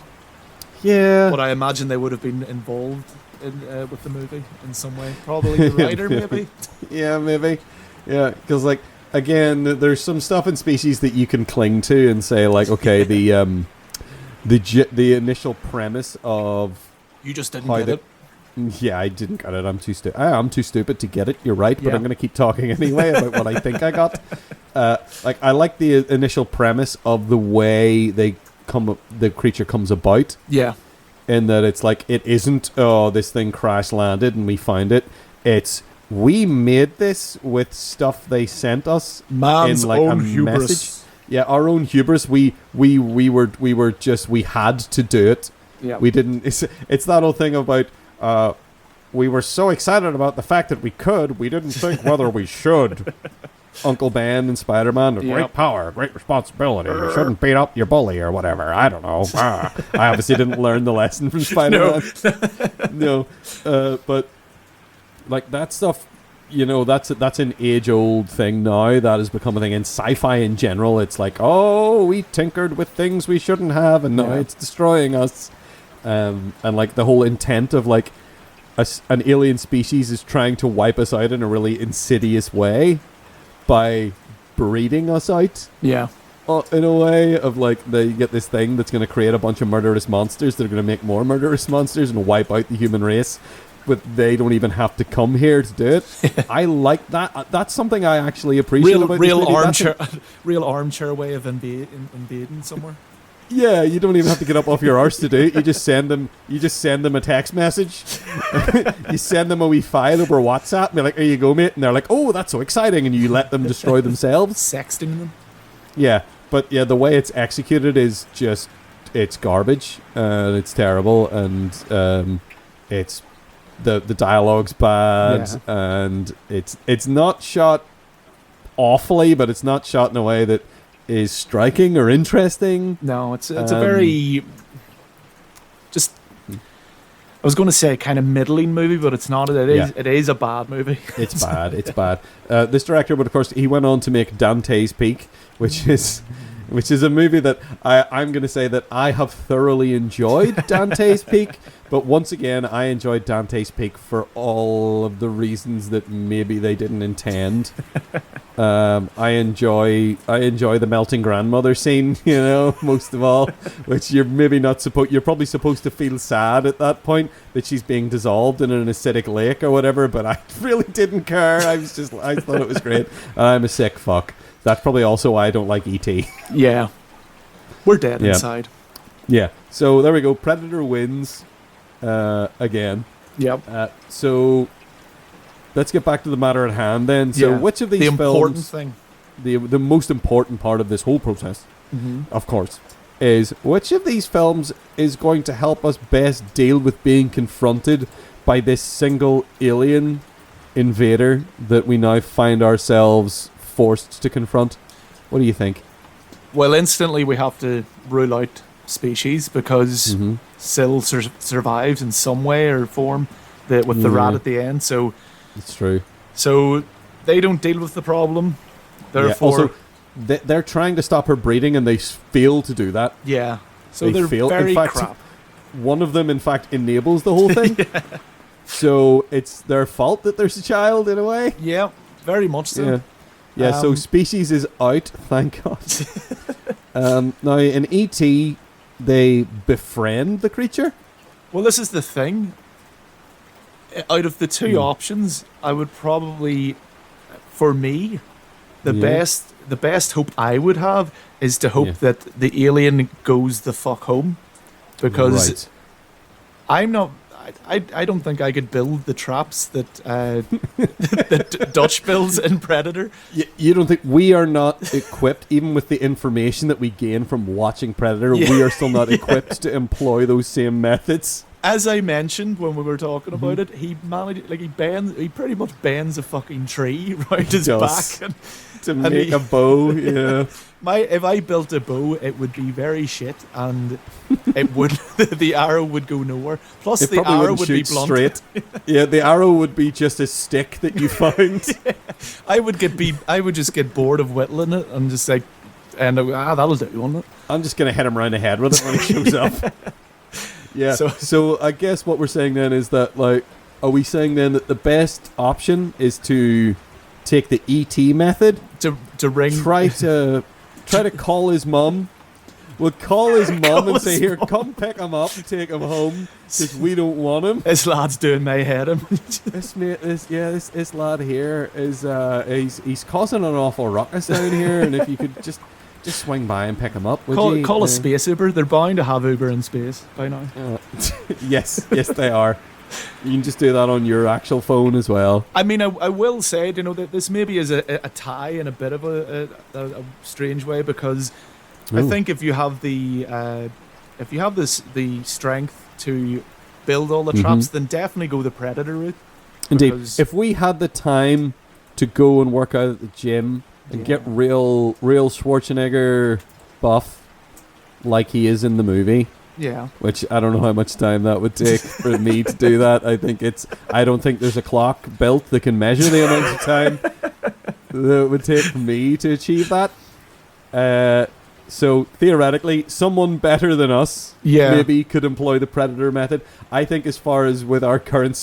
Yeah. But I imagine they would have been involved with the movie in some way. Probably the writer, maybe. Yeah, maybe. Yeah, because like again, there's some stuff in Species that you can cling to and say like, okay, the initial premise of You just didn't get it. Yeah, I didn't get it. I'm too stupid. I'm too stupid to get it. You're right, but I'm going to keep talking anyway about what I think I got. Like I like the initial premise of the way the creature comes about. Yeah. In that it's like it isn't this thing crash landed and we find it. It's we made this with stuff they sent us. Man's in like own a hubris. message. Yeah, our own hubris. We had to do it. Yeah. We didn't. It's that old thing about. We were so excited about the fact that we didn't think whether we should. Uncle Ben and Spider-Man, great power, great responsibility. You shouldn't beat up your bully or whatever. I don't know. I obviously didn't learn the lesson from Spider-Man. No. But like that stuff, that's an age-old thing now. That has become a thing in sci-fi in general. It's like, we tinkered with things we shouldn't have, and now it's destroying us. And like the whole intent of like an alien species is trying to wipe us out in a really insidious way by breeding us out. Yeah. In a way of like they get this thing that's going to create a bunch of murderous monsters that are going to make more murderous monsters and wipe out the human race, but they don't even have to come here to do it. I like that. That's something I actually appreciate about real armchair way of invading somewhere. Yeah, you don't even have to get up off your arse to do it. You just send them a text message. You send them a wee file over WhatsApp and be like, "Here you go, mate." And they're like, "Oh, that's so exciting." And you let them destroy themselves. Sexting them. Yeah, but yeah, the way it's executed is just, it's garbage. And it's terrible. And it's, the dialogue's bad. Yeah. And it's not shot awfully, but it's not shot in a way that is striking or interesting. No, it's a very just. I was going to say kind of middling movie, but it's not. It is a bad movie. It's bad. It's bad. This director, but of course, he went on to make Dante's Peak, which is a movie that I'm going to say that I have thoroughly enjoyed. Dante's Peak. But once again, I enjoyed Dante's Peak for all of the reasons that maybe they didn't intend. I enjoy the melting grandmother scene, most of all, which you're maybe not supposed. You're probably supposed to feel sad at that point that she's being dissolved in an acidic lake or whatever. But I really didn't care. I thought it was great. I'm a sick fuck. That's probably also why I don't like E.T. Yeah, we're dead inside. Yeah. So there we go. Predator wins. Again. Yep. So let's get back to the matter at hand then. So which of these films... The important thing. The most important part of this whole process, of course, is which of these films is going to help us best deal with being confronted by this single alien invader that we now find ourselves forced to confront? What do you think? Well, instantly we have to rule out Species because Syl survives in some way or form with the rat at the end. So it's true. So they don't deal with the problem. Therefore, also, they're trying to stop her breeding and they fail to do that. Yeah. So they're fail. very in fact, crap. One of them, in fact, enables the whole thing. So it's their fault that there's a child in a way. Yeah, very much so. Yeah. So Species is out. Thank God. Now in E.T. they befriend the creature. Well, this is the thing. Out of the two options, I would probably, for me, the best hope I would have is to hope that the alien goes the fuck home, because I'm not. I don't think I could build the traps that that Dutch builds in Predator. You don't think we are not equipped, even with the information that we gain from watching Predator, we are still not equipped to employ those same methods? As I mentioned when we were talking about it, he pretty much bends a fucking tree right his back to make a bow. Yeah. If I built a bow, it would be very shit, and it would the arrow would go nowhere. Plus, the arrow would be blunt. Straight. Yeah, the arrow would be just a stick that you found. I would just get bored of whittling it and just like, and that'll do, won't it? I'm just gonna hit him around the head with it when he shows up. Yeah. So I guess what we're saying then is that, like, are we saying then that the best option is to take the ET method. To ring. Try to call his mum. We'll call his mum and say, "Here, come pick him up and take him home, because we don't want him." This lad's doing my head in. This lad here is he's causing an awful ruckus down here, and if you could just swing by and pick him up, would you? Call a space Uber. They're bound to have Uber in space by now. Yes, they are. You can just do that on your actual phone as well. I mean, I will say, that this maybe is a tie in a bit of a strange way, because I think if you have the strength to build all the traps, then definitely go the Predator route. Indeed, if we had the time to go and work out at the gym and get real Schwarzenegger buff like he is in the movie. Yeah. Which I don't know how much time that would take for me to do that. I don't think there's a clock built that can measure the amount of time that it would take for me to achieve that. So theoretically, someone better than us maybe could employ the Predator method. I think as far as with our current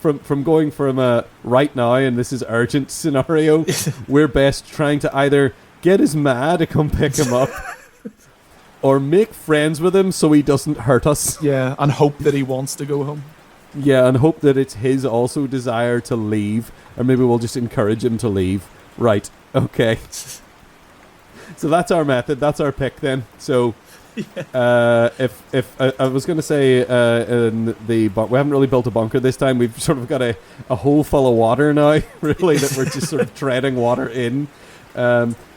from going from a right now and this is urgent scenario, we're best trying to either get his ma to come pick him up or make friends with him so he doesn't hurt us. Yeah, and hope that he wants to go home. Yeah, and hope that it's his also desire to leave, or maybe we'll just encourage him to leave. Right, okay. So that's our method, that's our pick then. So, if I was going to say, we haven't really built a bunker this time. We've sort of got a hole full of water now, really, that we're just sort of treading water in.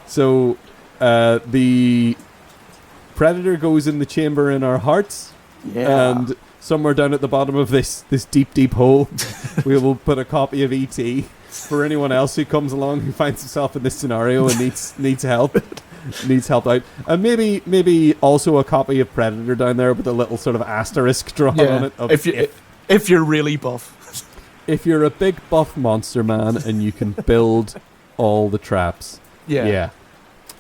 So the Predator goes in the chamber in our hearts, and somewhere down at the bottom of this deep hole, we will put a copy of E.T. for anyone else who comes along who finds himself in this scenario and needs help out, and maybe also a copy of Predator down there with a little sort of asterisk drawn on it. If you're really buff, if you're a big buff monster man and you can build all the traps, yeah.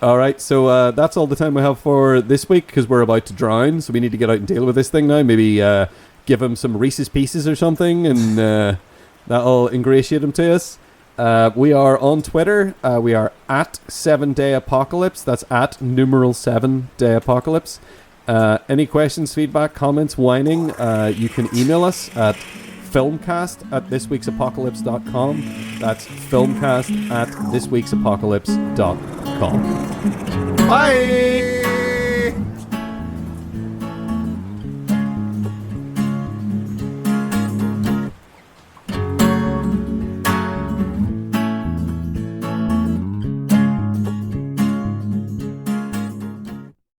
All right, so that's all the time we have for this week because we're about to drown, so we need to get out and deal with this thing now. Maybe give him some Reese's Pieces or something, and that'll ingratiate him to us. We are on Twitter. We are at 7 Day Apocalypse. That's at numeral 7 Day Apocalypse. Any questions, feedback, comments, whining, you can email us at filmcast@thisweeksapocalypse.com. That's filmcast@thisweeksapocalypse.com. Bye!